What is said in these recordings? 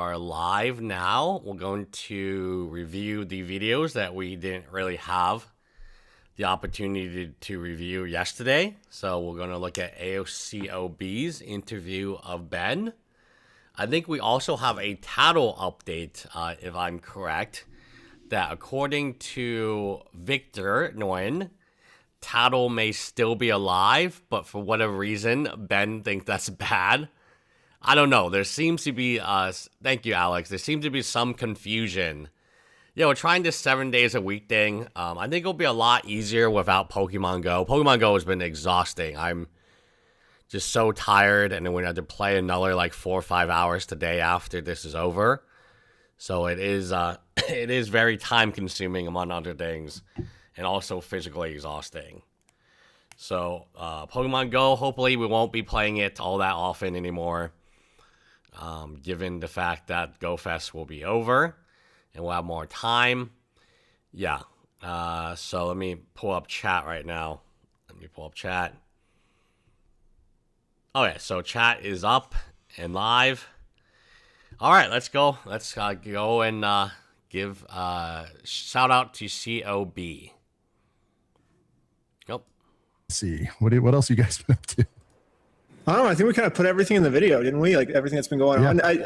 Are live now. We're going to review the videos that we didn't really have the opportunity to review yesterday. So we're going to look at AOCOB's interview of Ben. I think we also have a title update, if I'm correct, that according to Victor Nguyen, Tattle may still be alive, but for whatever reason, Ben thinks that's bad. I don't know. There seems to be, thank you, Alex. There seems to be some confusion. You know, we're trying this 7 days a week thing. I think it'll be a lot easier without Pokemon Go. Pokemon Go has been exhausting. I'm just so tired, and then we have to play another like 4 or 5 hours today after this is over. So it is, it is very time consuming among other things, and also physically exhausting. So Pokemon Go, hopefully we won't be playing it all that often anymore. Given the fact that GoFest will be over and we'll have more time. Yeah. So let me pull up chat right now. Okay, so chat is up and live. All right, let's go. Let's go and give shout out to COB. Yep. Let's see. What else you guys been up to? I don't know. I think we kind of put everything in the video, didn't we? Like everything that's been going on. I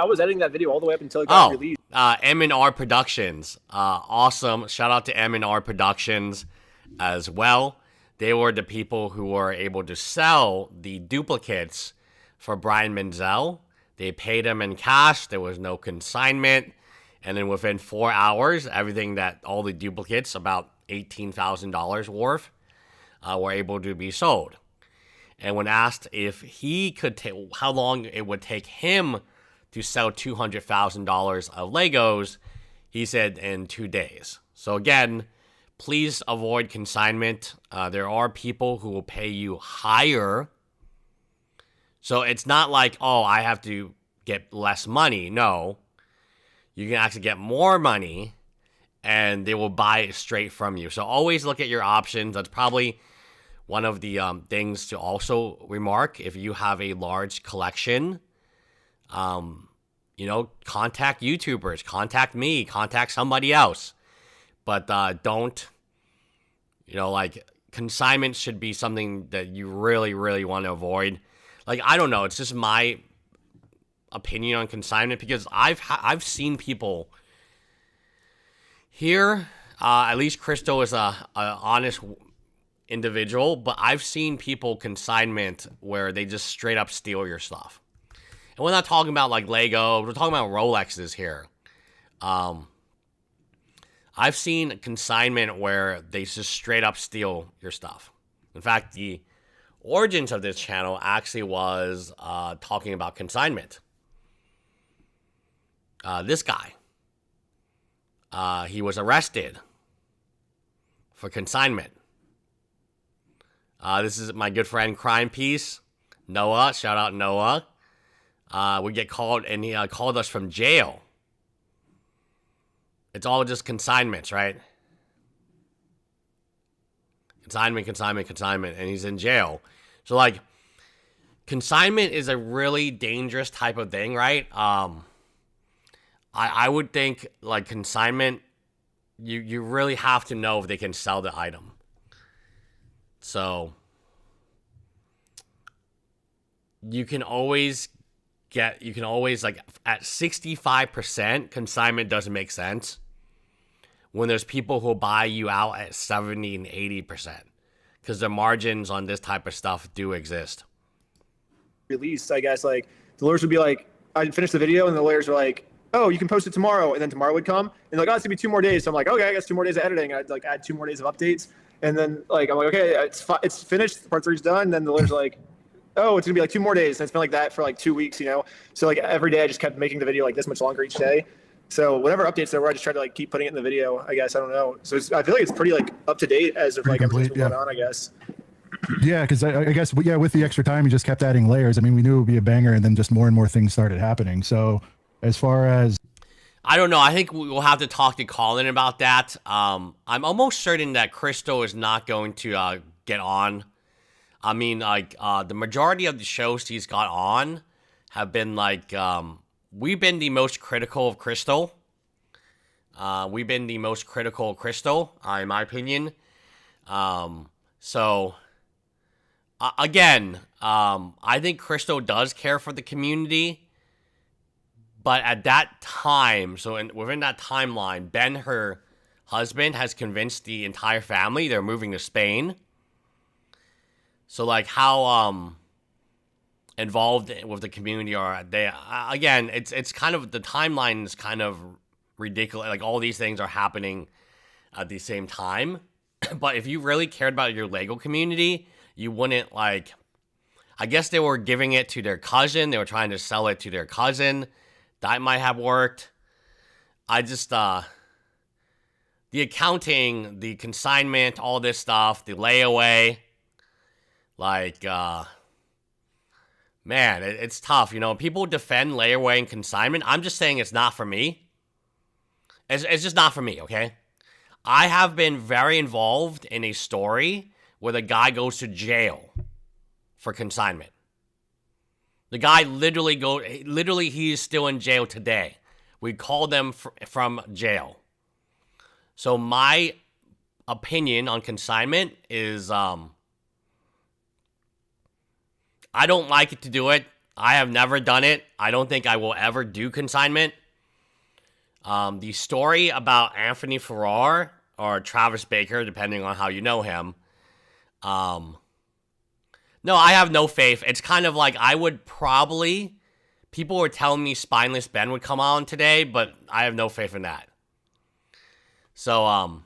was editing that video all the way up until it got released. M&R Productions. Awesome. Shout out to M&R Productions as well. They were the people who were able to sell the duplicates for Brian Menzel. They paid him in cash. There was no consignment. And then within 4 hours, all the duplicates, about $18,000 worth, were able to be sold. And when asked if he could how long it would take him to sell $200,000 of Legos, he said in 2 days. So again, please avoid consignment. There are people who will pay you higher. So it's not like, oh, I have to get less money. No, you can actually get more money and they will buy it straight from you. So always look at your options. That's probably one of the things to also remark. If you have a large collection, contact YouTubers, contact me, contact somebody else. But don't, consignment should be something that you really, really want to avoid. Like, I don't know, it's just my opinion on consignment because I've seen people here. At least Crystal is a honest individual, but I've seen people consignment where they just straight up steal your stuff. And we're not talking about like Lego, we're talking about Rolexes here. I've seen consignment where they just straight up steal your stuff. In fact, the origins of this channel actually was talking about consignment. This guy, he was arrested for consignment. This is my good friend Crime Piece, Noah. Shout out Noah. We get called, and he called us from jail. It's all just consignments, right? Consignment, and he's in jail. So, like, consignment is a really dangerous type of thing, right? I would think, like, consignment, you really have to know if they can sell the item. So you can always like at 65%, consignment doesn't make sense when there's people who buy you out at 70 and 80% because the margins on this type of stuff do exist. Released, I guess, like the lawyers would be like, I finished the video and the lawyers were like, oh, you can post it tomorrow. And then tomorrow would come and like, oh, it's gonna be 2 more days. So I'm like, okay, I guess 2 more days of editing. I'd like add 2 more days of updates. And then like, I'm like, okay, it's finished. Part 3's done. And then the lawyer's like, oh, it's gonna be like 2 more days. And it's been like that for like 2 weeks, So like every day I just kept making the video like this much longer each day. So whatever updates there were, I just tried to like keep putting it in the video, I guess. I don't know. So I feel like it's pretty like up to date as of like everything's been going on, I guess. Yeah, because I guess, with the extra time, you just kept adding layers. I mean, we knew it would be a banger, and then just more and more things started happening. So as far as I don't know. I think we'll have to talk to Colin about that. I'm almost certain that Crystal is not going to get on. I mean, like, the majority of the shows he's got on have been, like, we've been the most critical of Crystal. We've been the most critical of Crystal, in my opinion. Again, I think Crystal does care for the community. But at that time, within that timeline, Ben, her husband, has convinced the entire family they're moving to Spain. So, like, how involved with the community are they? Again, it's kind of, the timeline is kind of ridiculous. Like, all these things are happening at the same time. But if you really cared about your Lego community, you wouldn't, like, I guess they were giving it to their cousin. They were trying to sell it to their cousin. That might have worked. I just, the accounting, the consignment, all this stuff, the layaway, like, man, it's tough. You know, people defend layaway and consignment. I'm just saying it's not for me. It's just not for me, okay? I have been very involved in a story where the guy goes to jail for consignment. The guy literally he is still in jail today. We called them from jail. So my opinion on consignment is, I don't like it to do it. I have never done it. I don't think I will ever do consignment. The story about Anthony Farrar or Travis Baker, depending on how you know him, no, I have no faith. It's kind of like I would probably, people were telling me Spineless Ben would come on today, but I have no faith in that. So,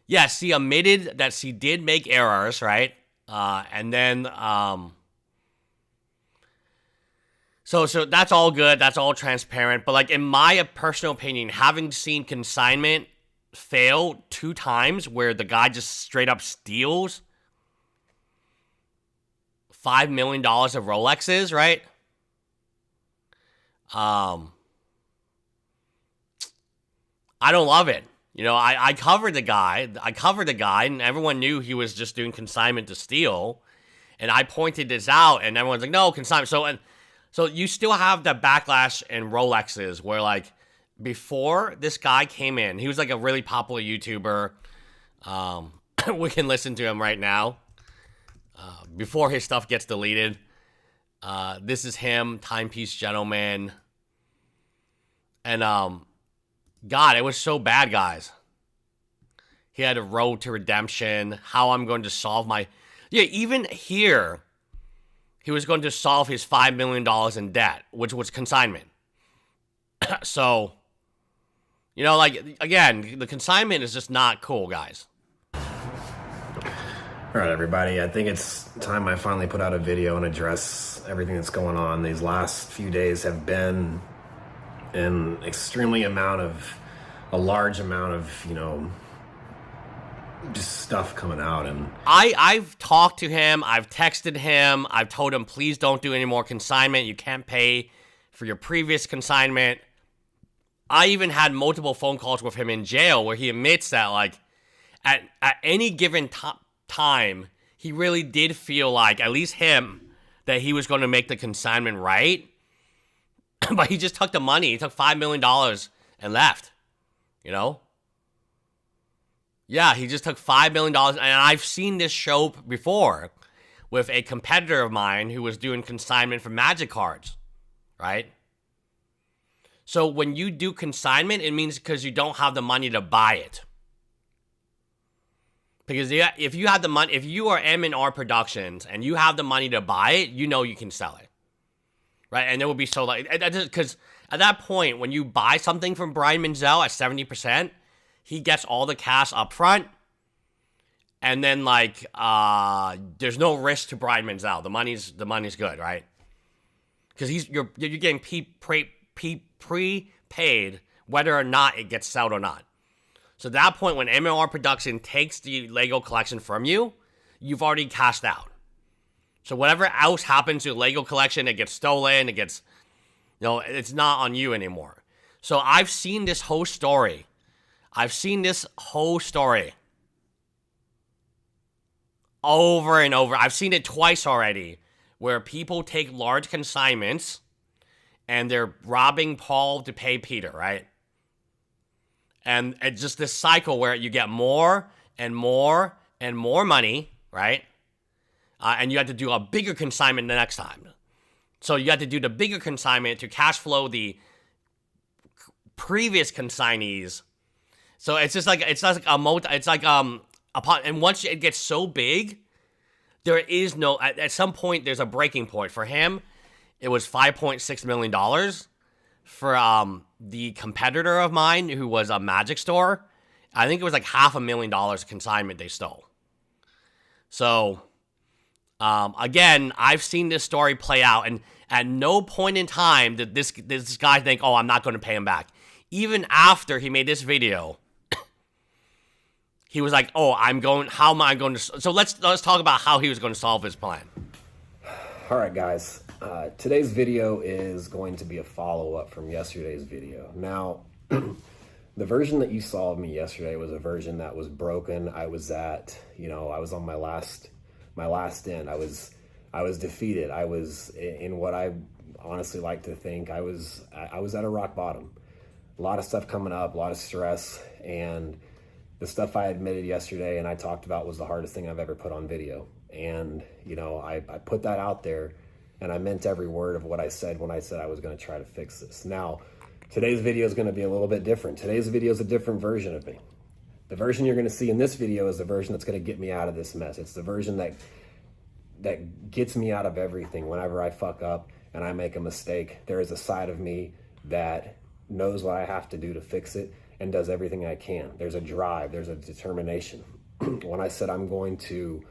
yeah, she admitted that she did make errors, right? And then, so that's all good. That's all transparent. But, like, in my personal opinion, having seen consignment fail 2 times where the guy just straight up steals $5 million of Rolexes, right? I don't love it. You know, I covered the guy. And everyone knew he was just doing consignment to steal. And I pointed this out, and everyone's like, no, consignment. So you still have the backlash in Rolexes where, like, before this guy came in, he was like a really popular YouTuber. We can listen to him right now. Before his stuff gets deleted. This is him, Timepiece Gentleman. And, God, it was so bad, guys. He had a road to redemption. How I'm going to solve my... Yeah, even here, he was going to solve his $5 million in debt, which was consignment. So, you know, like, again, the consignment is just not cool, guys. All right, everybody, I think it's time I finally put out a video and address everything that's going on. These last few days have been a large amount of, you know, just stuff coming out. And I've talked to him, I've texted him, I've told him, please don't do any more consignment. You can't pay for your previous consignment. I even had multiple phone calls with him in jail where he admits that, like, at any given time, he really did feel like, at least him, that he was going to make the consignment right. But he just took the money. He took $5 million and left. You know? Yeah, he just took $5 million. And I've seen this show before with a competitor of mine who was doing consignment for Magic cards. Right? So when you do consignment, it means because you don't have the money to buy it. Because if you have the money, if you are M&R Productions and you have the money to buy it, you know you can sell it, right? And it will be so like, because at that point, when you buy something from Brian Menzel at 70%, he gets all the cash up front, and then like, there's no risk to Brian Menzel. The money's good, right? Because you're getting prepaid whether or not it gets sold or not. So at that point, when M&R Production takes the Lego collection from you, you've already cashed out. So whatever else happens to the Lego collection, it gets stolen, it's not on you anymore. So I've seen this whole story. Over and over. I've seen it twice already, where people take large consignments and they're robbing Paul to pay Peter, right? And it's just this cycle where you get more and more and more money, right? And you have to do a bigger consignment the next time. So you have to do the bigger consignment to cash flow the previous consignees. So it's just like and once it gets so big, there is no, at some point there's a breaking point. For him, it was $5.6 million. For the competitor of mine who was a magic store, I think it was like $500,000 consignment they stole. So again, I've seen this story play out, and at no point in time did this guy think, oh, I'm not going to pay him back. Even after he made this video, he was like, oh, how am I going to, so let's talk about how he was going to solve his plan. All right, guys. Today's video is going to be a follow-up from yesterday's video. Now, the version that you saw of me yesterday was a version that was broken. I was I was on my last end. I was defeated. I was in what I honestly like to think I was at a rock bottom. A lot of stuff coming up, a lot of stress, and the stuff I admitted yesterday and I talked about was the hardest thing I've ever put on video. And, I put that out there, and I meant every word of what I said when I said I was going to try to fix this. Now, today's video is going to be a little bit different. Today's video is a different version of me. The version you're going to see in this video is the version that's going to get me out of this mess. It's the version that gets me out of everything. Whenever I fuck up and I make a mistake, there is a side of me that knows what I have to do to fix it and does everything I can. There's a drive, there's a determination. When I said I'm going to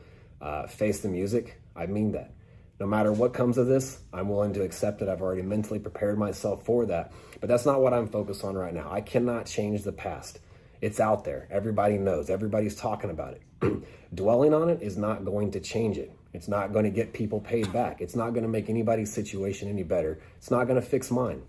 face the music, I mean that. No matter what comes of this, I'm willing to accept it. I've already mentally prepared myself for that. But that's not what I'm focused on right now. I cannot change the past. It's out there. Everybody knows. Everybody's talking about it. Dwelling on it is not going to change it. It's not going to get people paid back. It's not going to make anybody's situation any better. It's not going to fix mine.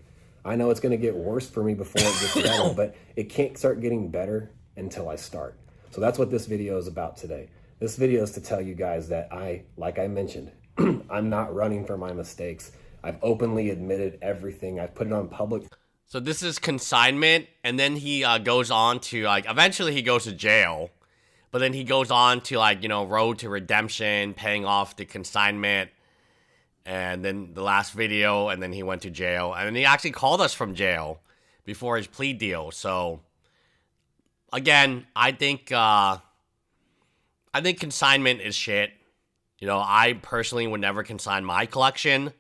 I know it's going to get worse for me before it gets better, but it can't start getting better until I start. So that's what this video is about today. This video is to tell you guys that like I mentioned, I'm not running from my mistakes. I've openly admitted everything. I've put it on public. So this is consignment, and then he goes on to, eventually he goes to jail, but then he goes on to, road to redemption, paying off the consignment, and then the last video, and then he went to jail, and then he actually called us from jail before his plea deal. So, again, I think consignment is shit. I personally would never consign my collection.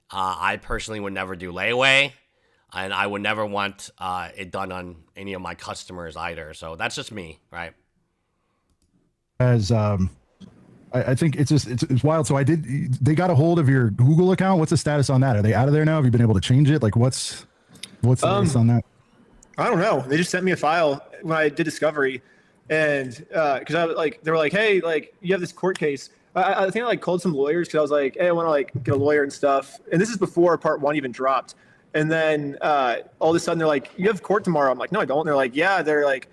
I personally would never do layaway. And I would never want it done on any of my customers either. So that's just me, right? As I think it's wild. So they got a hold of your Google account. What's the status on that? Are they out of there now? Have you been able to change it? Like what's the latest on that? I don't know. They just sent me a file when I did discovery, and because I was they were like, hey, you have this court case. I think I called some lawyers because I was like, hey, I want to get a lawyer and stuff. And this is before part 1 even dropped. And then all of a sudden they're like, you have court tomorrow. I'm like, no, I don't. And they're like, yeah. They're like,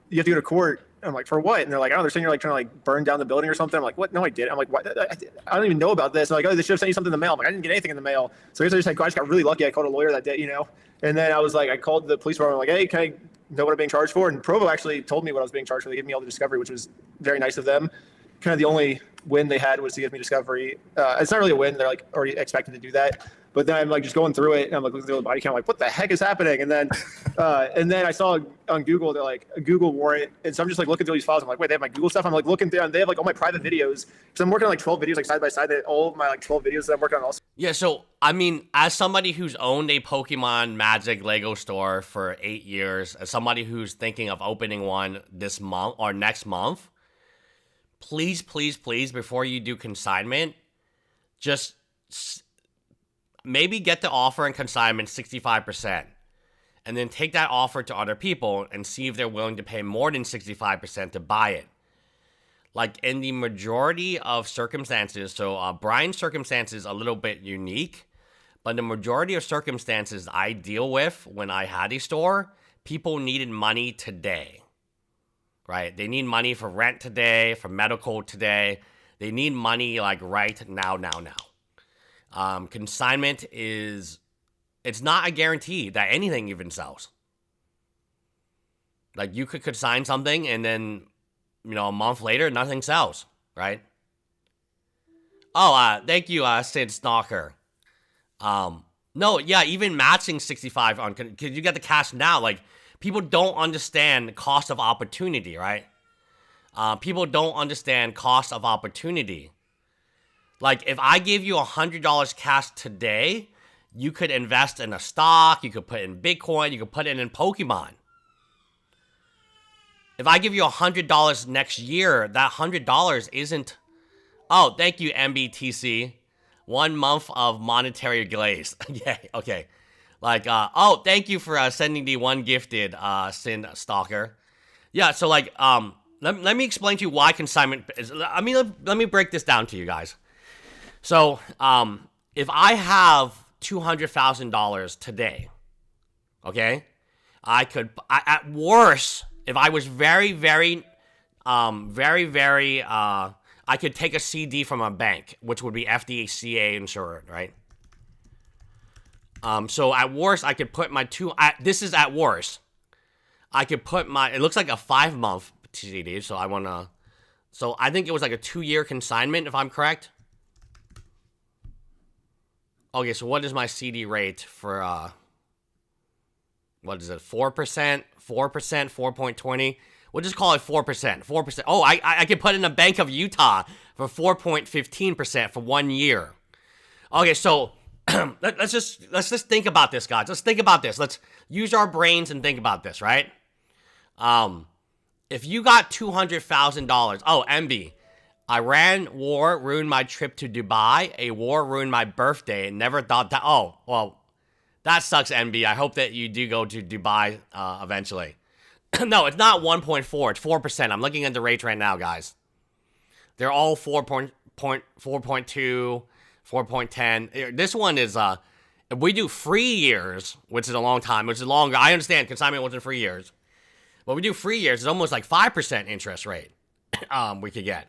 you have to go to court. And I'm like, for what? And they're like, oh, they're saying you're trying to burn down the building or something. I'm like, what? No, I didn't. I'm like, what? I don't even know about this. And they're like, oh, they should have sent you something in the mail. I'm like, I didn't get anything in the mail. So I just got really lucky. I called a lawyer that day, And then I was like, I called the police department. I'm like, hey, can I know what I'm being charged for? And Provo actually told me what I was being charged for. They gave me all the discovery, which was very nice of them. Kind of the only win they had was to give me discovery. It's not really a win. They're already expected to do that. But then I'm just going through it, and I'm looking through the body count, what the heck is happening? And then, I saw on Google, they're like a Google warrant, and so I'm just looking through these files. I'm like, wait, they have my Google stuff. I'm looking through, and they have all my private videos. So I'm working on 12 videos side by side. All of my 12 videos that I'm working on also. Yeah. So as somebody who's owned a Pokémon Magic Lego store for 8 years, as somebody who's thinking of opening one this month or next month, please, before you do consignment, just maybe get the offer and consignment 65%, and then take that offer to other people and see if they're willing to pay more than 65% to buy it. In the majority of circumstances, so Brian's circumstance is a little bit unique, but the majority of circumstances I deal with when I had a store, people needed money today, right? They need money for rent today, for medical today. They need money right now. Consignment is it's not a guarantee that anything even sells. Like, you could consign something and then, you know, a month later, nothing sells, right? Oh, thank you, Sid Stalker. No, yeah, even matching 65 on, because you get the cash now. Like, people don't understand the cost of opportunity, right? People don't understand cost of opportunity. Like, if I gave you $100 cash today, you could invest in a stock, you could put in Bitcoin, you could put it in Pokemon. If I give you $100 next year, that $100 isn't... Oh, thank you, MBTC. 1 month of monetary glaze. Yeah, okay. Like, oh, thank you for sending the one gifted, Sin Stalker. Yeah, so, like, let me explain to you why consignment is... I mean, let me break this down to you guys. So, if I have $200,000 today, okay, at worst, if I was I could take a CD from a bank, which would be FDIC insured, right? So at worst, I could put my this is at worst. I could put it looks like a 5-month CD, so I think it was like a 2-year consignment, if I'm correct. Okay, so what is my CD rate for, what is it, 4%? 4%, 4.20? We'll just call it 4%. 4%. Oh, I could put in a Bank of Utah for 4.15% for 1 year. Okay, so let's just think about this, guys. Let's think about this. Let's use our brains and think about this, right? If you got $200,000, oh, MB, Iran war ruined my trip to Dubai. A war ruined my birthday. Never thought that. Oh, well, that sucks, MB. I hope that you do go to Dubai eventually. No, it's not 1.4. It's 4%. I'm looking at the rates right now, guys. They're all 4.2, 4.10. This one is, if we do 3 years, which is a long time, which is longer. I understand consignment wasn't 3 years. But we do 3 years, it's almost like 5% interest rate we could get.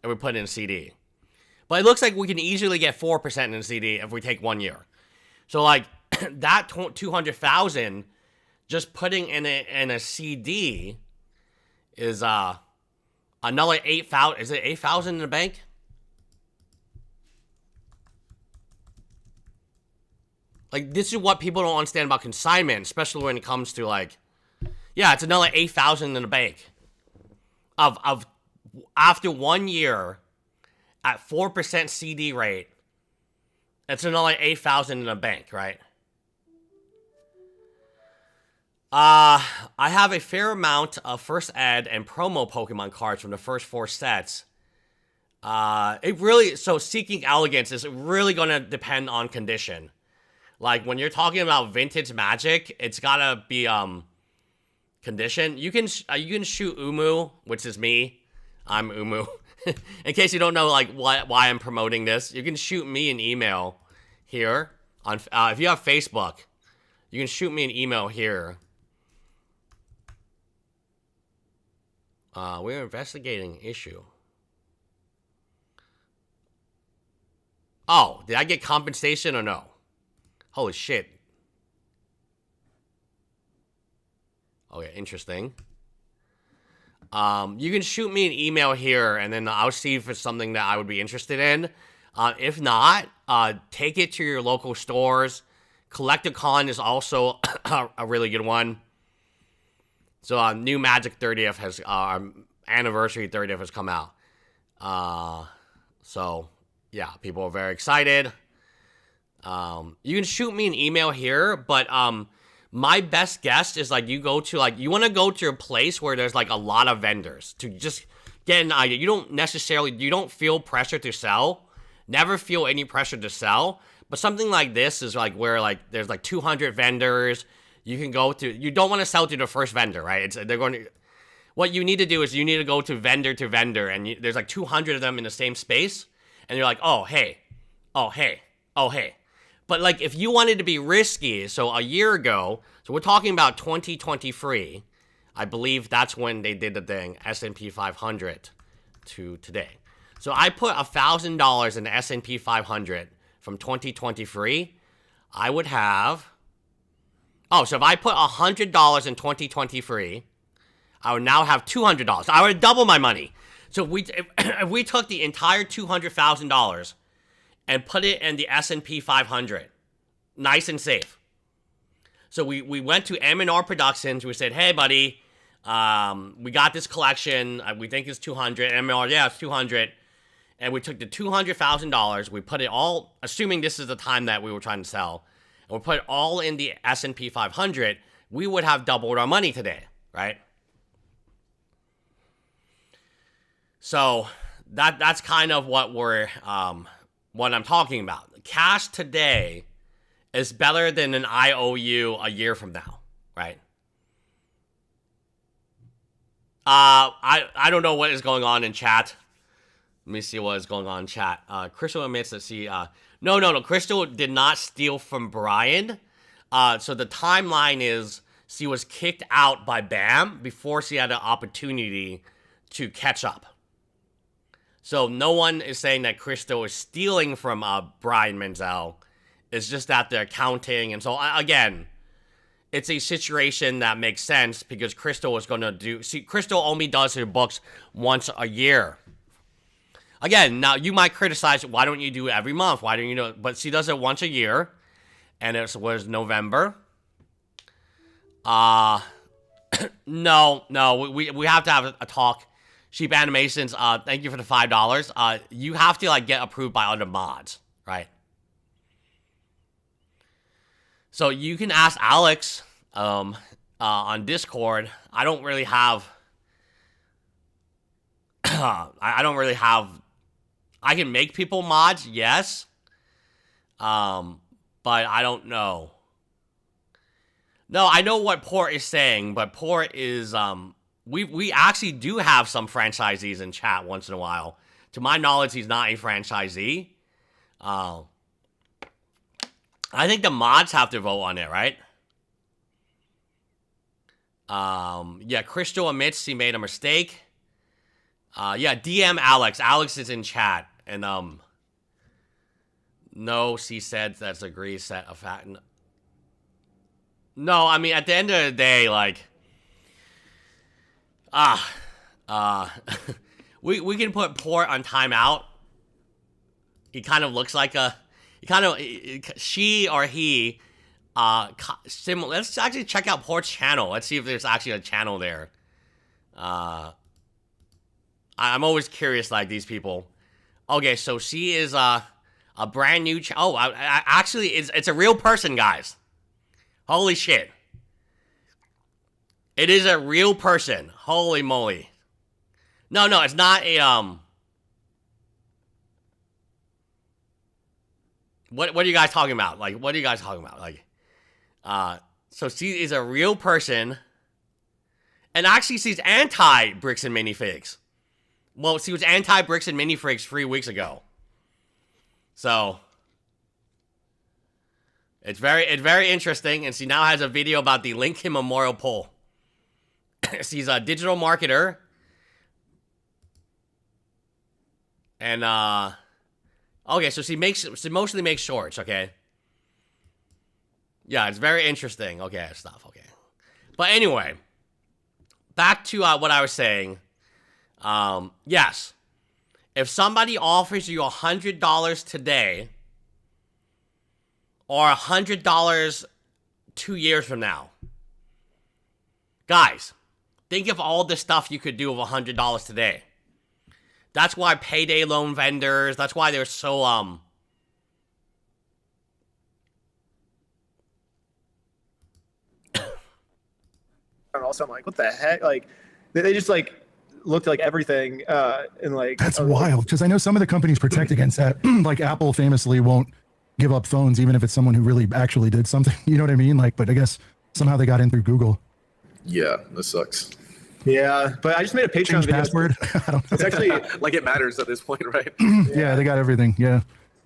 And we put in a CD. But it looks like we can easily get 4% in a CD if we take 1 year. So, like, that 200,000, just putting in a CD is another 8,000. Is it 8,000 in the bank? Like, this is what people don't understand about consignment, especially when it comes to, like, yeah, it's another 8,000 in the bank. Of after 1 year at 4% CD rate, it's another 8,000 in the bank, right? I have a fair amount of first ed and promo Pokemon cards from the first 4 sets. So Seeking Elegance is really going to depend on condition. Like, when you're talking about vintage Magic, it's gotta be, condition. You can shoot Umu, which is me. I'm Umu. In case you don't know, like, why I'm promoting this, you can shoot me an email here. On if you have Facebook, you can shoot me an email here. We're investigating issue. Oh, did I get compensation or no? Holy shit. Okay, interesting. You can shoot me an email here, and then I'll see if it's something that I would be interested in. If not, take it to your local stores. Collecticon is also a really good one. So, new Magic 30th has, anniversary 30th has come out. So, yeah, people are very excited. You can shoot me an email here, but, my best guess is, like, you want to go to a place where there's, like, a lot of vendors to just get an idea. You don't feel pressure to sell. Never feel any pressure to sell. But something like this is, like, where, like, there's, like, 200 vendors. You can go to, you don't want to sell to the first vendor, right? What you need to do is you need to go to vendor, and there's, like, 200 of them in the same space. And you're like, oh, hey. But, like, if you wanted to be risky, so a year ago, so we're talking about 2023, I believe that's when they did the thing, S&P 500 to today. So I put $1,000 in the S&P 500 from 2023. I would have. Oh, so if I put $100 in 2023, I would now have $200. I would double my money. So if we took the entire $200,000 and put it in the S&P 500, nice and safe. So we went to M&R Productions. We said, hey, buddy, we got this collection. We think it's 200. M&R, yeah, it's 200. And we took the $200,000. We put it all, assuming this is the time that we were trying to sell, and we put it all in the S&P 500. We would have doubled our money today, right? So that's kind of what what I'm talking about. Cash today is better than an IOU a year from now, right? I don't know what is going on in chat. Let me see what is going on in chat. Crystal admits that no. Crystal did not steal from Brian. So the timeline is she was kicked out by BAM before she had an opportunity to catch up. So no one is saying that Crystal is stealing from Brian Menzel. It's just that they're counting. And so, again, it's a situation that makes sense because Crystal is going to do... See, Crystal only does her books once a year. Again, now you might criticize, why don't you do it every month? Why don't you do it? But she does it once a year. And it was November. No, we have to have a talk. Sheep Animations, thank you for the $5. You have to, like, get approved by other mods, right? So you can ask Alex on Discord. I don't really have... I don't really have... I can make people mods, yes. But I don't know. No, I know what Port is saying, but Port is... We actually do have some franchisees in chat once in a while. To my knowledge, he's not a franchisee. I think the mods have to vote on it, right? Yeah, Crystal admits he made a mistake. Yeah, DM Alex. Alex is in chat. And, no, she said that's a agree set of fact. No, I mean, at the end of the day, like... we can put Port on timeout. He kind of looks like a... she or he... let's actually check out Port's channel. Let's see if there's actually a channel there. I'm always curious, like, these people. Okay, so she is a brand new... actually, it's a real person, guys. Holy shit. It is a real person. Holy moly. No, it's not a, What are you guys talking about? Like, what are you guys talking about? Like, so she is a real person. And actually, she's anti-bricks and minifigs. Well, she was anti-bricks and minifigs 3 weeks ago. So... It's very interesting, and she now has a video about the Lincoln Memorial Pole. She's a digital marketer. And, okay, so she mostly makes shorts, okay? Yeah, it's very interesting. Okay, stuff, okay. But anyway, back to what I was saying. Yes. If somebody offers you $100 today, or $100 2 years from now, guys, think of all the stuff you could do with $100 today. That's why payday loan vendors, that's why they're so, And also, I'm like, what the heck? Like, they just, like, looked like everything, and, like... That's wild, because I know some of the companies protect against that. Like, Apple famously won't give up phones, even if it's someone who really actually did something. You know what I mean? Like, but I guess somehow they got in through Google. Yeah, this sucks. Yeah, but I just made a Patreon Change video. password. I don't know. It's actually Like it matters at this point, right? Yeah, they got everything. Yeah.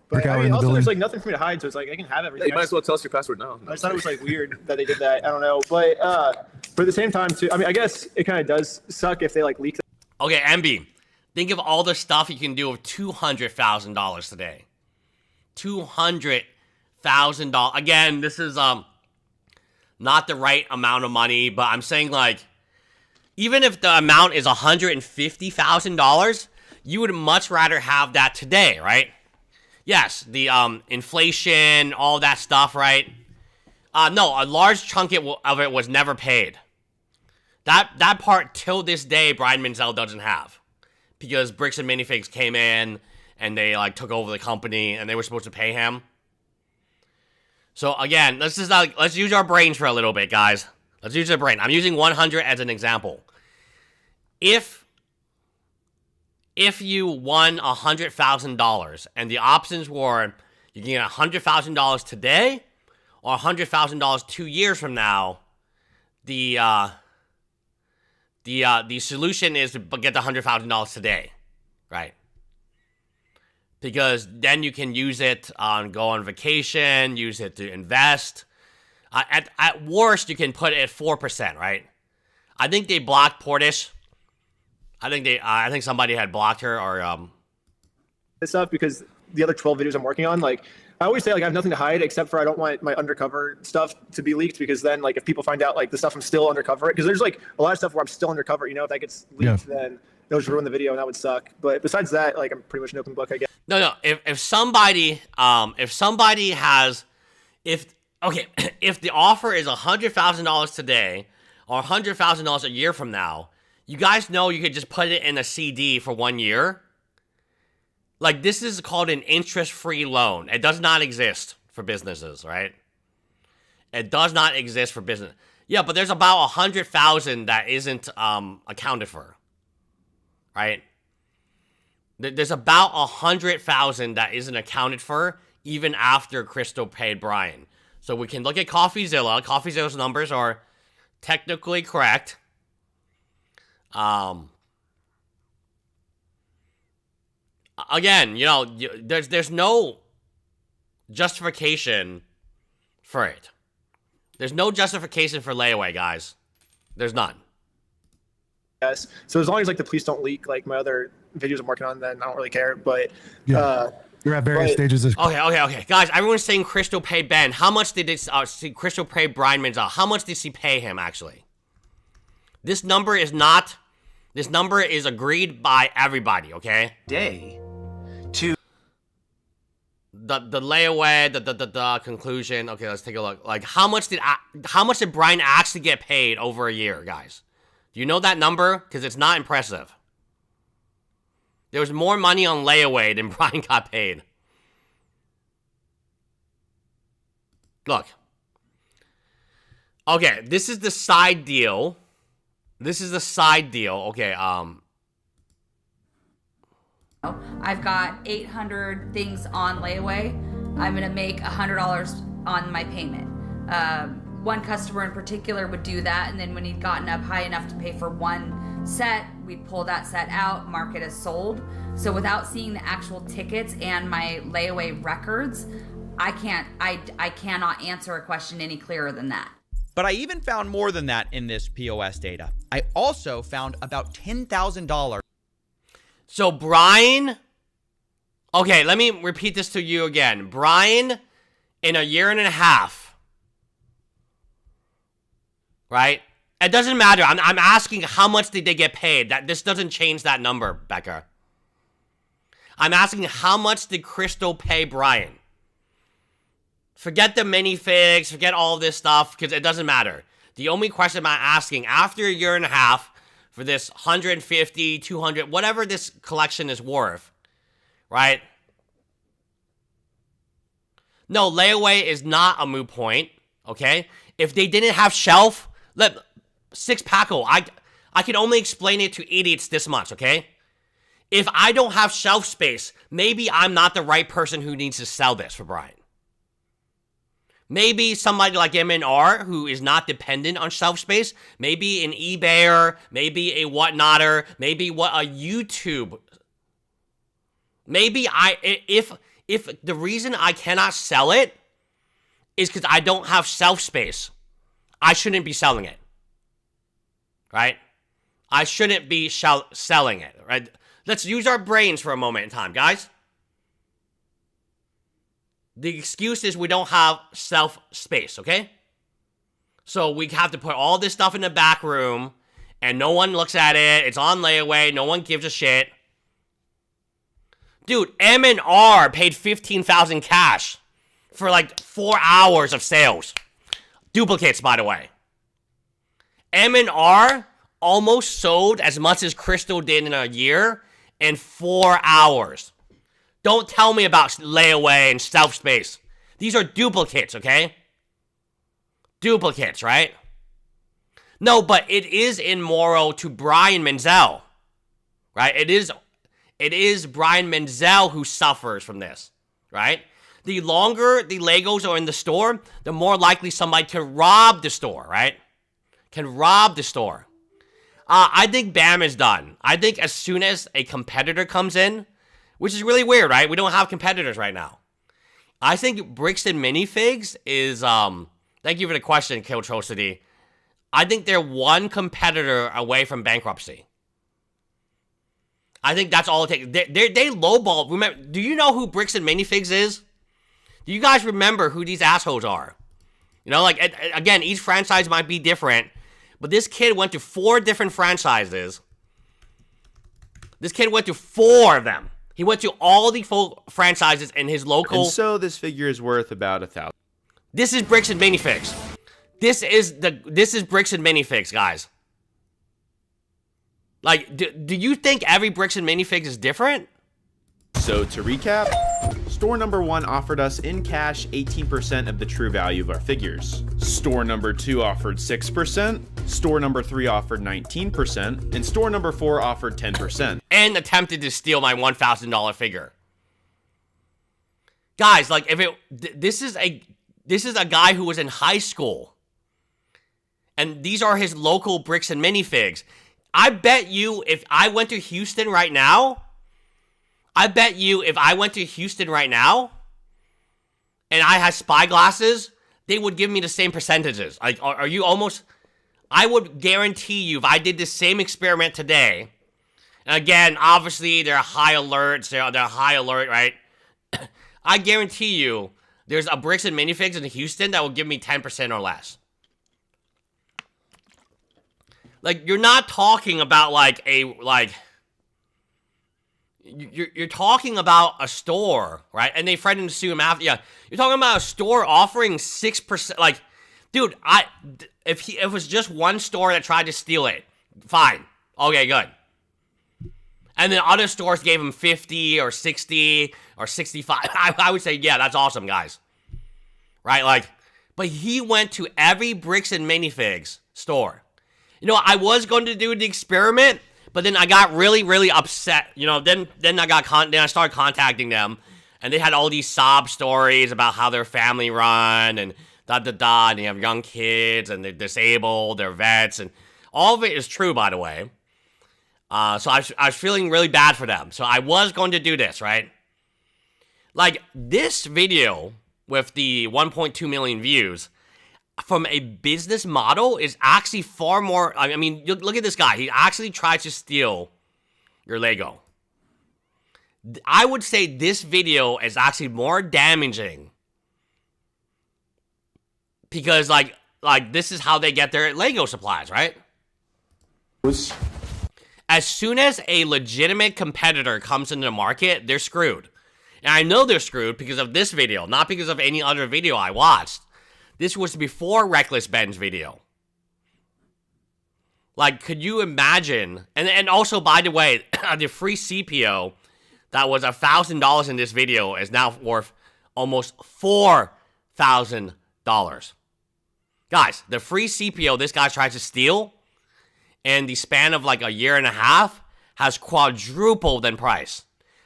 but I mean, in the also building. there's like nothing for me to hide, so it's like I can have Yeah, everything. you might as well tell us your password now. I just thought it was like weird that they did that. I don't know, but at the same time too, I mean, I guess it kind of does suck if they like leak. Okay, MB, think of all the stuff you can do with $200,000 today. $200,000. $100,000. Again, this is not the right amount of money, but I'm saying like, even if the amount is $150,000, you would much rather have that today, right? Yes, the inflation, all that stuff, right? No, a large chunk of it was never paid. That part till this day, Brian Menzel doesn't have, because Bricks and Minifigs came in and they like took over the company and they were supposed to pay him. So again, let's use our brains for a little bit, guys. Let's use our brain. I'm using 100 as an example. If you won $100,000 and the options were you can get $100,000 today or $100,000 2 years from now, the solution is to get the $100,000 today, right? Because then you can use it on go on vacation, use it to invest. At worst, you can put it at 4%, right? I think they blocked Portish. I think somebody had blocked her or this stuff because the other 12 videos I'm working on, like I always say, like I have nothing to hide except for I don't want my undercover stuff to be leaked, because then like if people find out like the stuff I'm still undercover, because there's like a lot of stuff where I'm still undercover, if that gets leaked, then it'll just ruin the video and that would suck. But besides that, like I'm pretty much an open book, I guess. No. If somebody has, if the offer is $100,000 today or $100,000 a year from now, you guys know you could just put it in a CD for 1 year. Like, this is called an interest-free loan. It does not exist for businesses, right? It does not exist for business. Yeah, but there's about 100,000 that isn't accounted for, right? There's about 100,000 that isn't accounted for even after Crystal paid Brian. So we can look at CoffeeZilla. CoffeeZilla's numbers are technically correct. Again, there's no justification for it. There's no justification for layaway, guys. There's none. Yes. So as long as like the police don't leak like my other videos I'm working on, then I don't really care. But you're at various stages. Okay, guys. Everyone's saying Crystal paid Ben. How much did Crystal pay Brian Menzel? How much did she pay him actually? This number is agreed by everybody. Okay. The layaway, the conclusion. Okay, let's take a look. Like, how much did Brian actually get paid over a year, guys? Do you know that number? Because it's not impressive. There was more money on layaway than Brian got paid. Look. Okay, this is the side deal. Okay, I've got 800 things on layaway. I'm gonna make $100 on my payment. One customer in particular would do that, and then when he'd gotten up high enough to pay for one set, we'd pull that set out, mark it as sold. So without seeing the actual tickets and my layaway records, I cannot answer a question any clearer than that. But I even found more than that in this POS data. I also found about $10,000. So Brian, okay, let me repeat this to you again. Brian, in a year and a half, right? It doesn't matter. I'm asking how much did they get paid. This doesn't change that number, Becca. I'm asking how much did Crystal pay Brian? Forget the minifigs, forget all this stuff, because it doesn't matter. The only question I'm asking, after a year and a half, for this 150, 200, whatever this collection is worth, right? No, layaway is not a moot point, okay? If they didn't have shelf, six-packle, I can only explain it to idiots this much, okay? If I don't have shelf space, maybe I'm not the right person who needs to sell this for Brian. Maybe somebody like MNR who is not dependent on shelf space, maybe an eBayer, maybe a whatnotter, maybe a YouTube. Maybe if the reason I cannot sell it is because I don't have shelf space, I shouldn't be selling it. Right? I shouldn't be selling it, right? Let's use our brains for a moment in time, guys. The excuse is we don't have shelf space, okay? So we have to put all this stuff in the back room, and no one looks at it. It's on layaway. No one gives a shit. Dude, M&R paid $15,000 cash for like 4 hours of sales. Duplicates, by the way. M&R almost sold as much as Crystal did in a year in 4 hours. Don't tell me about layaway and shelf space. These are duplicates, okay? Duplicates, right? No, but it is immoral to Brian Menzel, right? It is Brian Menzel who suffers from this, right? The longer the Legos are in the store, the more likely somebody can rob the store, right? Can rob the store. I think BAM is done. I think as soon as a competitor comes in, which is really weird, right? We don't have competitors right now. I think Bricks and Minifigs is, thank you for the question, Kiltrocity. I think they're one competitor away from bankruptcy. I think that's all it takes. They lowball. Remember, do you know who Bricks and Minifigs is? Do you guys remember who these assholes are? You know, like, again, each franchise might be different, but this kid went to 4 different franchises. This kid went to 4 of them. He went to all the full franchises in his local. And so this figure is worth about $1,000. This is Bricks and Minifigs. This is Bricks and Minifigs, guys. Like, do you think every Bricks and Minifigs is different? So to recap, store number 1 offered us in cash 18% of the true value of our figures. Store number 2 offered 6%, store number 3 offered 19%, and store number 4 offered 10%. And attempted to steal my $1,000 figure. Guys, like, this is a guy who was in high school. And these are his local Bricks and Minifigs. I bet you if I went to Houston right now, and I had spyglasses, they would give me the same percentages. Like, are you almost... I would guarantee you if I did the same experiment today, and again, obviously, they're high alerts, they're high alert, right? I guarantee you there's a Bricks and Minifigs in Houston that will give me 10% or less. Like, you're not talking about, you're talking about a store, right? And they threatened to sue him after. Yeah, you're talking about a store offering 6%. Like, dude, if it was just one store that tried to steal it, fine. Okay, good. And then other stores gave him 50 or 60 or 65. I would say, yeah, that's awesome, guys. Right? Like, but he went to every Bricks and Minifigs store. You know, I was going to do the experiment, but then I got really, really upset. You know, then I started contacting them, and they had all these sob stories about how their family run and and they have young kids and they're disabled, they're vets, and all of it is true, by the way. So I was feeling really bad for them. So I was going to do this, right? Like, this video with the 1.2 million views from a business model is actually far more... I mean, look at this guy. He actually tries to steal your Lego. I would say this video is actually more damaging because, like this is how they get their Lego supplies, right? As soon as a legitimate competitor comes into the market, they're screwed. And I know they're screwed because of this video, not because of any other video I watched. This was before Reckless Ben's video. Like, could you imagine? And also, by the way, the free CPO that was $1,000 in this video is now worth almost $4,000. Guys, the free CPO this guy tried to steal in the span of like a year and a half has quadrupled in price.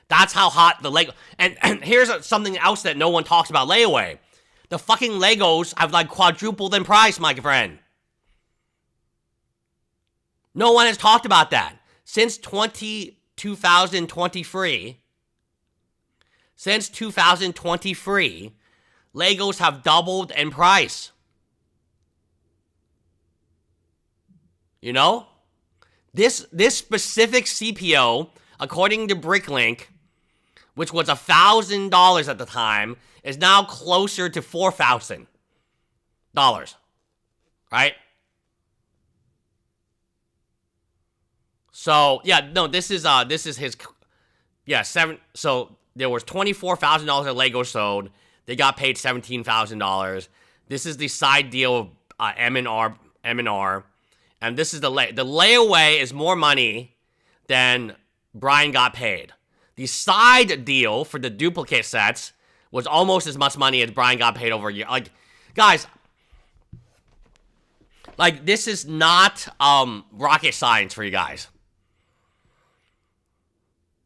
That's how hot the Lego... And here's something else that no one talks about layaway. The fucking Legos have like quadrupled in price, my friend. No one has talked about that. Since 2023, Legos have doubled in price. You know? This specific CPO, according to Bricklink, which was $1,000 at the time, is now closer to $4,000. Right? So yeah, no, this is his, yeah, so there was $24,000 of Lego sold. They got paid $17,000. This is the side deal of M&R, and this is the layaway is more money than Brian got paid. The side deal for the duplicate sets was almost as much money as Brian got paid over a year. Like, guys, like, this is not rocket science for you guys.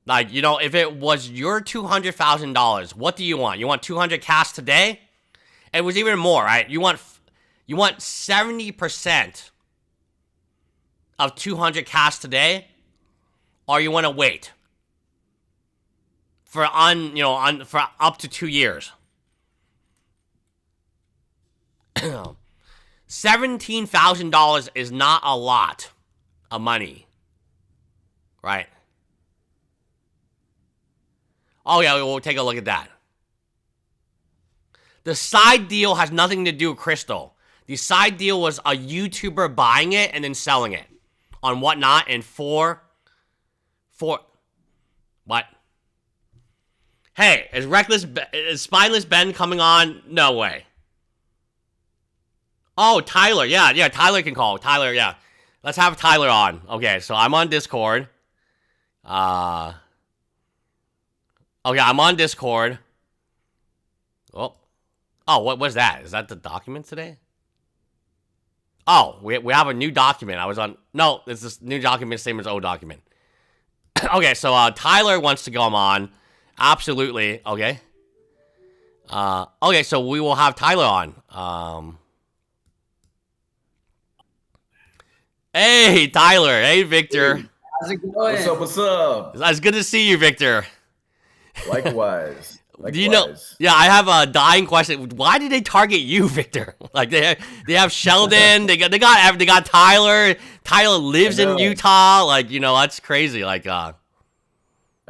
Like, you know, if it was your $200,000, what do you want? You want 200 cash today? It was even more, right? You want 70% of 200 cash today, or you want to wait for for up to 2 years. $17,000 is not a lot of money, right? Oh yeah, we'll take a look at that. The side deal has nothing to do with Crystal. The side deal was a YouTuber buying it and then selling it on Whatnot and for what? Hey, is Spineless Ben coming on? No way. Oh, Tyler, yeah, Tyler can call. Tyler, yeah. Let's have Tyler on. Okay, so I'm on Discord. Okay, I'm on Discord. Oh, what was that? Is that the document today? Oh, we have a new document. I was on. No, it's this new document, same as old document. Okay, so Tyler wants to come on. Absolutely. Okay. Okay, so we will have Tyler on. Hey, Tyler. Hey, Victor. Hey, how's it going? What's up? What's up? It's good to see you, Victor. Likewise. Do you know? Yeah, I have a dying question. Why did they target you, Victor? Like they have Sheldon. they got Tyler. Tyler lives in Utah. Like, you know, that's crazy. Like I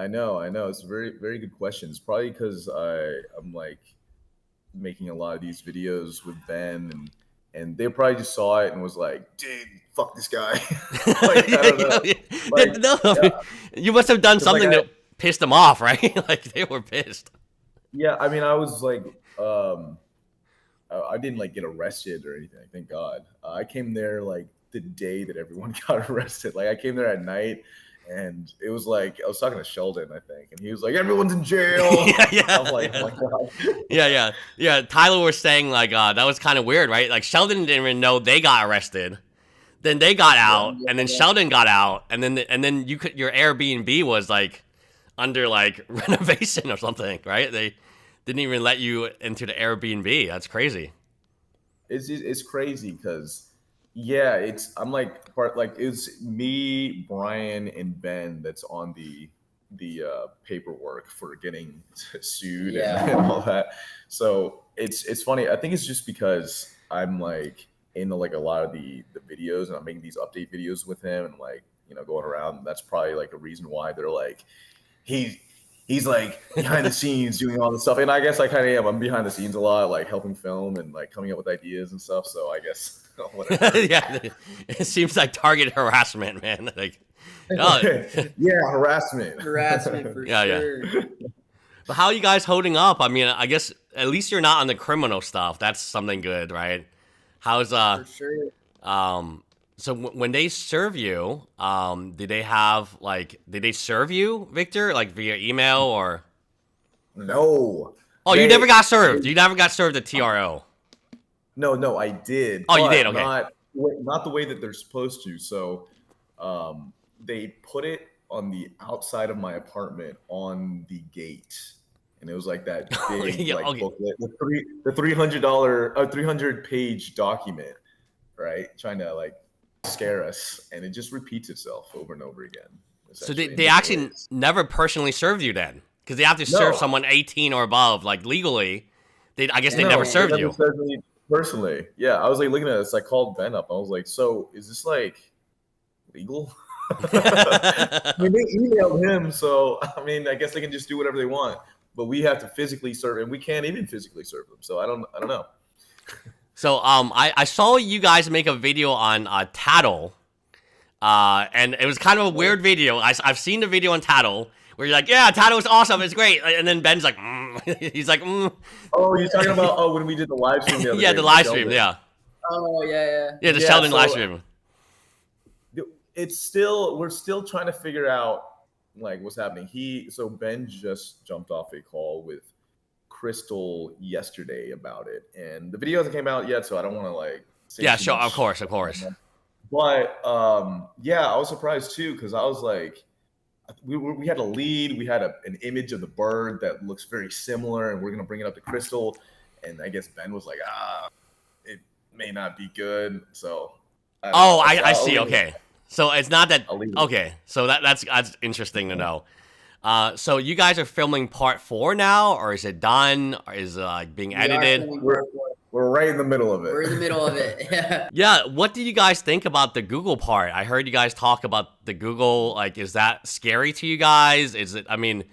know. It's a very, very good question. It's probably because I'm like making a lot of these videos with Ben, and they probably just saw it and was like, "Dude, fuck this guy." Like, I don't know. Like, no, you must have done something that pissed them off, right? Like they were pissed. Yeah, I mean, I was like, I didn't like get arrested or anything. Thank God. I came there like the day that everyone got arrested. Like I came there at night. And it was like, I was talking to Sheldon, I think, and he was like, "Everyone's in jail." I'm like, "Oh my God." Yeah. Tyler was saying like, that was kind of weird, right? Like Sheldon didn't even know they got arrested. Then they got out, and then Sheldon got out, and then your Airbnb was like under like renovation or something, right? They didn't even let you into the Airbnb. That's crazy. It's crazy because. Yeah, I'm like part like it's me, Brian, and Ben that's on the paperwork for getting sued and all that. So it's funny. I think it's just because I'm like into like a lot of the videos and I'm making these update videos with him and like, you know, going around. That's probably like a reason why they're like he's like behind the scenes doing all this stuff. And I guess I kind of am. I'm behind the scenes a lot, like helping film and like coming up with ideas and stuff. So I guess. Yeah, it seems like target harassment, man. Like, yeah, harassment for sure. Yeah. But how are you guys holding up? I mean, I guess at least you're not on the criminal stuff. That's something good, right? How's For sure. So when they serve you, did they serve you, Victor, like via email or? No. Oh, you never got served. You never got served at TRO. No, I did. Oh, you did? Okay. Not the way that they're supposed to. So they put it on the outside of my apartment on the gate. And it was like that big booklet, the $300 page document, right? Trying to like scare us. And it just repeats itself over and over again. So they actually never personally served you then? Because they have to serve someone 18 or above, like legally. I guess they never served you. Personally, yeah, I was like looking at this. I called Ben up. I was like, "So is this like legal?" I mean, they emailed him, so I mean, I guess they can just do whatever they want. But we have to physically serve, and we can't even physically serve them. So I don't know. So I saw you guys make a video on Tattle, and it was kind of a weird video. I've seen the video on Tattle where you're like, yeah, Tattle is awesome, it's great, and then Ben's like, he's like, Oh, you're talking about when we did the live stream the other yeah, day the with live Sheldon. stream, yeah, Oh yeah. the Yeah, Sheldon so, live stream. We're still trying to figure out like what's happening. So Ben just jumped off a call with Crystal yesterday about it, and the video hasn't came out yet, so I don't want to like say Yeah, too sure, much. of course. But yeah, I was surprised too because I was like, we had a lead, we had an image of the bird that looks very similar, and we're gonna bring it up to Crystal, and I guess Ben was like, it may not be good, so. I see. Okay, so it's not that. I'll leave it. Okay, so that's interesting to know. So you guys are filming part 4 now, or is it done? Or is it being edited? We're right in the middle of it. We're in the middle of it. Yeah. Yeah, what do you guys think about the Google part? I heard you guys talk about the Google. Like, is that scary to you guys? Is it? I mean,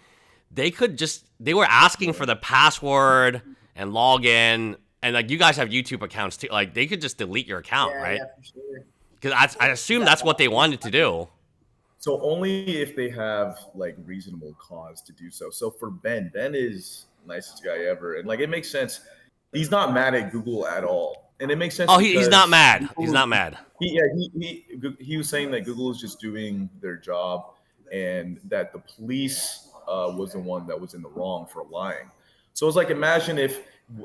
they were asking for the password and login, and like you guys have YouTube accounts too. Like, they could just delete your account, right? Yeah, for sure. Because I assume that's what they wanted to do. So only if they have like reasonable cause to do so. So for Ben is the nicest guy ever, and like it makes sense. He's not mad at Google at all, and it makes sense. Oh, he's because not mad. Google- He's not mad. He was saying that Google is just doing their job, and that the police was the one that was in the wrong for lying. So it's like, imagine if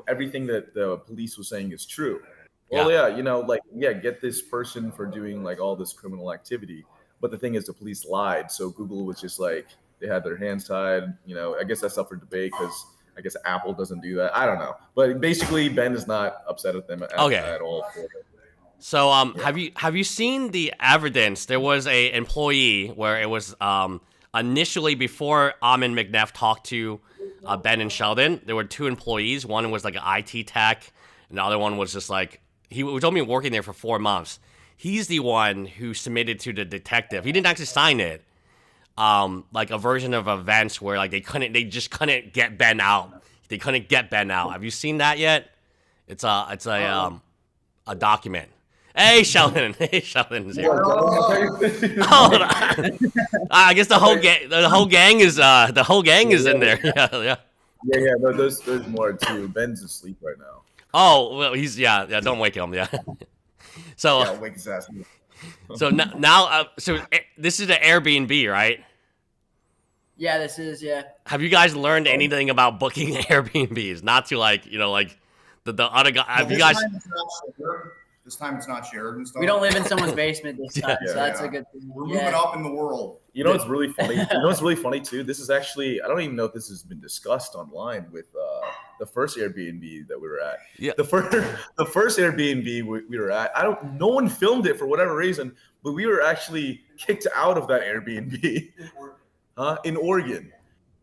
everything that the police was saying is true. Well, yeah, get this person for doing like all this criminal activity. But the thing is, the police lied. So Google was just like, they had their hands tied. I guess that's up for debate because I guess Apple doesn't do that. I don't know. But basically, Ben is not upset at them at all. For it. So have you seen the evidence? There was a employee where it was initially before Amin McNeff talked to Ben and Sheldon. There were 2 employees. One was like an IT tech, and the other one was just like, he was only working there for 4 months. He's the one who submitted to the detective. He didn't actually sign it. Like a version of events where like they just couldn't get Ben out. They couldn't get Ben out. Have you seen that yet? It's a document. Hey Sheldon. Hey Sheldon is here. I guess the whole gang is in there. Yeah. Yeah. No, there's more too. Ben's asleep right now. Oh well, he's yeah. Don't wake him. Yeah. So Yeah, wake his ass up. so now so this is the Airbnb, right? Yeah, this is, yeah. Have you guys learned anything about booking Airbnbs? Not to like the other guy. Have you guys? This time it's not shared and stuff. We don't live in someone's basement this time, so that's a good thing. We're moving up in the world. You know what's really funny? Too? This is actually, I don't even know if this has been discussed online with the first Airbnb that we were at. Yeah. The first Airbnb we were at, no one filmed it for whatever reason, but we were actually kicked out of that Airbnb. In Oregon.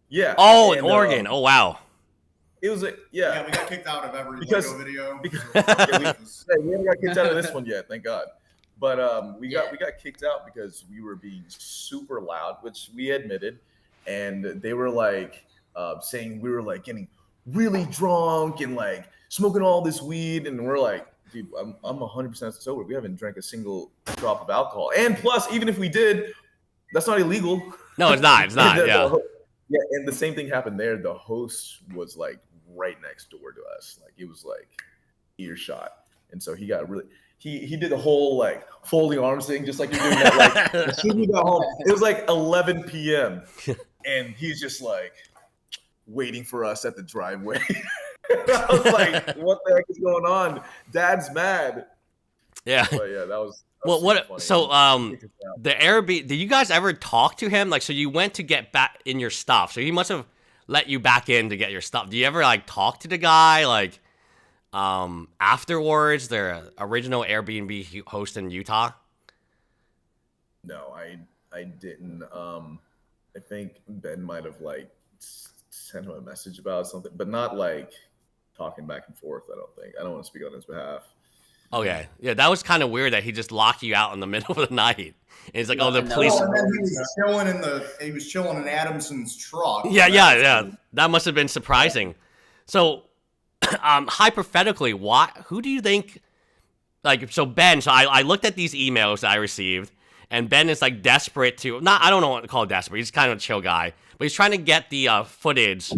Yeah. Oh, in Oregon. Oh, wow. It was Yeah, we got kicked out of every Because- Lego video. we haven't got kicked out of this one yet, thank God. But we got kicked out because we were being super loud, which we admitted, and they were like saying we were like getting really drunk and like smoking all this weed, and we're like, dude, I'm 100% sober. We haven't drank a single drop of alcohol, and plus, even if we did, that's not illegal. No, it's not. It's not. Yeah. Yeah, and the same thing happened there. The host was like right next door to us. Like it was like earshot. And so he got really he did the whole like folding arms thing, just like you're doing that. Like as soon as we got home, it was like 11 p.m. and he's just like waiting for us at the driveway. I was like, what the heck is going on? Dad's mad. Yeah. But yeah, that was Well, super funny. so the Airbnb, did you guys ever talk to him? Like, so you went to get back in your stuff. So he must have let you back in to get your stuff. Do you ever like talk to the guy like afterwards? The original Airbnb host in Utah? No, I didn't. I think Ben might have like sent him a message about something, but not like talking back and forth. I don't want to speak on his behalf. Okay, yeah, that was kind of weird that he just locked you out in the middle of the night. And he's like, "Oh, the No. police." Well, and then he was chilling in Adamson's truck. Yeah. That must have been surprising. So, hypothetically, who do you think? Like, so Ben. So I looked at these emails that I received, and Ben is like desperate to I don't know what to call desperate. He's kind of a chill guy, but he's trying to get the footage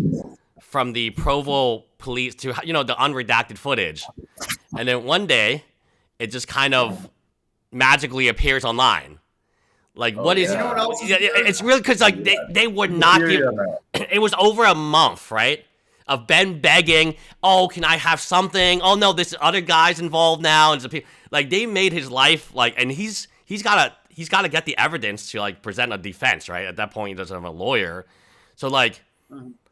from the Provo police to the unredacted footage, and then one day it just kind of magically appears online. Like, what is? You know what else is it's really because like they would not give. It was over a month, right? Of Ben begging, "Oh, can I have something? Oh no, this other guy's involved now." And like they made his life like, and he's gotta get the evidence to like present a defense, right? At that point, he doesn't have a lawyer, so like,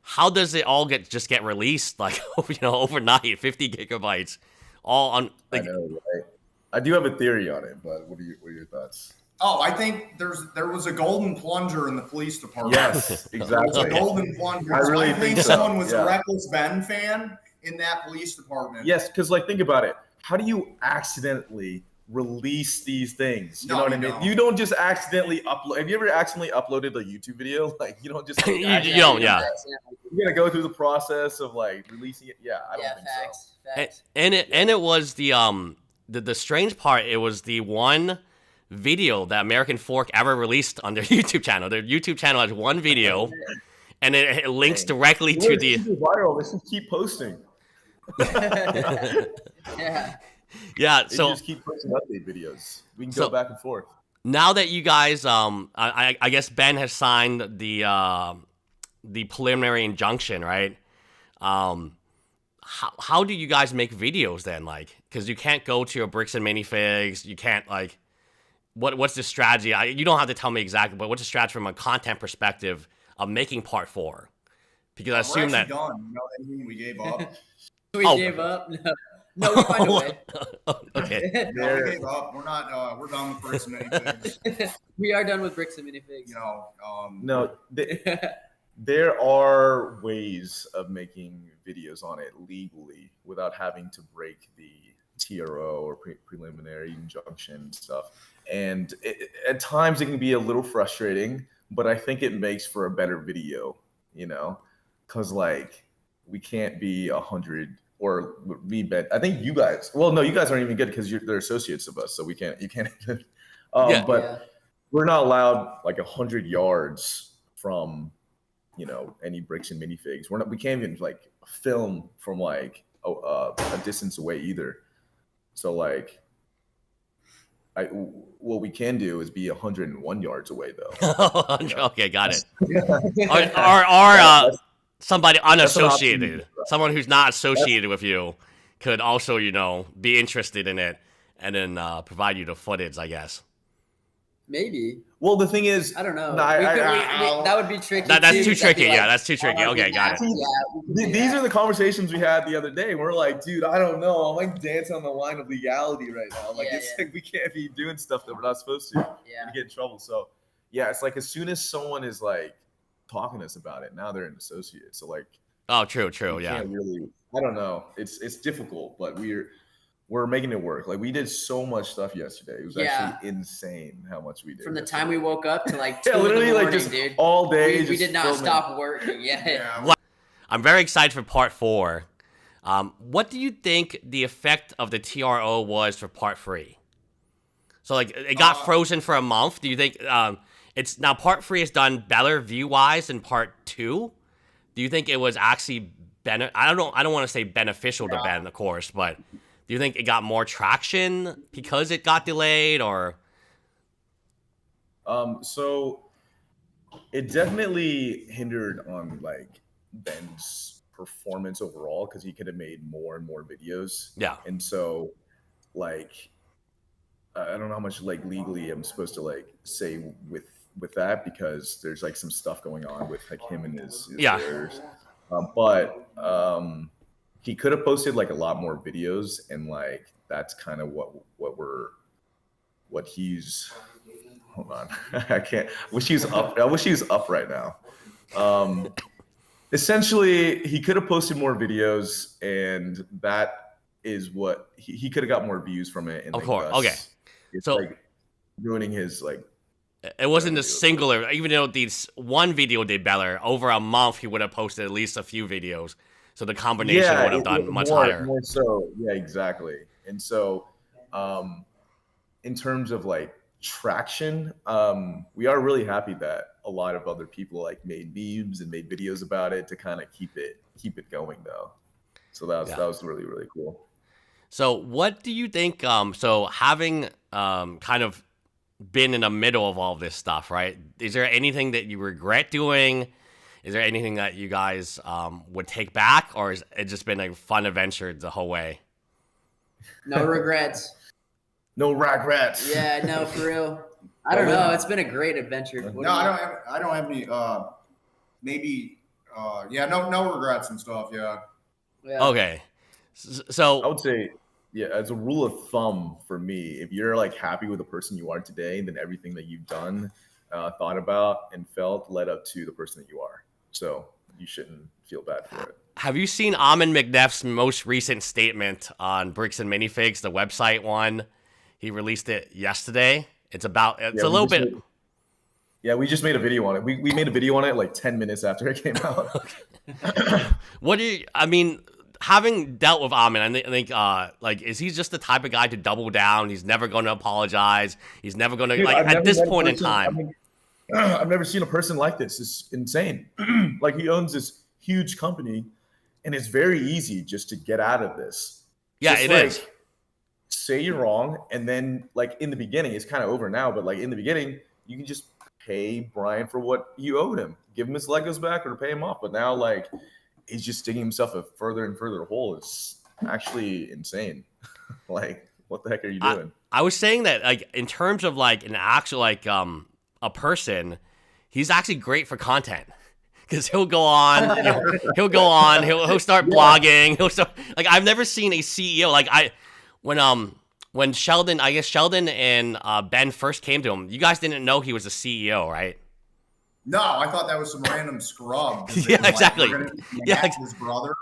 how does it all get released like overnight, 50 gigabytes, all on? Like, I know, right? I do have a theory on it, but what are your thoughts? Oh, I think there was a golden plunger in the police department. Yes, It was exactly. a golden plunger. I really think so, someone was yeah. a Reckless Ben fan in that police department. Yes, because like think about it. How do you accidentally release these things? You know what I mean? don't. You don't just accidentally upload. Have you ever accidentally uploaded a YouTube video? Like you don't just. you don't, yeah. You gotta go through the process of like releasing it. Yeah, I don't think facts. And it was the strange part. It was the one video that American Fork ever released on their YouTube channel. Their YouTube channel has one video, and it links directly to the. Viral. They should keep posting. Yeah. Yeah, They so just keep posting update videos. We can go back and forth. now that you guys, I guess Ben has signed the preliminary injunction, right? How do you guys make videos then? Like, because you can't go to your Bricks and Minifigs, you can't like. What's the strategy? You don't have to tell me exactly, but what's the strategy from a content perspective of making part 4? Because I assume We're that. actually done. You know what I mean? We gave up. We gave up. No, we find a way. Okay. No, we gave up. We're not. We're done with Bricks and Minifigs. We are done with Bricks and Minifigs. You know. No, there are ways of making videos on it legally without having to break the TRO or preliminary injunction stuff. And at times it can be a little frustrating, but I think it makes for a better video, because like we can't be 100 or we bet. I think you guys. Well, no, you guys aren't even good because they're associates of us, so we can't. You can't even. But we're not allowed like 100 yards from, any Bricks and Minifigs. We can't even like film from like a distance away either. So like. What we can do is be 101 yards away, though. Okay, got it. Or somebody unassociated, someone who's not associated with you, could also, be interested in it, and then provide you the footage, I guess. Maybe. Well, the thing is, I don't know. No, that would be tricky. That's too tricky. Yeah, that's too tricky. Okay, got it. These are the conversations we had the other day. We're like, dude, I don't know. I'm like dancing on the line of legality right now. Like, like we can't be doing stuff that we're not supposed to. Yeah. We get in trouble. So, yeah, it's like as soon as someone is like talking to us about it, now they're an associate. So, like, oh, true, yeah. Can't really, I don't know. It's difficult, but we're making it work. Like we did so much stuff yesterday. It was actually insane how much we did. From the time we woke up to like 2 literally in the morning, like just dude. all day. We just did not filming. stop working. Yeah. I'm very excited for part 4. What do you think the effect of the TRO was for part 3? So like it got frozen for a month. Do you think it's now part 3 is done better view wise than part 2? Do you think it was actually I don't want to say beneficial to Ben, of course, but do you think it got more traction because it got delayed, or? So it definitely hindered on like Ben's performance overall because he could have made more and more videos. Yeah. And so like I don't know how much like legally I'm supposed to like say with that because there's like some stuff going on with like him and his lawyers. But he could have posted like a lot more videos, and like that's kind of what he's. Hold on, I can't. I wish he was up right now. Essentially, he could have posted more videos, and that is what he could have got more views from it. And Of course. thus Okay. it's So- like ruining his like. It wasn't a singular, even though these one video did better, over a month he would have posted at least a few videos. So the combination would have done much higher. More so, yeah, exactly. And so, in terms of like traction, we are really happy that a lot of other people like made memes and made videos about it to kind of keep it going though. So that was really, really cool. So what do you think? So having kind of been in the middle of all this stuff, right? Is there anything that you regret doing? Is there anything that you guys would take back, or has it just been a fun adventure the whole way? No regrets. No regrets. Yeah, no, for real. I don't know. It's been a great adventure. No, I don't have any. Maybe. No regrets and stuff. Yeah. Okay. So I would say, yeah, as a rule of thumb for me, if you're like happy with the person you are today, then everything that you've done, thought about, and felt led up to the person that you are. So you shouldn't feel bad for it. have you seen Amin McNeff's most recent statement on Bricks and Minifigs, the website one? He released it yesterday. It's a little bit. We just made a video on it. We made a video on it like 10 minutes after it came out. Having dealt with Amin, I think like, is he just the type of guy to double down? He's never going to apologize. He's never going to, at this point in time. I've never seen a person like this. It's insane. Like, he owns this huge company, and it's very easy just to get out of this. Yeah, just it is. Say you're wrong, and then like in the beginning, it's kind of over now, but like in the beginning, you can just pay Brian for what you owed him, give him his Legos back, or pay him off. But now, like, he's just digging himself a further and further hole. It's actually insane. Like, what the heck are you doing? I was saying that, like, in terms of like an actual like a person, he's actually great for content. Because he'll go on, he'll start blogging. He'll start, like, I've never seen a CEO like when Sheldon and Ben first came to him. You guys didn't know he was a CEO, right? No, I thought that was some random scrub. Yeah, exactly. Yeah, his brother,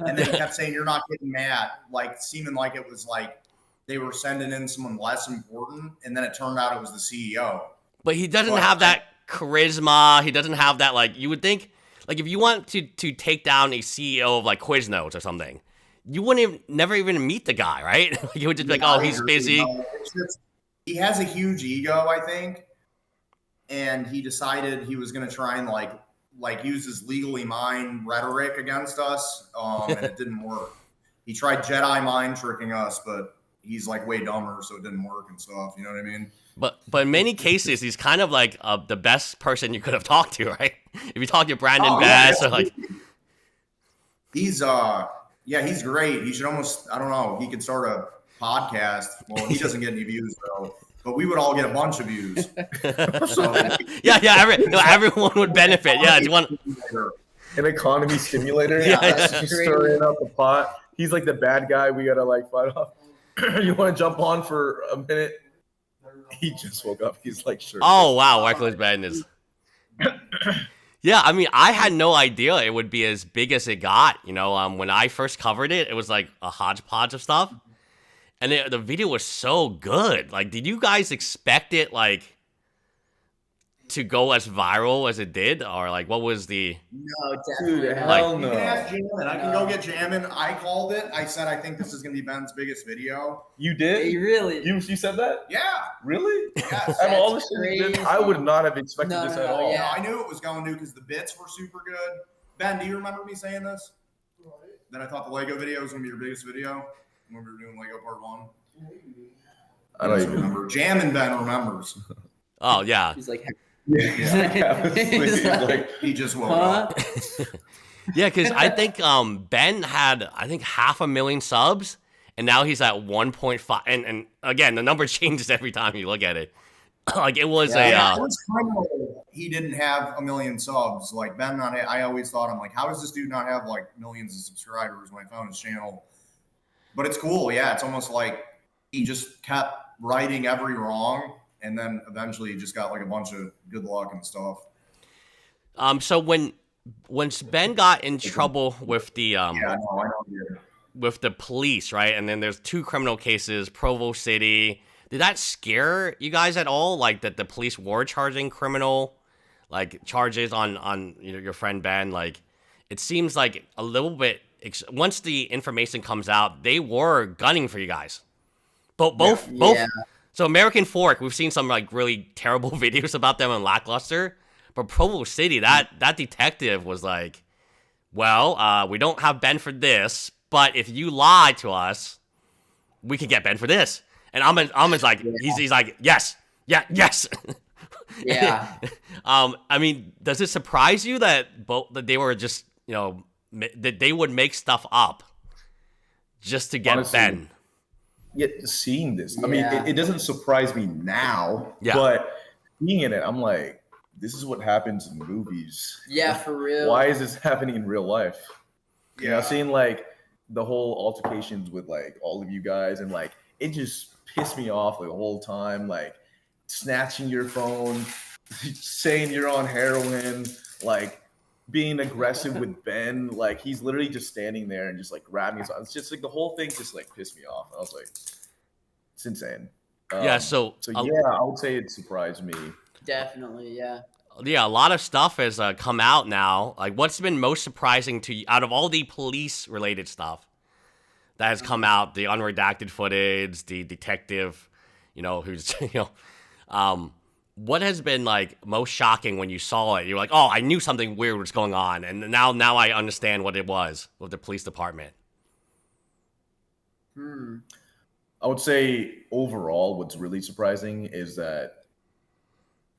and then he kept saying, "You're not getting mad," like seeming like it was like they were sending in someone less important, and then it turned out it was the CEO. But he doesn't have that charisma. He doesn't have that, like, you would think, like, if you want to take down a CEO of like Quiznos or something, you wouldn't never even meet the guy, right? You would just be like, oh, he's busy. He has a huge ego, I think. And he decided he was going to try and like use his legally mind rhetoric against us, and it didn't work. He tried Jedi mind tricking us, but he's like way dumber, so it didn't work and stuff. You know what I mean? But in many cases, he's kind of like the best person you could have talked to, right? If you talk to Brandon Bass, or like, he's he's great. He should almost, I don't know, he could start a podcast. Well, he doesn't get any views though. But we would all get a bunch of views. So, everyone would benefit. Yeah, it's one. An economy stimulator. Stirring up the pot. He's like the bad guy we gotta like fight off. You want to jump on for a minute? He just woke up. He's like, sure. Oh wow, Reckless Madness. Yeah, I mean, I had no idea it would be as big as it got. You know, when I first covered it, it was like a hodgepodge of stuff. And the video was so good. Like, did you guys expect it, like, to go as viral as it did? Or, like, what was the... No, definitely. Dude, hell no. You can ask Jammin. I can go get Jammin. I called it. I said, I think this is going to be Ben's biggest video. You did? You really? You said that? Yeah. Really? Yes. Out of all the shit, I would not have expected this at all. Yeah, I knew it was going to because the bits were super good. Ben, do you remember me saying this? That I thought the Lego video was going to be your biggest video? When we were doing Lego Part 1. I don't even remember. Jam and Ben remembers. Oh, yeah. He's like, he just woke up. Yeah, because I think Ben had, 500,000 subs, and now he's at 1.5. And again, the number changes every time you look at it. Like, it was it was kind of, he didn't have 1 million subs. Like, Ben, I always thought, I'm like, how does this dude not have like millions of subscribers when I found his channel? But it's cool, yeah. It's almost like he just kept righting every wrong, and then eventually he just got like a bunch of good luck and stuff. So when Ben got in trouble with the with the police, right? And then there's 2 criminal cases, Provo City. Did that scare you guys at all? Like that the police were charging criminal, like charges on your friend Ben? Like it seems like a little bit. Once the information comes out, they were gunning for you guys. Both. So American Fork, we've seen some like really terrible videos about them on Lackluster, but Provo City, that detective was like, well, we don't have Ben for this, but if you lie to us, we could get Ben for this. And Ahmed's like, he's like, yes. Yeah. I mean, does it surprise you that they were just, that they would make stuff up just to get Honestly, Ben? Yeah, seeing this, I mean, it doesn't surprise me now, Yeah. but being in it, I'm like, this is what happens in movies. Yeah, for real. Why is this happening in real life? You know, Yeah. seeing like the whole altercations with like all of you guys, and like it just pissed me off like, the whole time, like snatching your phone, saying you're on heroin, like being aggressive with Ben, like he's literally just standing there and just like grabbing his. It's just like the whole thing just like pissed me off. I was like, it's insane. So yeah, I would say it surprised me. Definitely, yeah. Yeah, a lot of stuff has come out now. Like, what's been most surprising to you out of all the police-related stuff that has come out? The unredacted footage, the detective, who's, what has been like most shocking when you saw it? You're like, oh, I knew something weird was going on, and now I understand what it was with the police department. I would say overall, what's really surprising is that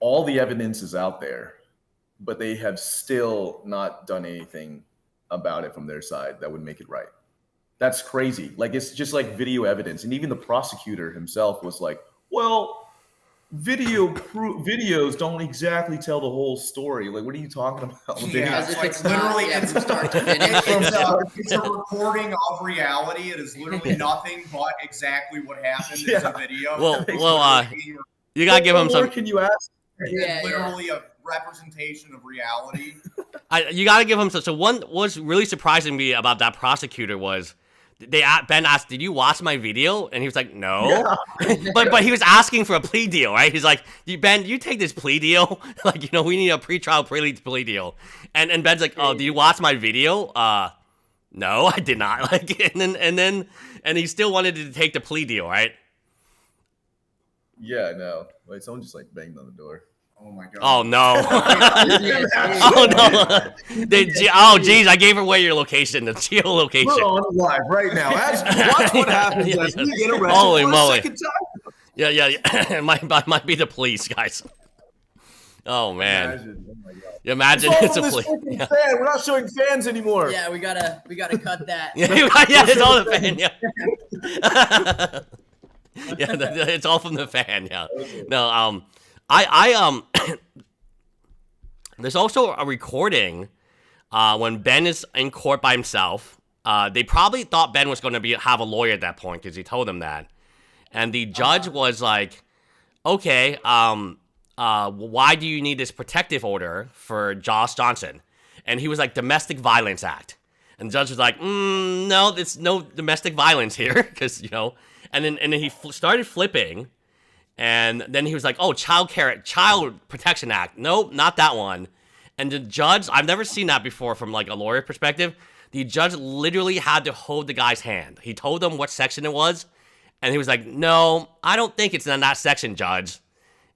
all the evidence is out there, but they have still not done anything about it from their side that would make it right. That's crazy. Like, it's just like video evidence. And even the prosecutor himself was like, well, videos don't exactly tell the whole story. Like, what are you talking about? Yeah, it's like literally from start to finish. It's a recording of reality. It is literally nothing but exactly what happened in the video. Well, you gotta give him some. What can you ask? It's literally a representation of reality. You gotta give him some. So one was really surprising me about that prosecutor was Ben asked, "Did you watch my video?" And he was like, "No," but he was asking for a plea deal, right? He's like, "Ben, you take this plea deal, like we need a pretrial plea deal." And Ben's like, "Oh, do you watch my video?" No, I did not. Like, and he still wanted to take the plea deal, right? Yeah, no. Like, someone just like banged on the door. Oh my god. Oh no. Oh no. Oh geez, I gave away your location, the geolocation. We're on live right now. Watch what happens as we get arrested Holy for moly. a second time. Yeah. It might be the police, guys. Oh man. Imagine it's a police. Yeah. We're not showing fans anymore. Yeah, we gotta cut that. Yeah, it's all the fan. Yeah. Yeah, it's all from the fan. Yeah. No. There's also a recording when Ben is in court by himself. They probably thought Ben was going to have a lawyer at that point because he told them that. And the judge was like, okay, why do you need this protective order for Josh Johnson? And he was like, Domestic Violence Act. And the judge was like, no, there's no domestic violence here because, and then he started flipping. And then he was like, oh, Child Protection Act. Nope, not that one. And the judge, I've never seen that before from like a lawyer perspective. The judge literally had to hold the guy's hand. He told him what section it was. And he was like, no, I don't think it's in that section, judge.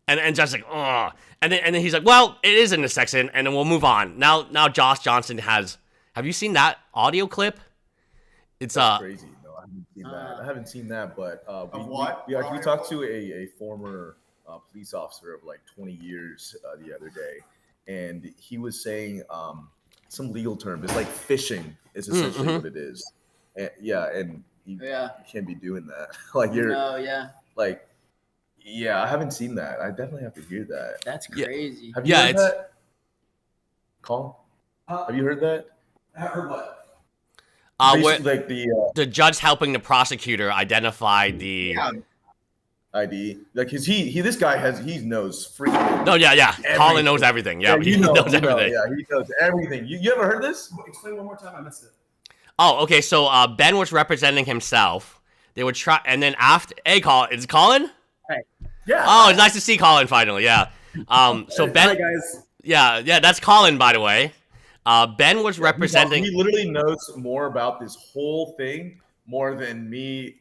And judge's like, oh. And then he's like, well, it is in this section. And then we'll move on. Now Josh Johnson have you seen that audio clip? It's crazy. I haven't seen that, but we talked to a former police officer of like 20 years the other day, and he was saying some legal term. It's like phishing is essentially what it is. And, and you can't be doing that. Like I haven't seen that. I definitely have to hear that. That's crazy. Have you heard that? Colin? Have you heard that? I heard what? Like the judge helping the prosecutor identify the ID, like this guy knows freaking. No, Colin knows everything. Yeah, he knows everything. Yeah, he knows everything. You ever heard this? Explain one more time. I missed it. Oh, okay. So Ben was representing himself. They would try, and then after, hey, Colin, is it Colin? Hey. Yeah. Oh, it's nice to see Colin finally. Yeah. So Ben. Hi guys. Yeah, that's Colin, by the way. Ben was representing. He literally knows more about this whole thing more than me,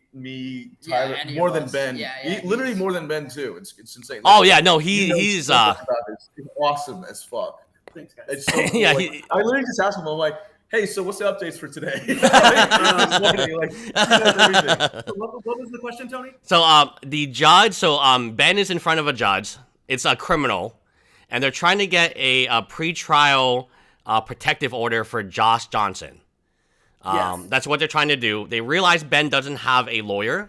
Tyler, more than Ben. Literally more than Ben too. It's insane. Oh yeah, no, he's so much about this. It's awesome as fuck. Thanks, guys. It's so cool. Yeah, like, I literally just asked him. I'm like, hey, so what's the updates for today? What was the question, Tony? So the judge. So Ben is in front of a judge. It's a criminal, and they're trying to get a pre-trial protective order for Josh Johnson. Yes. That's what they're trying to do. They realize Ben doesn't have a lawyer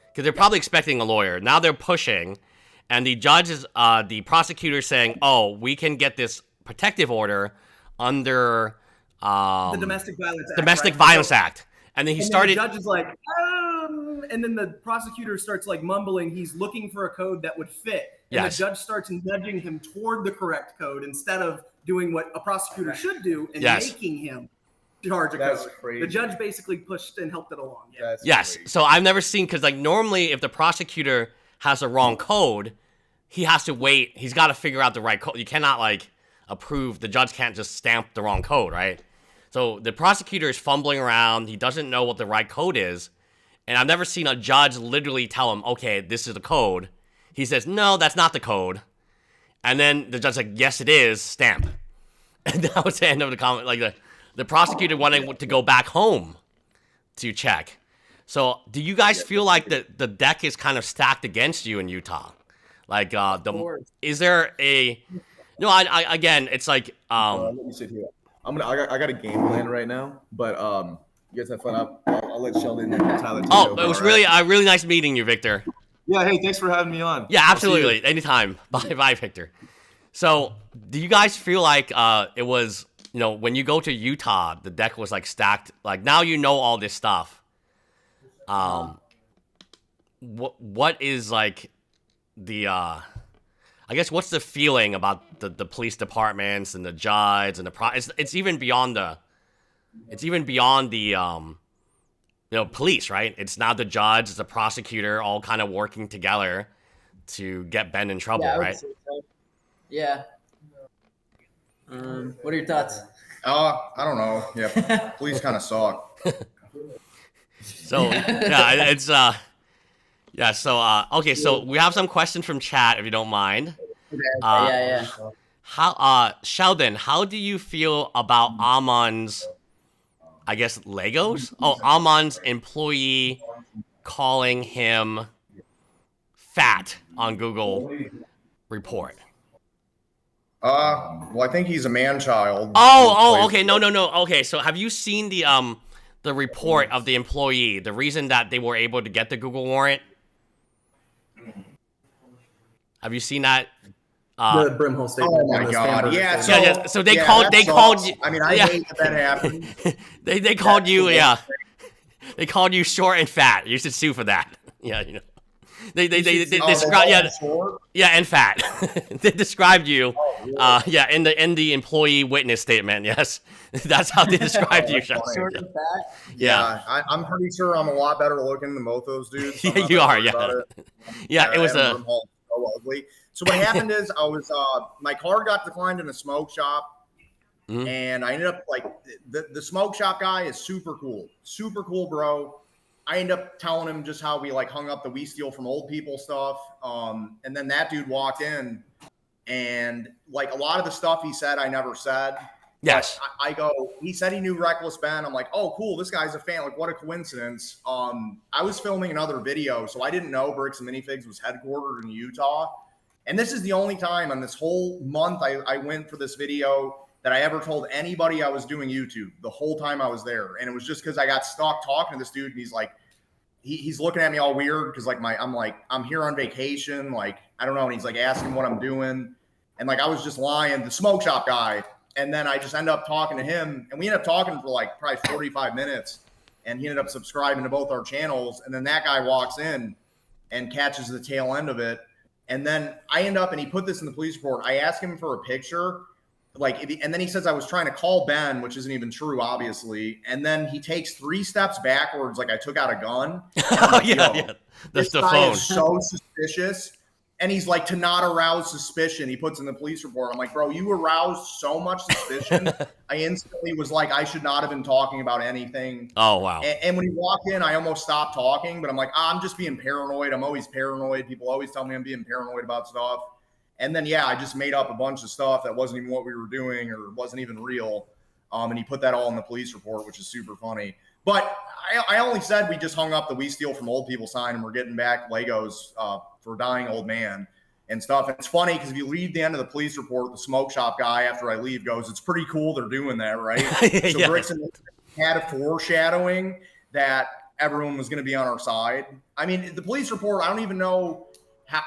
because they're probably expecting a lawyer. Now they're pushing, and the judge is the prosecutor saying, "Oh, we can get this protective order under The Domestic Violence Act." And then he and started. Then the judge is like, and then the prosecutor starts like mumbling. He's looking for a code that would fit. And Yes. the judge starts nudging him toward the correct code instead of doing what a prosecutor should do and Yes. making him charge a That's code. crazy. The judge basically pushed and helped it along. Yeah. That's Yes. crazy. So I've never seen, because like normally if the prosecutor has a wrong code, he has to wait. He's got to figure out the right code. You cannot like approve. The judge can't just stamp the wrong code, right? So the prosecutor is fumbling around. He doesn't know what the right code is. And I've never seen a judge literally tell him, okay, this is the code. He says, no, that's not the code. And then the judge's like, yes, it is, stamp. And that was the end of the comment. Like the prosecutor wanted to go back home to check. So do you guys feel like the deck is kind of stacked against you in Utah? Like, is there a, no, I again, it's like, let me sit here. I got a game plan right now, but you guys have fun. I'll let Sheldon and Tyler. Oh, it was really nice meeting you, Victor. Yeah, hey, thanks for having me on. Yeah, absolutely. Anytime. Bye, Victor. So, do you guys feel like it was, when you go to Utah, the deck was like stacked, like now you know all this stuff. What is like the I guess what's the feeling about the police departments and the judge and it's even beyond the police, right? It's now the judge, it's the prosecutor, all kind of working together to get Ben in trouble, right? Yeah. What are your thoughts? I don't know. Yeah, police kind of suck. So yeah, it's yeah. So okay, so we have some questions from chat, if you don't mind. Yeah. How Sheldon, how do you feel about Amon's, I guess, Legos? Oh, Amon's employee calling him fat on Google report. Well, I think he's a man-child. Oh, okay. No. Okay, so have you seen the report of the employee? The reason that they were able to get the Google warrant? Have you seen that? The Brimhole statement. Oh my God! Yeah. So they called you. I mean, I hate that happened. they called you. Yeah. They called you short and fat. You should sue for that. Yeah, They described and fat. They described you in the employee witness statement. Yes, that's how they described you. Short and fat. Yeah, I'm pretty sure I'm a lot better looking than both those dudes. Yeah, you are. Yeah, yeah. It was so ugly. So what happened is I was my car got declined in a smoke shop, and I ended up like the smoke shop guy is super cool, bro. I ended up telling him just how we like hung up the we steal from old people stuff. And then that dude walked in and like a lot of the stuff he said, I never said. Yes. I go, he said he knew Reckless Ben. I'm like, oh, cool. This guy's a fan. Like, what a coincidence. I was filming another video, so I didn't know Bricks and Minifigs was headquartered in Utah. And this is the only time on this whole month I went for this video that I ever told anybody I was doing YouTube the whole time I was there. And it was just because I got stuck talking to this dude and he's like, he's looking at me all weird because I'm here on vacation. Like, I don't know. And he's like asking what I'm doing. And like, I was just lying, the smoke shop guy. And then I just end up talking to him and we ended up talking for like probably 45 minutes and he ended up subscribing to both our channels. And then that guy walks in and catches the tail end of it. And then I end up, and he put this in the police report. I asked him for a picture and then he says I was trying to call Ben, which isn't even true, obviously. And then he takes 3 steps backwards, like I took out a gun. Oh yeah. That's the phone. Is so suspicious. And he's like, to not arouse suspicion, he puts in the police report. I'm like, bro, you aroused so much suspicion. I instantly was like, I should not have been talking about anything. Oh, wow. And when he walked in, I almost stopped talking, but I'm like, I'm just being paranoid. I'm always paranoid. People always tell me I'm being paranoid about stuff. And then, yeah, I just made up a bunch of stuff that wasn't even what we were doing or wasn't even real. And he put that all in the police report, which is super funny. But I only said we just hung up the "We Steal from Old People" sign and we're getting back Legos for dying old man and stuff. And it's funny because if you read the end of the police report, the smoke shop guy after I leave goes, "It's pretty cool they're doing that, right?" So Yeah. Brixton had a foreshadowing that everyone was going to be on our side. I mean, the police report, I don't even know how.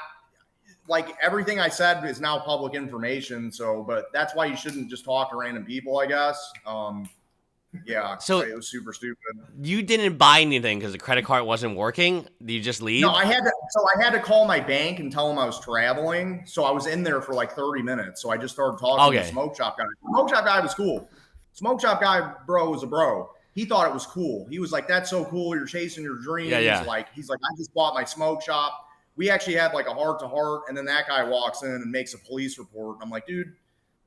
Like, everything I said is now public information. So, but that's why you shouldn't just talk to random people, I guess. Yeah, So it was super stupid. you didn't buy anything because the credit card wasn't working? Did you just leave? No, I had to call my bank and tell them I was traveling. So I was in there for like 30 minutes. So I just started talking to the smoke shop guy. Smoke shop guy was cool. Smoke shop guy, bro, was a bro. He thought it was cool. He was like, "That's so cool. You're chasing your dreams." Yeah. Like, he's like, "I just bought my smoke shop." We actually had like a heart to heart. And then that guy walks in and makes a police report. I'm like, dude,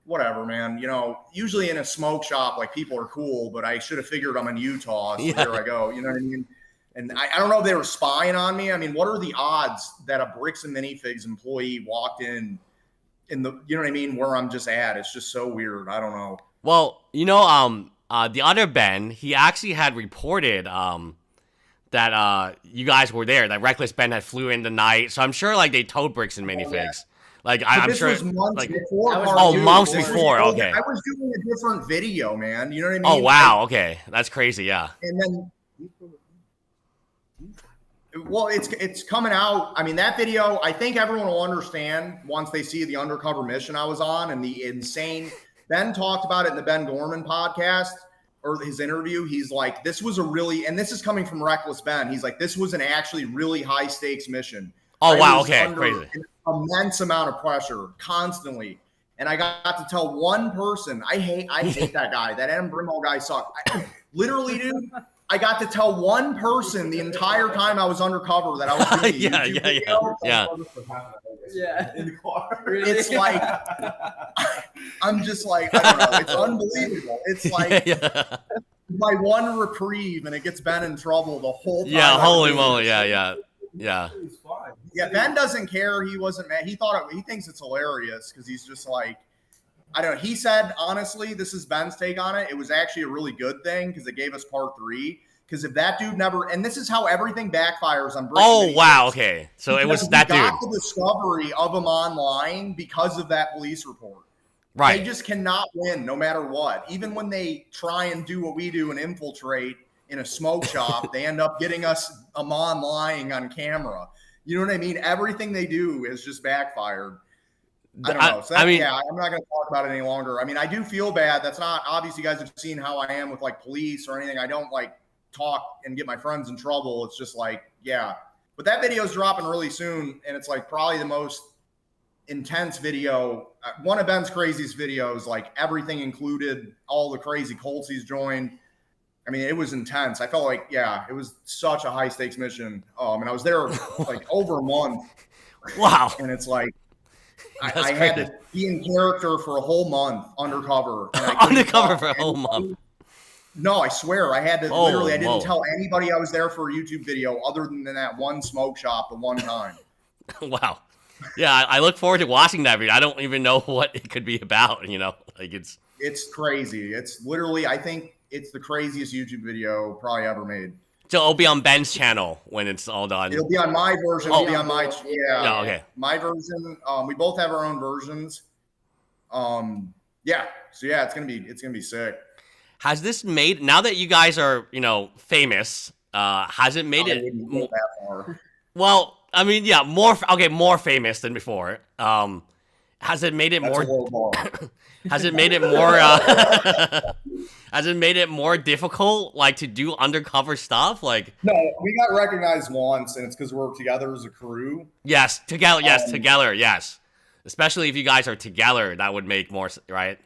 whatever, man. You know, usually in a smoke shop, like, people are cool, but I should have figured I'm in Utah. So there I go. You know what I mean? And I don't know if they were spying on me. I mean, what are the odds that a Bricks and Minifigs employee walked in the, you know what I mean, where I'm just at? It's just so weird. I don't know. Well, you know, the other Ben, he actually had reported that you guys were there, that Reckless Ben had flew in the night. So I'm sure, like, they told Bricks and Minifigs. Yeah. Like, But I'm this sure. was months Like, before. months before. Okay. I was doing a different video, man. You know what I mean? Oh, wow. Okay. That's crazy. Yeah. And then, well, it's coming out. I mean, that video, I think everyone will understand once they see the undercover mission I was on and the insane. Ben talked about it in the Ben Gorman podcast or his interview. He's like, this was a really, and this is coming from Reckless Ben. He's like, this was an actually really high stakes mission. Oh, I wow. was Okay. under Crazy. an immense amount of pressure constantly. And I got to tell one person, I hate that guy. That Adam Brimall guy sucked. Literally, dude, I got to tell one person the entire time I was undercover that I was doing a YouTube video. Yeah, in the car. It's like, I'm just like, I don't know. It's unbelievable. It's like my one reprieve, and it gets Ben in trouble the whole time. Yeah. Holy moly. Yeah. Yeah, Ben doesn't care. He wasn't mad. He thinks it's hilarious because he's just like, I don't know. He said, honestly, this is Ben's take on it. It was actually a really good thing because it gave us part 3. Because if that dude never, and this is how everything backfires on Bricks. Oh, wow. Okay. So it was that dude. We got the discovery of him online because of that police report. Right. They just cannot win no matter what. Even when they try and do what we do and infiltrate in a smoke shop, they end up getting us Amon lying on camera. You know what I mean? Everything they do is just backfired. I don't know. So that, yeah, I'm not going to talk about it any longer. I mean, I do feel bad. That's not, obviously you guys have seen how I am with like police or anything. I don't like talk and get my friends in trouble. It's just like, yeah. But that video is dropping really soon. And it's like probably the most intense video. One of Ben's craziest videos, like everything included, all the crazy cults he's joined. I mean, it was intense. I felt like, yeah, it was such a high stakes mission. And I was there like over a month. Wow. And it's like, I had to be in character for a whole month undercover. And Undercover for a whole month. No, I swear. I had to Oh, I didn't tell anybody I was there for a YouTube video other than that one smoke shop the one time. Wow. Yeah, I look forward to watching that video. I don't even know what it could be about, you know? Like It's crazy. It's literally, I think it's the craziest YouTube video probably ever made. So it'll be on Ben's channel when it's all done. It'll be on my version. It'll be on my okay. My version. We both have our own versions. Yeah. So yeah, it's gonna be sick. Has this made, now that you guys are, you know, famous, has it made it that far. Well, I mean, yeah, more famous than before. Has it made it more has it made it more has it made it more difficult, like, to do undercover stuff? Like, no, we got recognized once, and it's because we're together as a crew. Yes, together. Yes, together. Yes, especially if you guys are together, that would make more, right?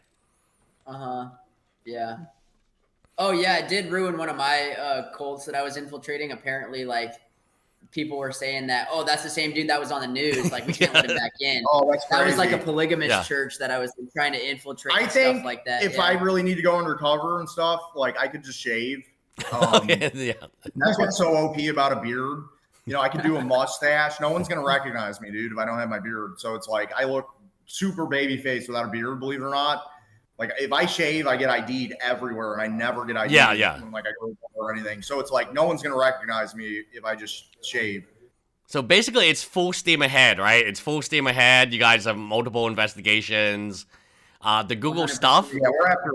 Yeah. Oh yeah, it did ruin one of my cults that I was infiltrating. Apparently, like people were saying that, oh, that's the same dude that was on the news. Like we can't let him back in. Oh, that's crazy. That was like a polygamous church that I was trying to infiltrate. I and think stuff like that. if I really need to go undercover and stuff, like I could just shave. That's what's so OP about a beard. You know, I can do a mustache. No one's gonna recognize me, dude, if I don't have my beard. So it's like I look super baby face without a beard, believe it or not. Like if I shave, I get ID'd everywhere, and I never get ID'd. When, like I go or anything. So it's like no one's gonna recognize me if I just shave. So basically, it's full steam ahead, right? It's full steam ahead. You guys have multiple investigations. The Google stuff. Yeah, we're after.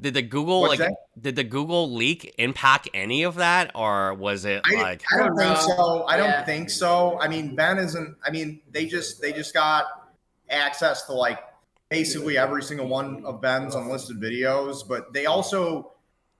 Did the Google did the Google leak impact any of that, or was it I don't think so. I don't think so. I mean, Ben isn't. I mean, they just got access to like basically every single one of Ben's unlisted videos, but they also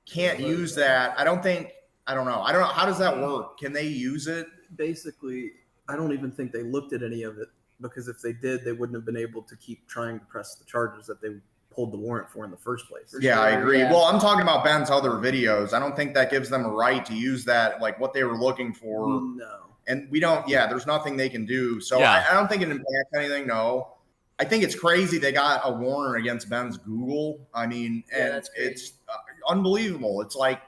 can't use that. I don't know. I don't know. How does that work? Can they use it? Basically, I don't even think they looked at any of it, because if they did, they wouldn't have been able to keep trying to press the charges that they pulled the warrant for in the first place. Yeah, I agree. Yeah. Well, I'm talking about Ben's other videos. I don't think that gives them a right to use that, like what they were looking for. No. And we don't, there's nothing they can do. So I don't think it impacts anything, no. I think it's crazy they got a warrant against Ben's Google. I mean, and it's unbelievable. It's like,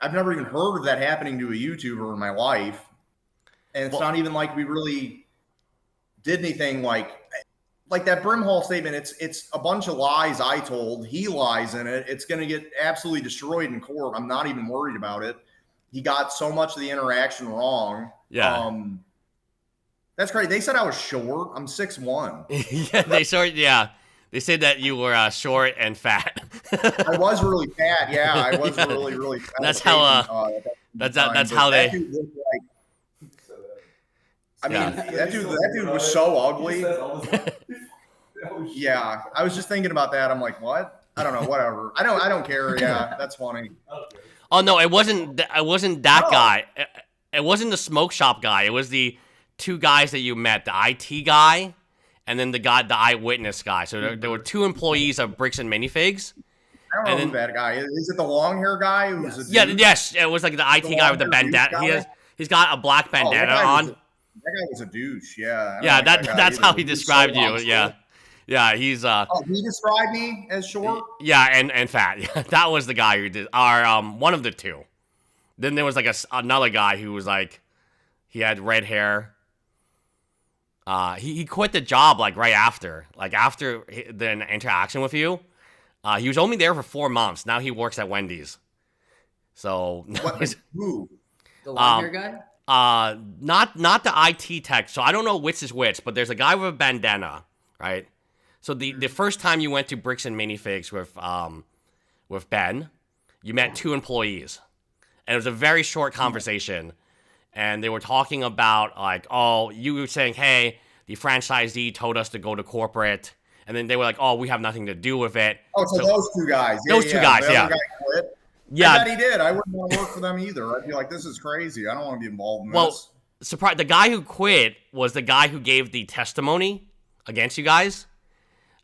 I've never even heard of that happening to a YouTuber in my life. And it's not even like we really did anything like that Brimhall statement. It's a bunch of lies I told. He lies in it. It's going to get absolutely destroyed in court. I'm not even worried about it. He got so much of the interaction wrong. Yeah. That's crazy. They said I was short. I'm 6'1". They said that you were short and fat. I was really fat. Yeah, I was really, really fat. That's how. That's how they. That dude was so ugly. Yeah, I was just thinking about that. I'm like, what? I don't know. Whatever. I don't care. Yeah, that's funny. Oh no, it wasn't that guy. It wasn't the smoke shop guy. It was the two guys that you met, the IT guy, and then the eyewitness guy. So there were two employees of Bricks and Minifigs. I don't know who that guy is. Is it the long hair guy? Who was a dude? Yes, it was like the IT guy with the bandana. He's got a black bandana on. That guy was a douche. Yeah. Yeah, that's how he described you. Yeah. Yeah, he's he described me as short? Yeah, and fat. Yeah, that was the guy who did one of the two. Then there was like another guy who was like, he had red hair. He quit the job like right after the interaction with you. He was only there for 4 months. Now he works at Wendy's. So who? The long hair guy? Not the IT tech. So I don't know which is which, but there's a guy with a bandana, right? So the first time you went to Bricks and Minifigs with Ben, you met two employees, and it was a very short conversation, and they were talking about like, oh, you were saying, hey, the franchisee told us to go to corporate, and then they were like, oh, we have nothing to do with it. Oh, so those two guys. Those two guys, the yeah. other guy quit. Yeah, I bet he did. I wouldn't want to work for them either. I'd be like, this is crazy. I don't want to be involved in this. Surprise! The guy who quit was the guy who gave the testimony against you guys.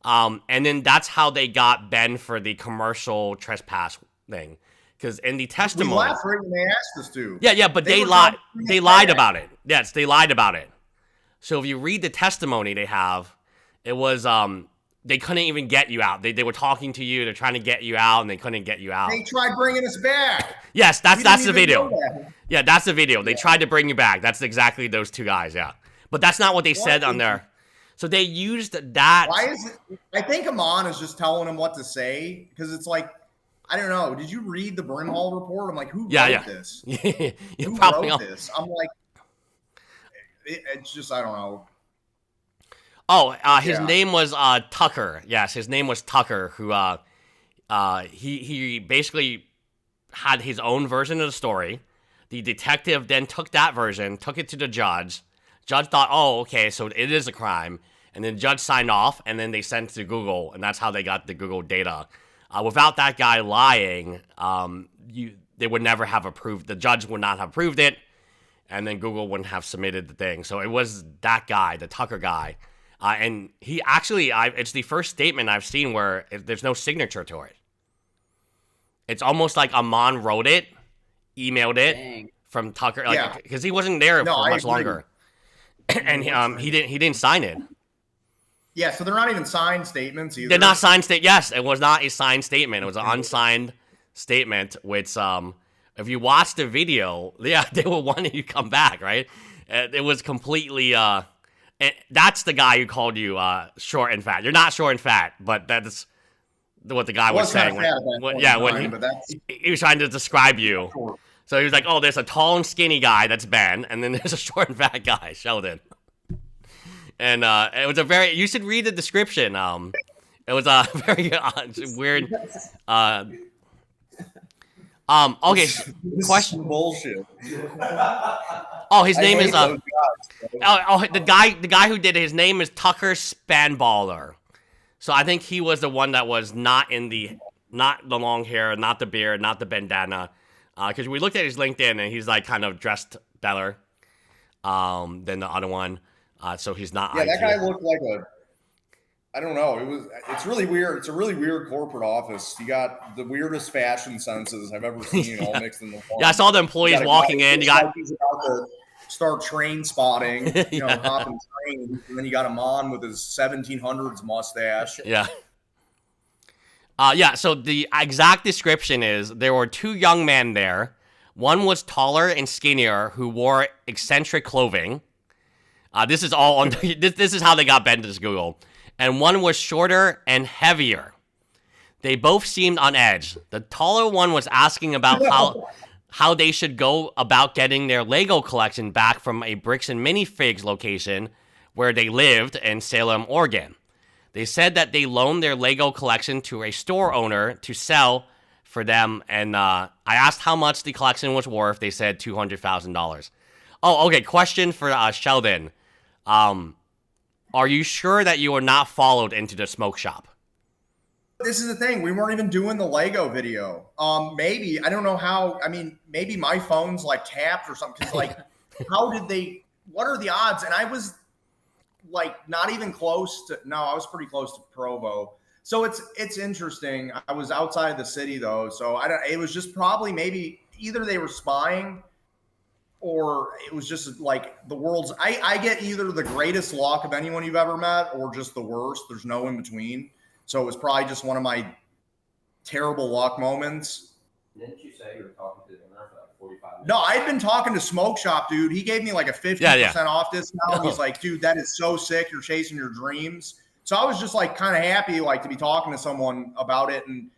And then that's how they got Ben for the commercial trespass thing. Because in the testimony, we left right when they asked us to. Yeah, but they lied. They lied about it. Yes, they lied about it. So if you read the testimony they have, it was they couldn't even get you out. They were talking to you. They're trying to get you out, and they couldn't get you out. They tried bringing us back. Yes, that's the video. Yeah, that's the video. They tried to bring you back. That's exactly those two guys. Yeah, but that's not what they said on there. So they used that. Why is it? I think Amon is just telling him what to say, because it's like, I don't know. Did you read the Brimhall report? I'm like, who wrote this? Who wrote this? I'm like, it's just, I don't know. Oh, his name was Tucker. Yes, his name was Tucker. Who he basically had his own version of the story. The detective then took that version, took it to the judge. Judge thought, oh, okay, so it is a crime. And then judge signed off, and then they sent it to Google, and that's how they got the Google data. Without that guy lying, they would never have approved. The judge would not have approved it, and then Google wouldn't have submitted the thing. So it was that guy, the Tucker guy. And he actually, it's the first statement I've seen where there's no signature to it. It's almost like Amon wrote it, emailed it from Tucker, like because he wasn't there for much longer, and he didn't sign it. Yeah, so they're not even signed statements either. They're not signed Yes, it was not a signed statement. It was an unsigned statement. Which, if you watch the video, they were wanting you to come back, right? It was completely. That's the guy who called you short and fat. You're not short and fat, but that's what the guy was saying. When he was trying to describe you. So he was like, "Oh, there's a tall and skinny guy, that's Ben, and then there's a short and fat guy, Sheldon." And it was a very. You should read the description. It was a very weird. Okay. Question. Bullshit. Oh, his name is the guy who did it, his name is Tucker Spanballer. So I think he was the one that was not the long hair, not the beard, not the bandana. Because we looked at his LinkedIn and he's like kind of dressed better than the other one. So he's not. Yeah, that guy looked like I don't know. It's really weird. It's a really weird corporate office. You got the weirdest fashion senses I've ever seen all mixed in the one. Yeah, I saw the employees walking in. You got he's about to start train spotting, hopping trains, and then you got him on with his 1700s mustache. Yeah. So the exact description is there were two young men there. One was taller and skinnier who wore eccentric clothing. This is all on. This is how they got Ben to this Google. And one was shorter and heavier. They both seemed on edge. The taller one was asking about how they should go about getting their Lego collection back from a Bricks and Minifigs location where they lived in Salem, Oregon. They said that they loaned their Lego collection to a store owner to sell for them, and I asked how much the collection was worth. They said $200,000. Oh, okay, question for Sheldon. Are you sure that you were not followed into the smoke shop? This is the thing. We weren't even doing the Lego video. Maybe. I don't know how. I mean, maybe my phone's like tapped or something. Because like, what are the odds? And I was like not even close to, no, I was pretty close to Provo. So it's interesting. I was outside of the city though. So it was just probably maybe either they were spying or it was just like the world's, I get either the greatest luck of anyone you've ever met or just the worst. There's no in between. So it was probably just one of my terrible luck moments. Didn't you say you were talking to the owner for like 45 minutes? No, I'd been talking to Smoke Shop, dude. He gave me like a 50% off discount. He's like, dude, that is so sick. You're chasing your dreams. So I was just like kind of happy like to be talking to someone about it. And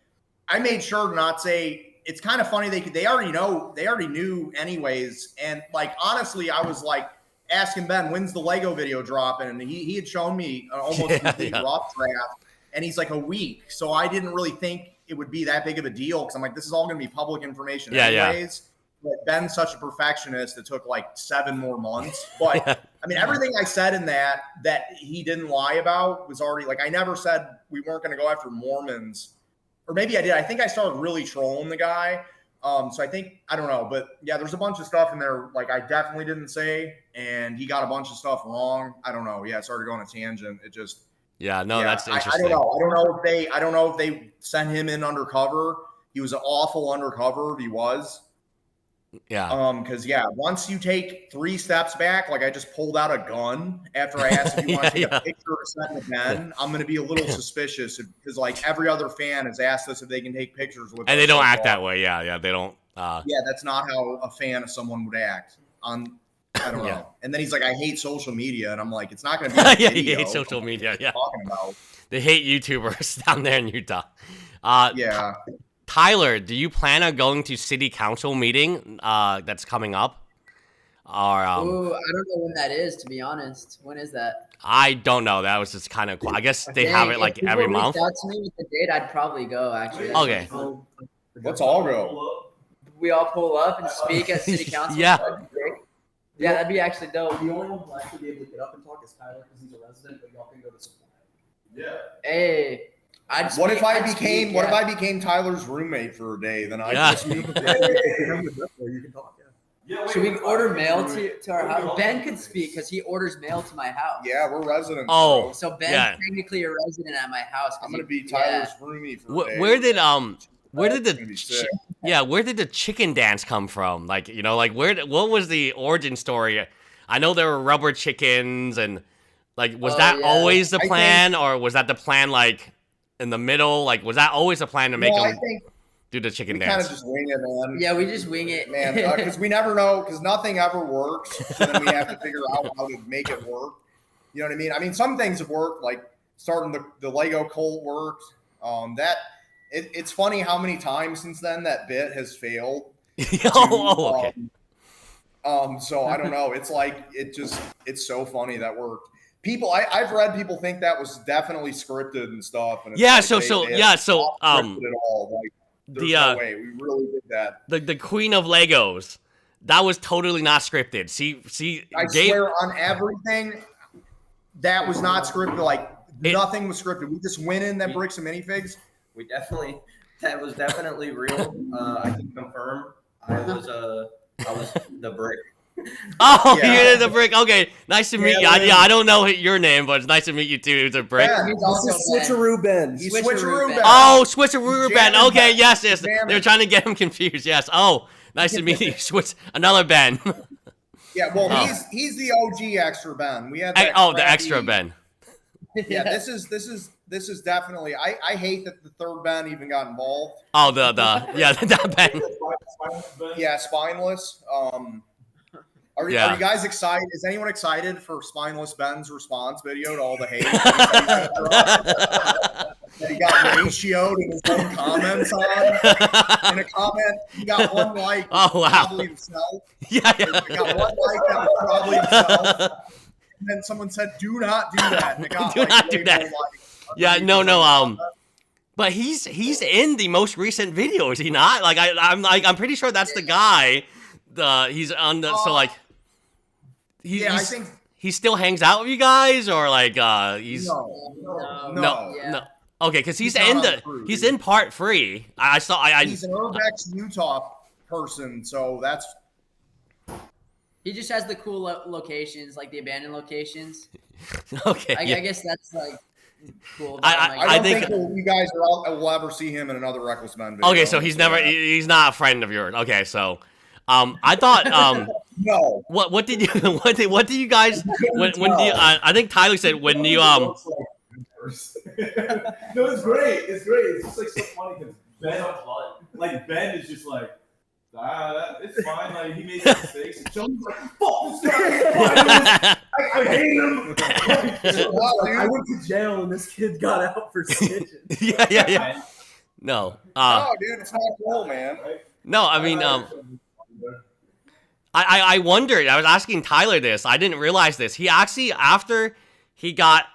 I made sure to not say, it's kind of funny. They already knew anyways. And like, honestly, I was like asking Ben, when's the Lego video dropping? And he had shown me an almost complete rough draft. And he's like, a week. So I didn't really think it would be that big of a deal. Cause I'm like, this is all going to be public information anyways. But Ben's such a perfectionist. It took like 7 more months. But I mean, everything I said in that he didn't lie about was already like, I never said we weren't going to go after Mormons. Or maybe I did. I think I started really trolling the guy. So I think, I don't know. But yeah, there's a bunch of stuff in there like I definitely didn't say. And he got a bunch of stuff wrong. I don't know. Yeah, I started going on a tangent. It just. That's interesting. I don't know. I don't know if they sent him in undercover. He was an awful undercover. He was. Yeah. Because once you take 3 steps back, like I just pulled out a gun after I asked if you want to take a picture or send it Ben, I'm going to be a little suspicious because like every other fan has asked us if they can take pictures with. And they don't act that way. Yeah, they don't. Yeah, that's not how a fan of someone would act. I don't know. And then he's like, I hate social media, and I'm like, it's not going to be. Yeah, he hates social media. Yeah. Talking about. They hate YouTubers down there in Utah. Yeah. Tyler, do you plan on going to city council meeting that's coming up? Or I don't know when that is, to be honest. When is that? I don't know. That was just kind of cool. I guess they have it like every month. If out to me with the date, I'd probably go, actually. Okay. Let's all go. We all pull up and speak at city council. Yeah. Yeah, that'd be actually dope. The only one who actually be able to get up and talk is Tyler because he's a resident, but y'all can go to support. Yeah. Hey. What if I became Tyler's roommate for a day? Then I just you can talk, yeah. Should we order mail to our house? Ben could speak because he orders mail to my house. Yeah, we're residents. Oh, bro. So Ben's yeah. technically a resident at my house. I'm gonna be Tyler's roomie for a day. Where did Gonna be sick. where did the chicken dance come from? Like, you know, like what was the origin story? I know there were rubber chickens and like was that always the plan, or was that the plan like in the middle? Like, was that always the plan to make them do the chicken dance? Kind of just wing it, man. Yeah, we just wing it, man, because we never know, because nothing ever works. So then we have to figure out how to make it work. You know what I mean? I mean, some things have worked, like starting the Lego cult worked. It's funny how many times since then that bit has failed. Okay. So I don't know. It's like it's so funny that worked. People, I've read people think that was definitely scripted and stuff. And it's Yeah, like so scripted at all. Like, there's no way we really did that. The Queen of Legos, that was totally not scripted. See, I swear on everything, that was not scripted. Like nothing was scripted. We just went in that bricks and minifigs. That was definitely real. I can confirm. I was the brick. Oh, you're the brick. Okay, nice to meet you. I don't know your name, but it's nice to meet you too. It's a brick. Yeah, this is Switcheroo Ben. Switcheroo Ben. Oh, Switcheroo Ben. Okay, yes. They're trying to get him confused. Yes. Oh, nice to meet you. Another Ben. Yeah, well, he's the OG extra Ben. We had that the extra Ben. Yeah, this is definitely. I hate that the third Ben even got involved. Oh, that Ben. Yeah, spineless. Are you guys excited? Is anyone excited for Spineless Ben's response video to all the hate? That he got ratioed in his own comments on. In a comment, he got one like. Oh, wow. Probably himself. Yeah. He got one like that was probably himself. And then someone said, "Do not do that." And it got, do not do that. Yeah, no. But he's in the most recent video, is he not? Like I'm pretty sure that's the guy. He's on the I think he still hangs out with you guys, or like he's no. Okay, because he's in part 3. I saw. He's an Urbex, Utah person, so that's. He just has the cool locations, like the abandoned locations. Okay, I guess that's like cool. I don't think you guys will ever see him in another Reckless Men video. Okay, so he's not a friend of yours. Okay, so. I thought no. What did you guys when you I think Tyler said when you No, it's great. It's great. It's just like so funny because Ben is just like it's fine. Like he made some mistakes. And Sheldon's like, fuck this guy. I hate him. I went to jail and this kid got out for snitching. Yeah. No. No, dude, it's not cool, man. No, I mean I wondered. I was asking Tyler this. I didn't realize this. He actually, after he got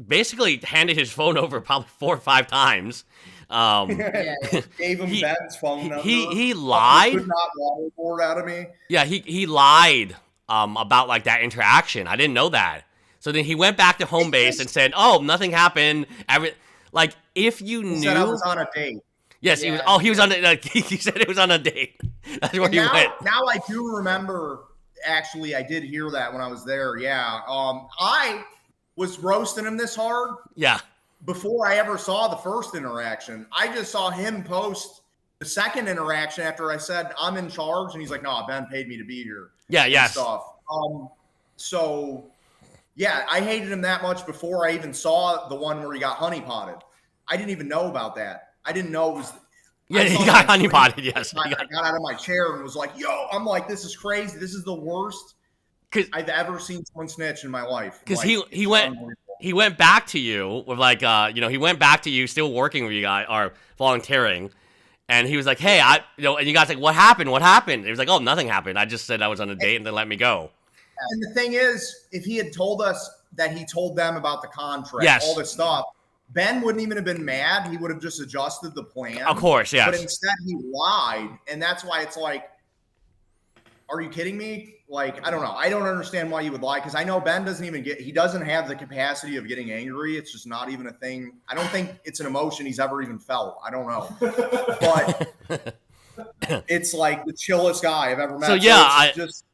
basically handed his phone over probably 4 or 5 times. Gave him Ben's phone number. He lied. Could not waterboard out of me. Yeah, he lied about like that interaction. I didn't know that. So then he went back to home base and said, "Oh, nothing happened." Like if you knew. He said I was on a date. Yes, he was. Oh, he was on. He said it was on a date. That's where he went. Now I do remember. Actually, I did hear that when I was there. Yeah. I was roasting him this hard. Yeah. Before I ever saw the first interaction, I just saw him post the second interaction after I said I'm in charge, and he's like, "No, Ben paid me to be here." Yeah. Yes. Stuff. So, yeah, I hated him that much before I even saw the one where he got honeypotted. I didn't even know about that. I didn't know it was. Yeah, he got honeypotted. Yes, I got out of my chair and was like, "Yo!" I'm like, "This is crazy. This is the worst I've ever seen someone snitch in my life." Because like, he went back to you with like he went back to you still working with you guys or volunteering, and he was like, "Hey, and you guys like, what happened? What happened?" He was like, "Oh, nothing happened. I just said I was on a date and then let me go." And the thing is, if he had told us that he told them about the contract, yes. all this stuff. Ben wouldn't even have been mad. He would have just adjusted the plan. Of course, yes. But instead he lied. And that's why it's like, are you kidding me? Like, I don't know. I don't understand why you would lie. Because I know Ben he doesn't have the capacity of getting angry. It's just not even a thing. I don't think it's an emotion he's ever even felt. I don't know. But It's like the chillest guy I've ever met. So yeah, it's just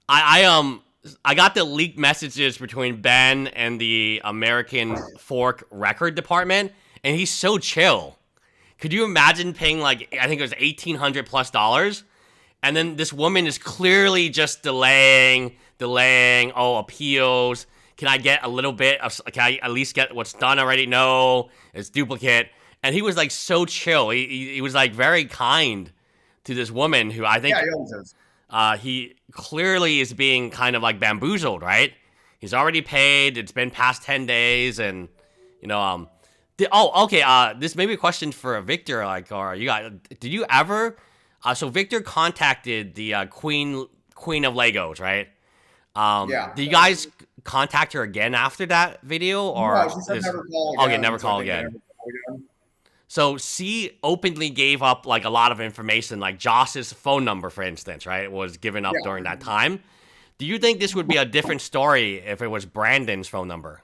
I got the leaked messages between Ben and the American Fork Record Department, and he's so chill. Could you imagine paying like, I think it was $1,800+, and then this woman is clearly just delaying. Oh, appeals. Can I get a little bit of? Can I at least get what's done already? No, it's duplicate. And he was like so chill. He was like very kind to this woman who I think he always is. He clearly is being kind of like bamboozled, right? He's already paid. It's been past 10 days, and you know, this may be a question for Victor. Like, or you guys, did you ever? So Victor contacted the Queen of Legos, right? Yeah. Do you guys contact her again after that video, or no, she said never call again. Okay, never call again. So C openly gave up like a lot of information, like Josh's phone number, for instance, right? Was given up during that time. Do you think this would be a different story if it was Brandon's phone number?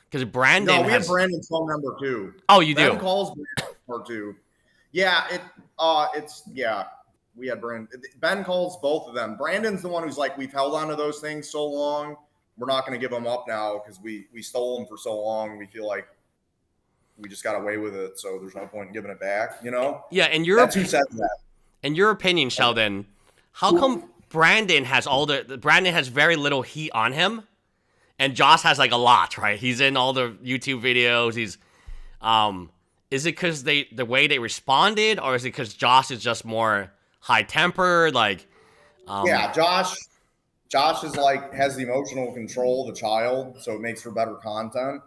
Because Brandon No, we have Brandon's phone number too. Oh, you do? Ben calls Brandon's number too. Yeah, we had Brandon. Ben calls both of them. Brandon's the one who's like, we've held on to those things so long. We're not going to give them up now because we stole them for so long. We feel like we just got away with it, so there's no point in giving it back, you know? Yeah, and that's who says that. In your opinion, Sheldon, how come Brandon has very little heat on him, and Josh has like a lot, right? He's in all the YouTube videos. He's, is it because the way they responded, or is it because Josh is just more high tempered? Like, yeah, Josh is like has the emotional control of the child, so it makes for better content.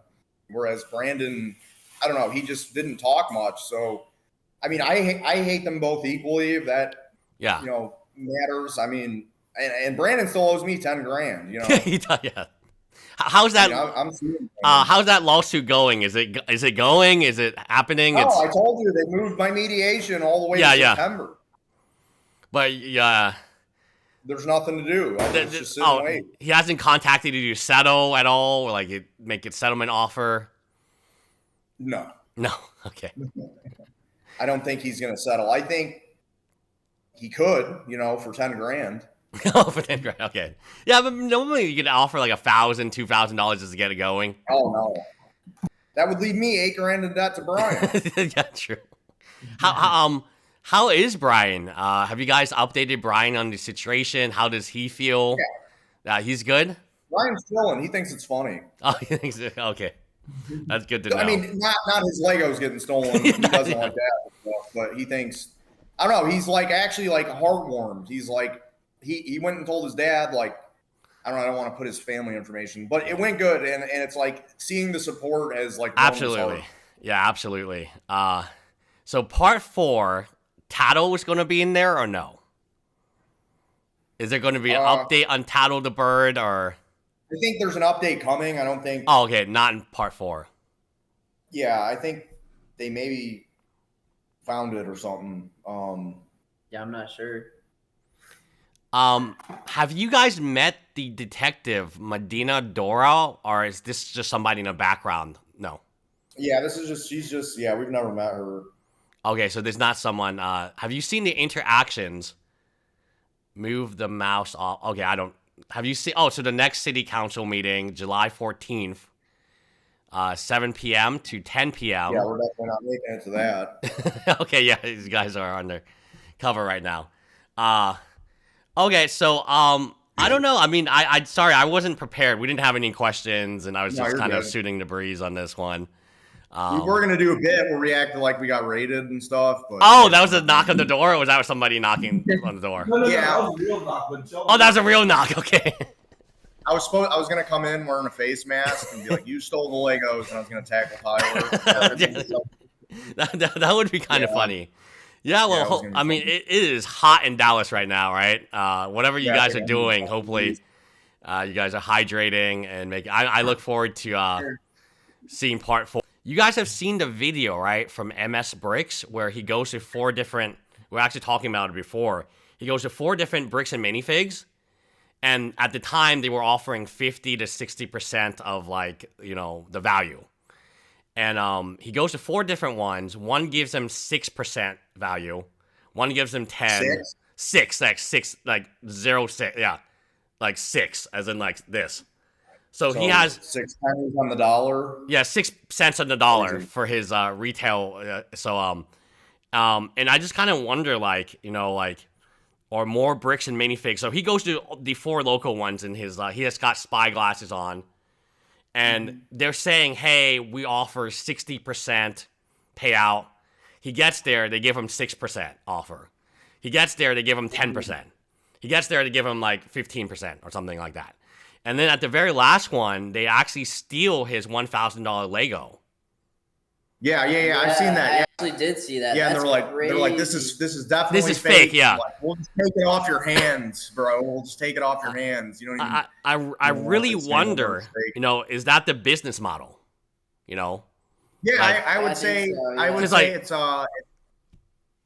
Whereas Brandon, I don't know, he just didn't talk much. So, I mean, I hate them both equally. If that, you know, matters. I mean, and Brandon still owes me $10,000. You know, he does. Yeah. How's that? I mean, how's that lawsuit going? Is it going? Is it happening? No, I told you they moved my mediation all the way to September. But yeah, there's nothing to do. Just sit and wait. He hasn't contacted you to settle at all, or like make a settlement offer. No. Okay. I don't think he's going to settle. I think he could, you know, for $10,000. Oh, for $10,000. Okay. Yeah, but normally you could offer like $1,000, $2,000 just to get it going. Oh no, that would leave me $8,000 in debt to Brian. Yeah, true. How is Brian? Have you guys updated Brian on the situation? How does he feel? Yeah. He's good. Brian's chilling. He thinks it's funny. Oh, he thinks okay. That's good to know. I mean, not his Legos getting stolen. He doesn't like that, but he thinks, I don't know. He's like actually like heartwarmed. He's like he went and told his dad, like, I don't want to put his family information, but it went good, and it's like seeing the support as like absolutely, yeah, absolutely. So part 4, Tattle is going to be in there or no? Is there going to be an update on Tattle the bird, or? I think there's an update coming. I don't think. Oh, okay, not in part 4. Yeah, I think they maybe found it or something. Yeah, I'm not sure. Have you guys met the detective Medina Dora, or is this just somebody in the background? No. Yeah, she's just we've never met her. Okay, so there's not someone. Have you seen the interactions? Move the mouse off. Okay, I don't. Have you seen? Oh, so the next city council meeting, July 14th, 7 p.m. to 10 p.m. Yeah, we're definitely not making it to that. Okay, yeah, these guys are under cover right now. Okay, so I don't know. I mean, I sorry, I wasn't prepared. We didn't have any questions, and I was just kind of shooting the breeze on this one. We were gonna do a bit where we acted like we got raided and stuff. But that was a knock on the door, or was that somebody knocking on the door? No, that was a real knock. Oh, that was a real knock. Okay. I was gonna come in wearing a face mask and be like, "You stole the Legos," and I was gonna tackle Tyler. that would be kind of funny. Yeah, well, I mean, it is hot in Dallas right now, right? Whatever you guys are doing, hopefully you guys are hydrating and making. I look forward to seeing part 4. You guys have seen the video, right, from MS Bricks, where he goes to 4 different. We're actually talking about it before. He goes to 4 different bricks and minifigs, and at the time they were offering 50 to 60% of like the value. And he goes to 4 different ones. One gives him 6% value. One gives him 10. Six, like 0, 6, yeah, like 6, as in like this. So he has 6 pennies on the dollar. Yeah, 6 cents on the dollar for his retail. And I just kind of wonder, like, you know, like, or more bricks and minifigs. So he goes to the 4 local ones in his. He has got spy glasses on, and they're saying, "Hey, we offer 60% payout." He gets there, they give him 6% offer. He gets there, they give him 10%. He gets there, they give him like 15% or something like that. And then at the very last one, they actually steal his $1,000 Lego. Yeah, I've seen that. I Yeah. actually did see that. Yeah, and That's they're like, this is definitely fake. Yeah, like, we'll just take it off your hands, bro. We'll just take it off your hands. You don't even. I really wonder, you know, is that the business model? You know. Yeah, like, I would say so, yeah. I would Like, say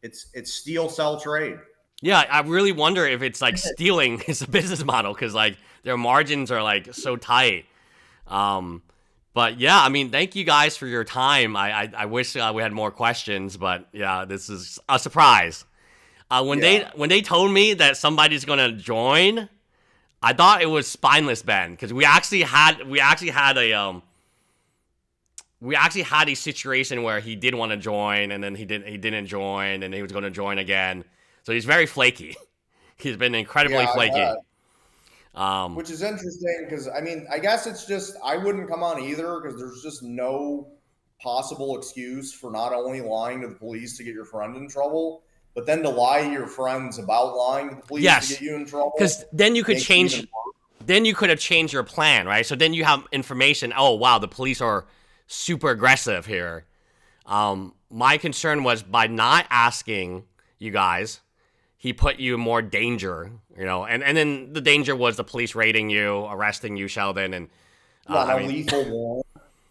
it's steal, sell, trade. Yeah, I really wonder if it's like stealing is a business model, because like their margins are like so tight. But yeah, I mean, thank you guys for your time. I wish we had more questions, but yeah, this is a surprise. When they told me that somebody's gonna join, I thought it was Spineless Ben, because we actually had a situation where he did want to join, and then he didn't join, and he was going to join again. So he's very flaky. He's been incredibly flaky. Which is interesting, because I mean, I guess it's just I wouldn't come on either, because there's just no possible excuse for not only lying to the police to get your friend in trouble, but then to lie to your friends about lying to the police to get you in trouble. Because then you could change. Then you could have changed your plan, right? So then you have information. Oh wow, the police are super aggressive here. My concern was by not asking you guys, he put you in more danger, you know, and then the danger was the police raiding you, arresting you, Sheldon, and lethal warrant.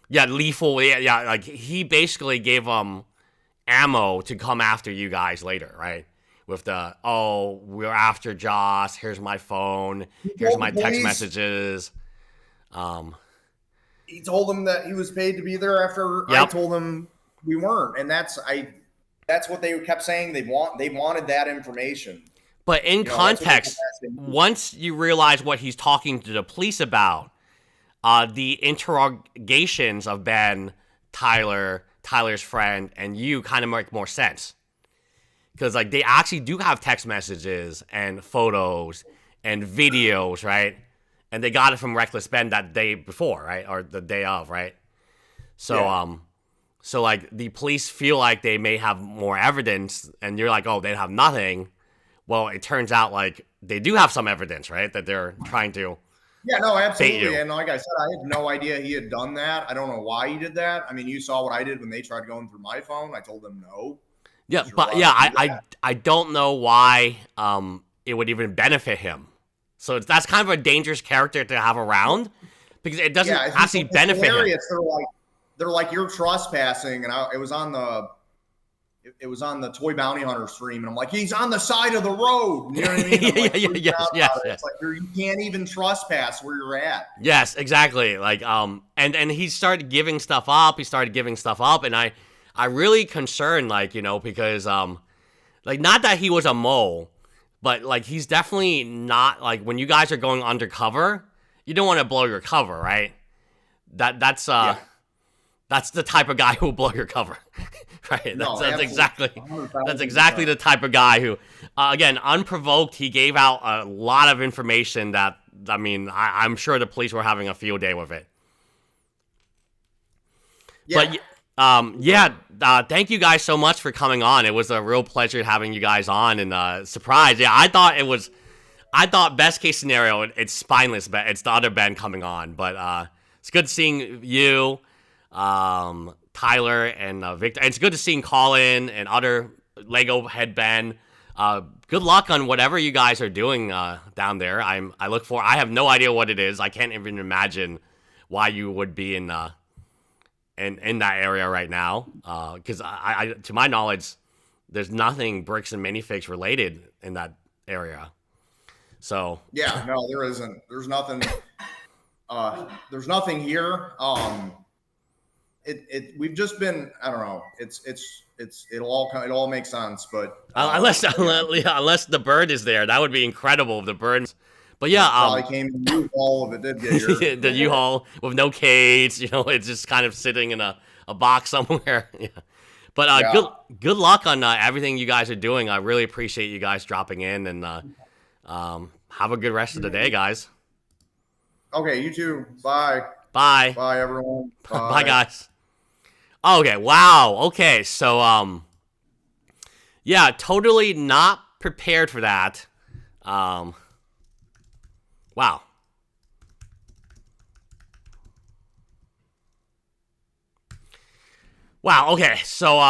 Yeah, lethal. Yeah, like he basically gave them ammo to come after you guys later, right? With the we're after Joss. Here's my phone. Here's my text messages. He told them that he was paid to be there after I told him we weren't, and that's what they kept saying. They wanted that information. But in context, once you realize what he's talking to the police about, the interrogations of Ben, Tyler's friend, and you kind of make more sense. Because like they actually do have text messages and photos and videos, right? And they got it from Reckless Ben that day before, right? Or the day of, right? So, so like the police feel like they may have more evidence, and you're like, oh, they have nothing. Well, it turns out like they do have some evidence, right? That they're trying to. Yeah, no, absolutely. And like I said, I had no idea he had done that. I don't know why he did that. I mean, you saw what I did when they tried going through my phone. I told them no. Yeah, but yeah, I don't know why it would even benefit him. So that's kind of a dangerous character to have around, because it doesn't actually benefit him. They're like, you're trespassing, and it was on the Toy Bounty Hunter stream, and I'm like, he's on the side of the road. You know what I mean? Yes. It's like you can't even trespass where you're at. Yes, exactly. Like and he started giving stuff up. And I really concerned, like, you know, because like, not that he was a mole, but like he's definitely not, like, when you guys are going undercover, you don't want to blow your cover, right? That's the type of guy who will blow your cover, right? That's exactly the type of guy who, again, unprovoked, he gave out a lot of information that, I mean, I'm sure the police were having a field day with it. But thank you guys so much for coming on. It was a real pleasure having you guys on, and surprise. Yeah, I thought best case scenario, it's Spineless Ben. It's the other Ben coming on, but it's good seeing you, Tyler, and Victor. And it's good to seeing Colin and other Lego head Ben. Good luck on whatever you guys are doing down there. I have no idea what it is. I can't even imagine why you would be in that area right now, because I to my knowledge, there's nothing bricks and minifigs related in that area. So yeah, no, there isn't. There's nothing. There's nothing here. we've just been, I don't know. It all makes sense, but unless the bird is there, that would be incredible if the bird. But yeah, probably came in the U-Haul if it did get here. The U-Haul with no cage, it's just kind of sitting in a box somewhere. Yeah. But good luck on everything you guys are doing. I really appreciate you guys dropping in, and have a good rest of the day, guys. Okay, you too. Bye. Bye. Bye, everyone. Bye, guys. Okay, wow. Okay, so yeah, totally not prepared for that. Wow. Wow, okay, so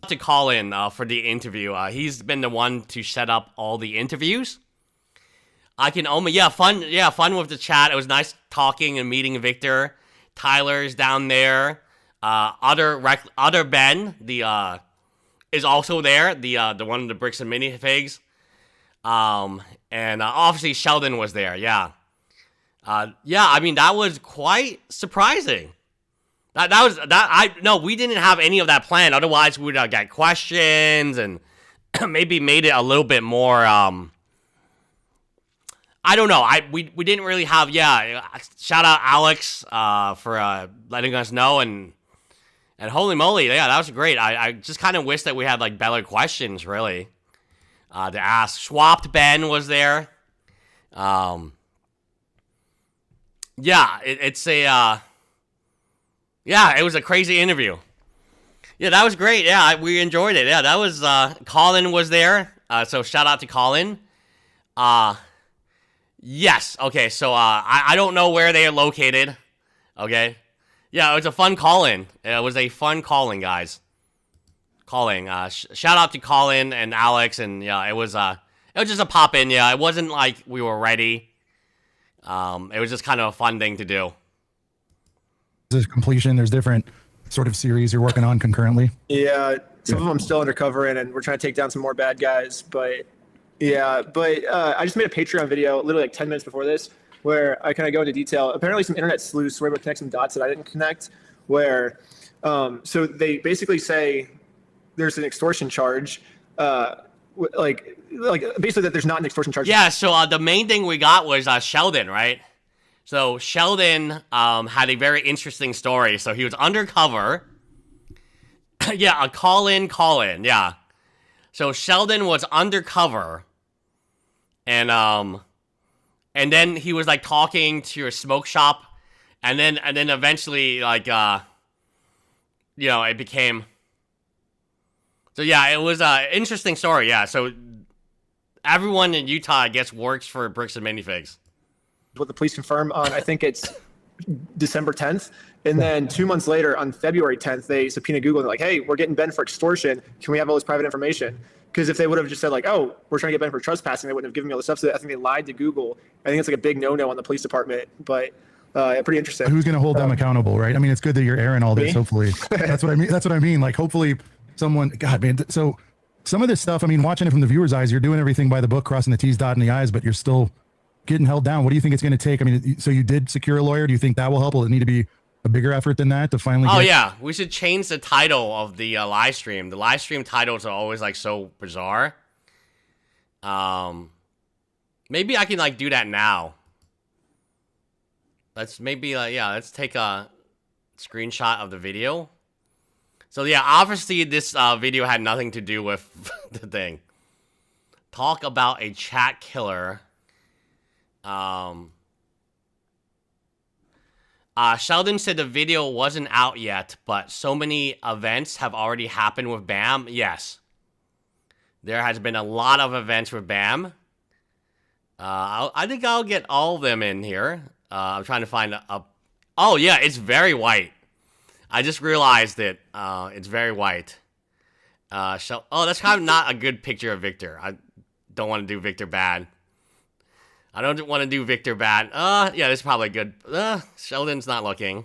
to call in for the interview. He's been the one to set up all the interviews. I can fun with the chat. It was nice talking and meeting Victor. Tyler's down there. Other Ben, is also there. The one of the bricks and minifigs. And obviously Sheldon was there. Yeah. I mean, that was quite surprising. We didn't have any of that planned. Otherwise, we would get questions and maybe made it a little bit more. I don't know. We didn't really have. Yeah, shout out Alex for letting us know, and holy moly, yeah, that was great. I just kind of wish that we had like better questions, really, to ask. Swapped Ben was there. Yeah, it's a. Yeah, it was a crazy interview. Yeah, that was great. Yeah, we enjoyed it. Yeah, that was, Colin was there. So shout out to Colin. Yes. Okay, so, I don't know where they are located. Okay. Yeah, it was a fun call-in. It was a fun call-in, guys. Calling. Shout out to Colin and Alex, and yeah, it was just a pop-in. Yeah, it wasn't like we were ready. It was just kind of a fun thing to do. There's completion. There's different sort of series you're working on concurrently. Yeah, some of them still undercover in, and we're trying to take down some more bad guys. But yeah, I just made a Patreon video literally like 10 minutes before this, where I kind of go into detail. Apparently, some internet sleuths were able to connect some dots that I didn't connect. Where, so they basically say there's an extortion charge, like basically that there's not an extortion charge. Yeah. So the main thing we got was Sheldon, right? So Sheldon had a very interesting story. So he was undercover. Yeah, a call-in. Yeah. So Sheldon was undercover, and then he was like talking to a smoke shop, and then eventually like it became. So yeah, it was an interesting story. Yeah. So everyone in Utah, I guess, works for Bricks and Minifigs. What the police confirm on, I think it's December 10th. And then 2 months later, on February 10th, they subpoena Google and they're like, hey, we're getting Ben for extortion. Can we have all this private information? Because if they would have just said like, oh, we're trying to get Ben for trespassing, they wouldn't have given me all this stuff. So I think they lied to Google. I think it's like a big no-no on the police department, but pretty interesting. Who's going to hold them accountable, right? I mean, it's good that you're airing all this, hopefully. That's what I mean. That's what I mean. Like, hopefully someone, God, man. So some of this stuff, I mean, watching it from the viewer's eyes, you're doing everything by the book, crossing the T's, dotting the I's, but you're still getting held down. What do you think it's going to take? I mean, so you did secure a lawyer. Do you think that will help? Will it need to be a bigger effort than that to finally Oh, yeah. We should change the title of the live stream. The live stream titles are always like so bizarre. Maybe I can like do that now. Let's let's take a screenshot of the video. So yeah, obviously this video had nothing to do with the thing. Talk about a chat killer. Sheldon said the video wasn't out yet, but so many events have already happened with BAM. Yes. There has been a lot of events with BAM. I think I'll get all of them in here. I'm trying to find a... Oh, yeah, it's very white. I just realized it. It's very white. Oh, that's kind of not a good picture of Victor. I don't want to do Victor bad. I don't want to do Victor bad. Yeah, this is probably good. Sheldon's not looking.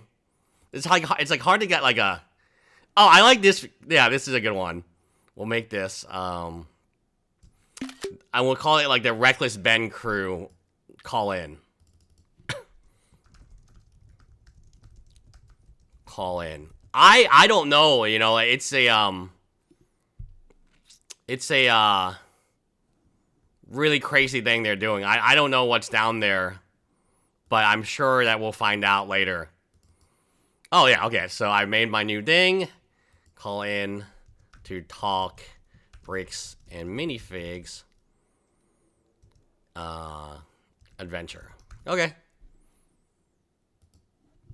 It's like hard to get like a... Oh, I like this. Yeah, this is a good one. We'll make this. I will call it like the Reckless Ben crew call in. call in. I don't know. You know, it's a really crazy thing they're doing. I don't know what's down there, but I'm sure that we'll find out later. Oh yeah, okay. So I made my new thing. Call in to talk bricks and minifigs. Adventure. Okay.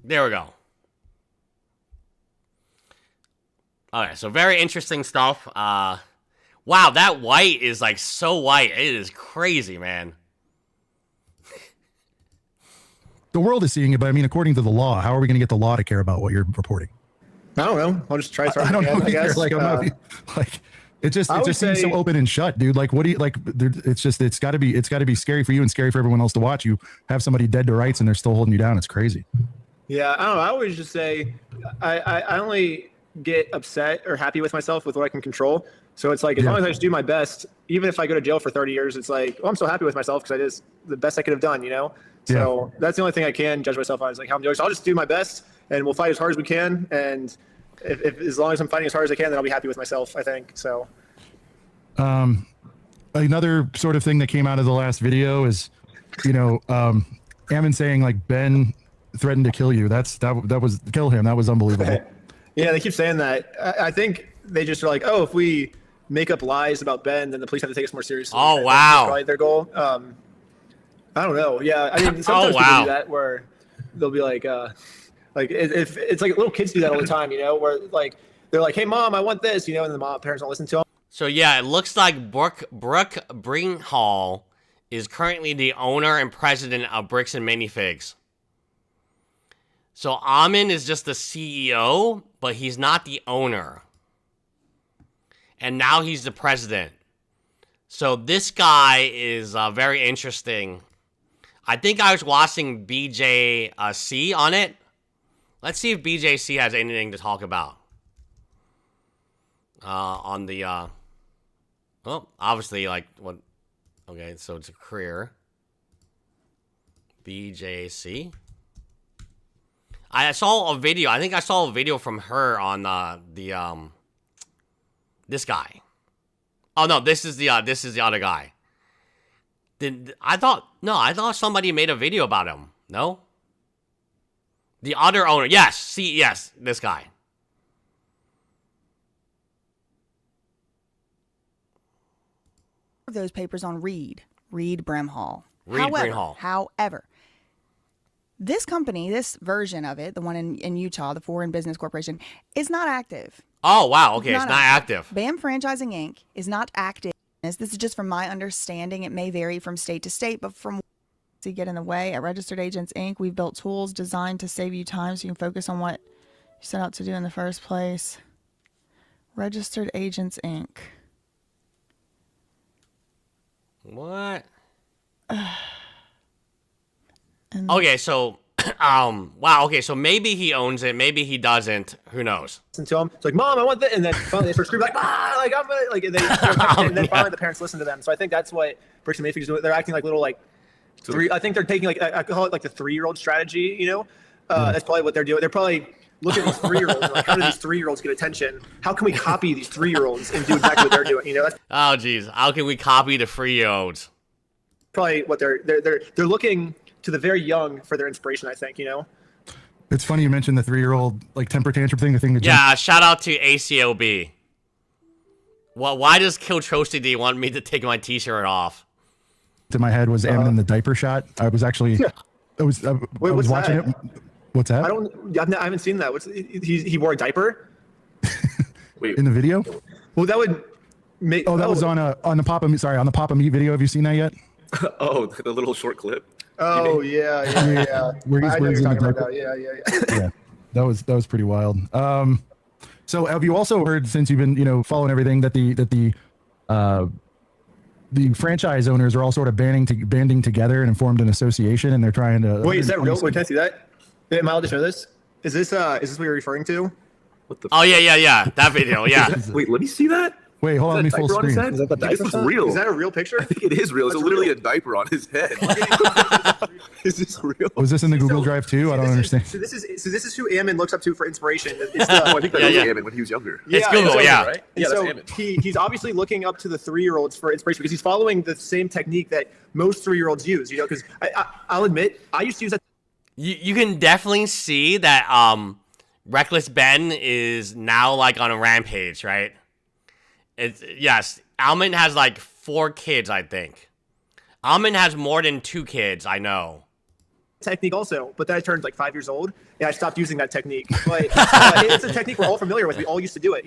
There we go. Okay, so very interesting stuff. Wow, that white is like so white. It is crazy, man. The world is seeing it, but I mean, according to the law, how are we going to get the law to care about what you're reporting? I don't know. I'll just try. I don't know. I guess. Like, it just seems so open and shut, dude. Like, what do you like? It's got to be scary for you and scary for everyone else to watch. You have somebody dead to rights and they're still holding you down. It's crazy. Yeah, I don't know. I always just say, I only get upset or happy with myself with what I can control. So it's like, as long as I just do my best, even if I go to jail for 30 years, it's like, oh, I'm so happy with myself because I did the best I could have done, you know? So that's the only thing I can judge myself on is like how I'm doing. So I'll just do my best and we'll fight as hard as we can. And if as long as I'm fighting as hard as I can, then I'll be happy with myself, I think. So. Another sort of thing that came out of the last video is, you know, Ammon saying like Ben threatened to kill you. That was kill him. That was unbelievable. Yeah, they keep saying that. I think they just are like, oh, if we make up lies about Ben, then the police have to take us more seriously. Oh, wow. That's probably their goal. I don't know. Yeah, I mean, sometimes people do that where they'll be like if it's like little kids do that all the time, you know, where like they're like, hey, Mom, I want this, you know, and the parents don't listen to them. So yeah, it looks like Brooke Bringhall is currently the owner and president of Bricks and Minifigs. So Amin is just the CEO, but he's not the owner. And now he's the president. So this guy is very interesting. I think I was watching BJC on it. Let's see if BJC has anything to talk about. On the, well, obviously, like, what, okay, so it's a career. BJC. I saw a video, I think I saw a video from her on, this guy. Oh, no, this is the other guy. I thought somebody made a video about him. No? The other owner. Yes, yes, this guy. Those papers on Reed Brimhall. However, this company, this version of it, the one in Utah, the Foreign Business Corporation, is not active. Oh, wow. Okay, it's not active. BAM Franchising Inc. is not active. This is just from my understanding. It may vary from state to state, but from to get in the way, at Registered Agents Inc., we've built tools designed to save you time so you can focus on what you set out to do in the first place. Registered Agents Inc. What? Okay, so, wow, okay, so maybe he owns it, maybe he doesn't, who knows? Listen to him. It's like, Mom, I want that, and then finally they start screaming like, like I'm gonna, like, and then finally the parents listen to them. So I think that's what Bricks and Minifigs is doing. They're acting like little like three. I think they're taking like I call it like the 3-year-old strategy. You know, that's probably what they're doing. They're probably looking at these 3-year-olds and like, how do these 3-year-olds get attention? How can we copy these 3-year-olds and do exactly what they're doing? You know, that's oh geez, how can we copy the 3-year-olds? Probably what they're looking to the very young for their inspiration. I think, you know. It's funny you mentioned the 3-year-old like temper tantrum thing. The thing that yeah, shout out to ACOB. Well, why does Kiltrosty D want me to take my T-shirt off? To my head was Ammon in the diaper shot. I was actually, I was watching it. What's that? I haven't seen that. He wore a diaper? In the video? Well, that would make. Oh, that was on the Papa Meat. Sorry, on the Papa Meat video. Have you seen that yet? Oh, the little short clip. Oh yeah. Where he's I know in you're the talking about diaper. that. Yeah. Yeah, that was pretty wild. So have you also heard, since you've been following everything, that the franchise owners are all sort of banding together and formed an association, and they're trying to. Wait, is that real? Wait, can I see that? Am I allowed to show this? Is this what you're referring to? What the? Oh yeah, that video, yeah. Wait, let me see that. Wait, hold on. Let me full screen. Is that the diaper? This is real. Is that a real picture? I think it is real. It's literally a diaper on his head. Is this real? Was this in the Google Drive too? I don't understand. So this is who Ammon looks up to for inspiration. It's I think that was Ammon when he was younger. It's Google, yeah. Right? Yeah, That's so Ammon. he's obviously looking up to the 3-year-olds for inspiration because he's following the same technique that most 3-year-olds use. Because I'll admit, I used to use that. You can definitely see that Reckless Ben is now like on a rampage, right? Yes, Almond has like 4 kids, I think. Almond has more than 2 kids, I know. Technique also, but then I turned like 5 years old and I stopped using that technique. But it's a technique we're all familiar with. We all used to do it,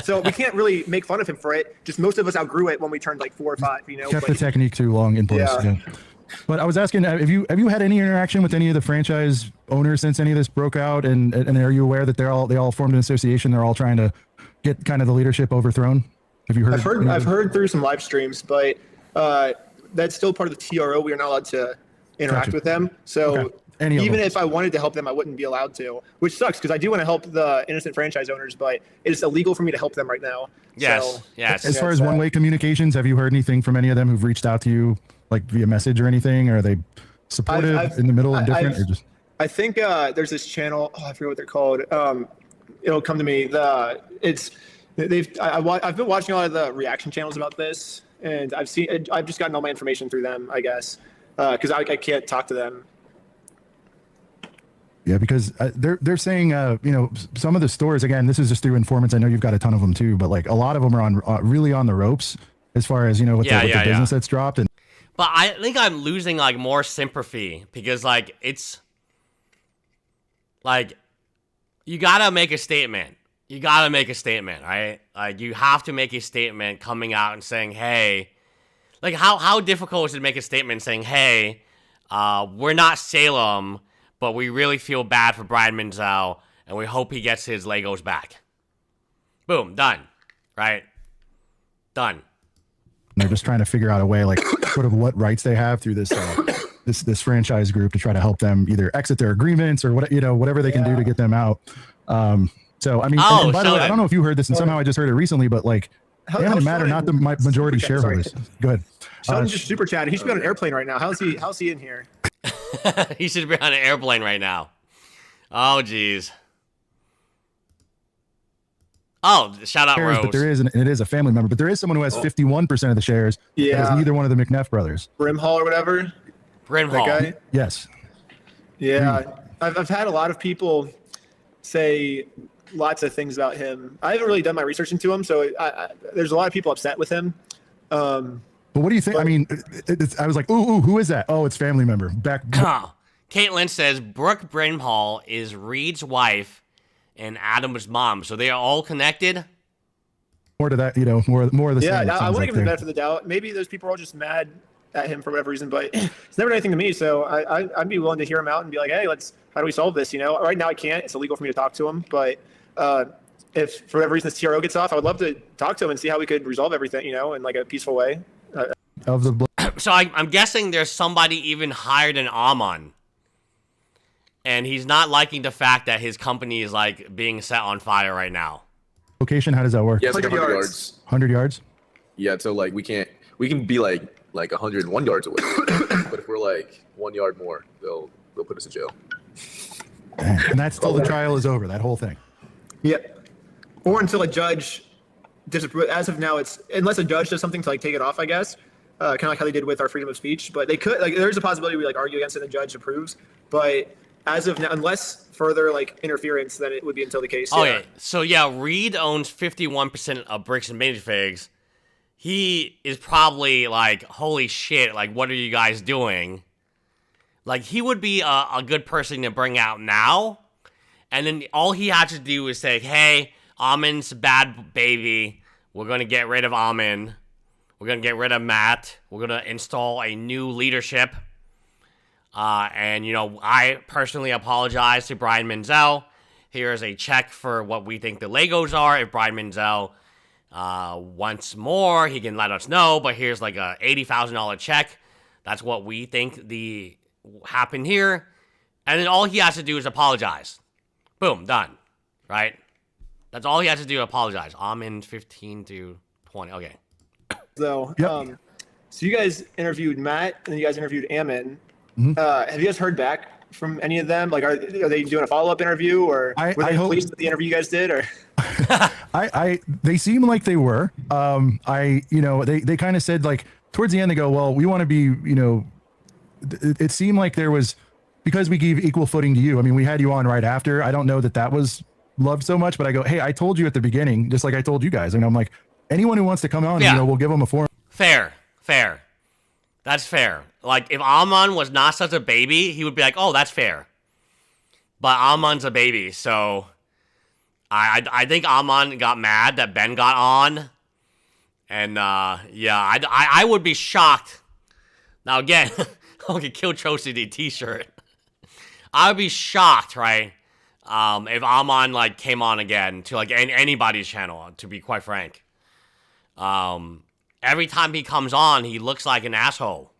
So we can't really make fun of him for it. Just most of us outgrew it when we turned like 4 or 5, Kept the technique too long in place. Yeah. But I was asking, have you had any interaction with any of the franchise owners since any of this broke out? And are you aware that they all formed an association? They're all trying to get kind of the leadership overthrown. Have you heard? I've heard through some live streams, but that's still part of the TRO. We are not allowed to interact with them. So even if I wanted to help them, I wouldn't be allowed to, which sucks because I do want to help the innocent franchise owners, but it is illegal for me to help them right now. Yes. So, yes. As far as one-way communications, have you heard anything from any of them who've reached out to you, like via message or anything? Are they supportive, in the middle, and different, or just? I think there's this channel. Oh, I forget what they're called. It'll come to me. I've been watching a lot of the reaction channels about this, and I've just gotten all my information through them, I guess, because I can't talk to them. Yeah, because they're saying, some of the stores, again, this is just through informants. I know you've got a ton of them too, but like a lot of them are on really on the ropes as far as, with the business that's dropped. And but I think I'm losing like more sympathy because like it's like you gotta make a statement. You gotta make a statement, right? Like you have to make a statement coming out and saying, hey, like how difficult is it to make a statement saying, hey, we're not Salem, but we really feel bad for Brian Menzel, and we hope he gets his Legos back. Boom, done, right? Done. They're just trying to figure out a way, like sort of what rights they have through this this franchise group to try to help them either exit their agreements or whatever they can do to get them out. So I mean, and by the way, I don't know if you heard this, and somehow I just heard it recently, but like, it doesn't matter, not the majority shareholders. Go ahead. Sheldon just super chatted. He should be on an airplane right now. How's he in here? He should be on an airplane right now. Oh, geez. Oh, shout out Rose. But there is, and it is a family member, but there is someone who has 51% of the shares. Yeah. That is neither one of the McNeff brothers. Brimhall or whatever. Brimhall. That guy? Yes. Yeah. I've had a lot of people say lots of things about him. I haven't really done my research into him, so there's a lot of people upset with him. But what do you think? I mean, I was like, ooh, who is that? Oh, it's family member. Caitlin says Brooke Brimhall is Reed's wife and Adam's mom, so they are all connected. More to that, more of the same. Yeah, I want to give him the benefit of the doubt. Maybe those people are all just mad at him for whatever reason, but it's never done anything to me. So I'd be willing to hear him out and be like, hey, how do we solve this? Right now I can't. It's illegal for me to talk to him, but if for whatever reason this TRO gets off, I would love to talk to him and see how we could resolve everything, in like a peaceful way. So I'm guessing there's somebody even higher than Amon. And he's not liking the fact that his company is like being set on fire right now. Location, how does that work? Yeah, it's like 100 yards. 100 yards? Yeah, so like we can be like 101 yards away. But if we're like 1 yard more, they'll put us in jail. And that's till the trial is over, that whole thing. Yeah. Or until a judge disapproves. As of now, it's unless a judge does something to like take it off, I guess. Kind of like how they did with our freedom of speech. But they could there's a possibility we like argue against it and the judge approves. But as of now, unless further like interference, then it would be until the case. Okay, so Reed owns 51% of Bricks and Minifigs. He is probably like, holy shit, like what are you guys doing? Like he would be a good person to bring out now. And then all he had to do is say, hey, Amon's a bad baby. We're going to get rid of Amon. We're going to get rid of Matt. We're going to install a new leadership. And I personally apologize to Brian Menzel. Here's a check for what we think the Legos are. If Brian Menzel wants more, he can let us know. But here's like a $80,000 check. That's what we think happened here. And then all he has to do is apologize. Boom, done. Right? That's all he has to do, apologize. I'm in 15 to 20. Okay. Though, Yep. so you guys interviewed Matt, and then you guys interviewed Ammon. Mhm. Have you guys heard back from any of them? Like, are they doing a follow up interview, or I were they hope- pleased with the interview you guys did? Or they seem like they were. They kind of said like towards the end, they go, well, we want to be, it seemed like there was, because we gave equal footing to you. I mean, we had you on right after. I don't know that was loved so much, but I go, hey, I told you at the beginning, just like I told you guys. And I'm like, anyone who wants to come on, we'll give them a forum. Fair. That's fair. Like, if Amon was not such a baby, he would be like, oh, that's fair. But Amon's a baby, so I think Amon got mad that Ben got on. And, I would be shocked. Now, again, okay, Kill Chosity t-shirt. I would be shocked, right, if Amon, like, came on again to, like, anybody's channel, to be quite frank. Every time he comes on, he looks like an asshole.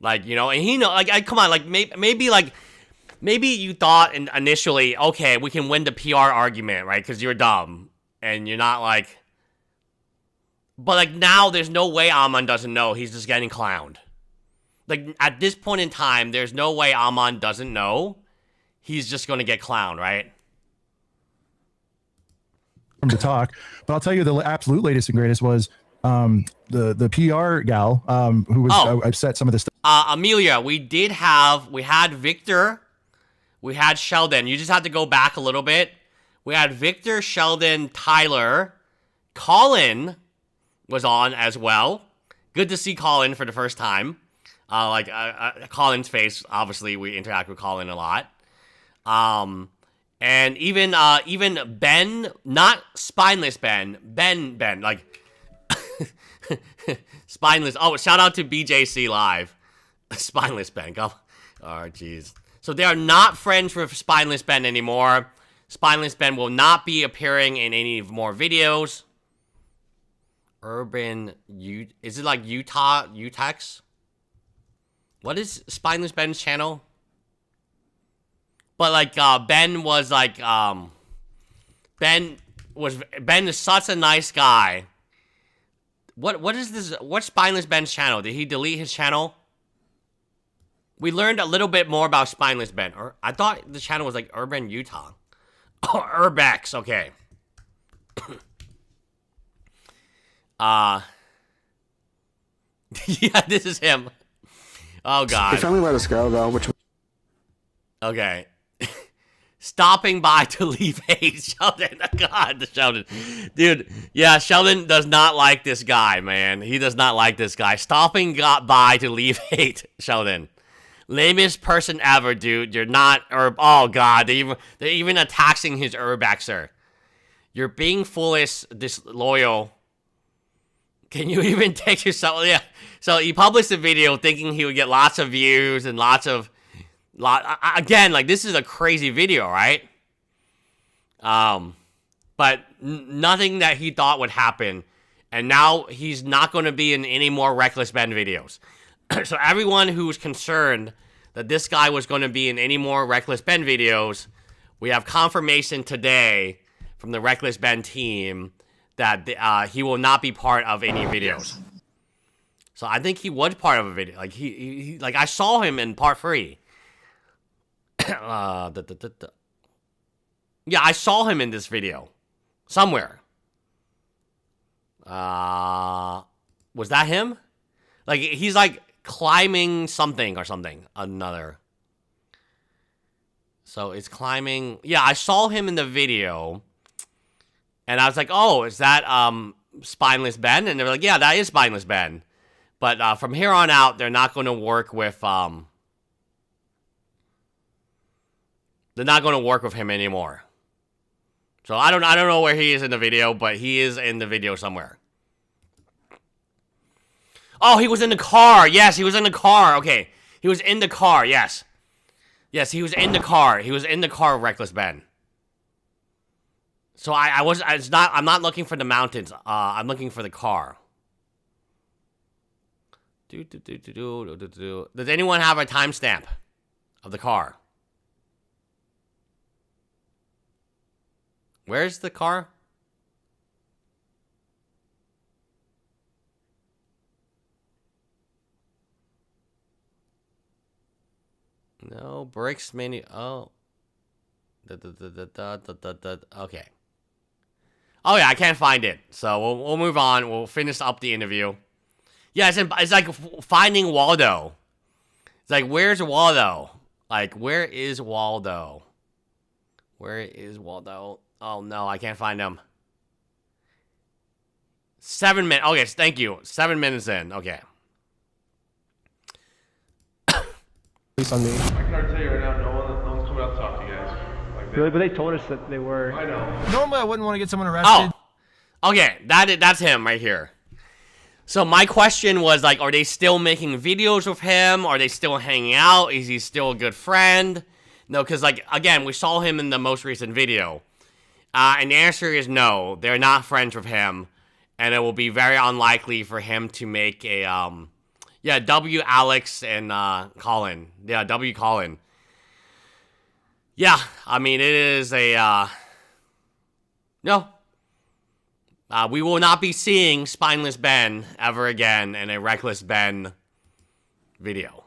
Like, and he like, come on, like, maybe you thought initially, okay, we can win the PR argument, right? Because you're dumb and you're not like. But like now, there's no way Amon doesn't know. He's just getting clowned. Like at this point in time, there's no way Amon doesn't know. He's just going to get clowned, right? To talk, but I'll tell you the absolute latest and greatest was the PR gal who was I've set some of this stuff. Amelia, we had Victor, we had Sheldon. You just have to go back a little bit. We had Victor, Sheldon, Tyler, Colin was on as well. Good to see Colin for the first time. Colin's face. Obviously, we interact with Colin a lot. And even Ben, not spineless Ben, like spineless. Oh, shout out to BJC Live, spineless Ben. Oh, jeez. So they are not friends with spineless Ben anymore. Spineless Ben will not be appearing in any more videos. Is it like Utex? What is spineless Ben's channel? But like Ben was like Ben is such a nice guy. What is this? What's Spineless Ben's channel? Did he delete his channel? We learned a little bit more about Spineless Ben. Or I thought the channel was like Urban Utah. Oh, Urbex, okay. Yeah, this is him. Oh god. If only let us go though, which okay. Stopping by to leave hate, Sheldon. God, Sheldon. Dude, yeah, Sheldon does not like this guy, man. He does not like this guy. Stopping by to leave hate, Sheldon. Lamest person ever, dude. You're not, oh god, they're even attacking his Urbexer. You're being foolish, disloyal. Can you even take yourself? Yeah. So he published a video thinking he would get lots of views and again, like, this is a crazy video, right? But nothing that he thought would happen. And now he's not going to be in any more Reckless Ben videos. So everyone who's concerned that this guy was going to be in any more Reckless Ben videos, we have confirmation today from the Reckless Ben team that he will not be part of any videos. So I think he was part of a video. Like, he like, I saw him in part 3. Yeah, I saw him in this video somewhere. Was that him? Like, he's like climbing something or something. Another. So it's climbing. Yeah, I saw him in the video. And I was like, oh, is that Spineless Ben? And they were like, yeah, that is Spineless Ben. But from here on out, they're not going to work with they're not going to work with him anymore. So I don't know where he is in the video, but he is in the video somewhere. Oh, he was in the car. Yes, he was in the car. Okay. He was in the car. Yes. Yes, he was in the car. He was in the car, Reckless Ben. So I'm not looking for the mountains. I'm looking for the car. Does anyone have a timestamp of the car? Where's the car? Oh, bricks menu. Oh. Okay. Oh yeah, I can't find it. So we'll move on. We'll finish up the interview. Yeah, it's like finding Waldo. It's like, where's Waldo? Like, where is Waldo? Where is Waldo? Oh no, I can't find him. 7 minutes. Okay, thank you. 7 minutes in. Okay. On me. I can already tell you right now, no one's coming out to talk to you guys. Like, Really, but they told us that they were. I know. Normally, I wouldn't want to get someone arrested. Oh, okay. That's him right here. So my question was like, are they still making videos with him? Are they still hanging out? Is he still a good friend? No, because like again, we saw him in the most recent video, and the answer is no. They're not friends with him, and it will be very unlikely for him to make a yeah, W Alex and Colin. Yeah, W Colin. Yeah, I mean it is a no. We will not be seeing Spineless Ben ever again in a Reckless Ben video.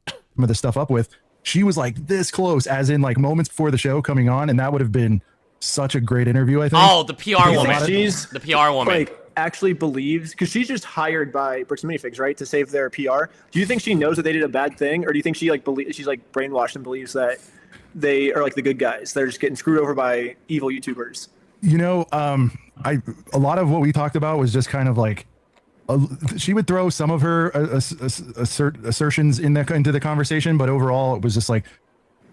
Some of the stuff up with, she was like this close, as in like moments before the show coming on, and that would have been such a great interview, I think. Oh, the PR woman. She's the PR woman. Like actually believes, because she's just hired by Bricks and Minifigs, right, to save their PR. Do you think she knows that they did a bad thing, or do you think she like she's like brainwashed and believes that they are like the good guys? They're just getting screwed over by evil YouTubers. You know, a lot of what we talked about was just kind of like, she would throw some of her assertions into the conversation, but overall it was just like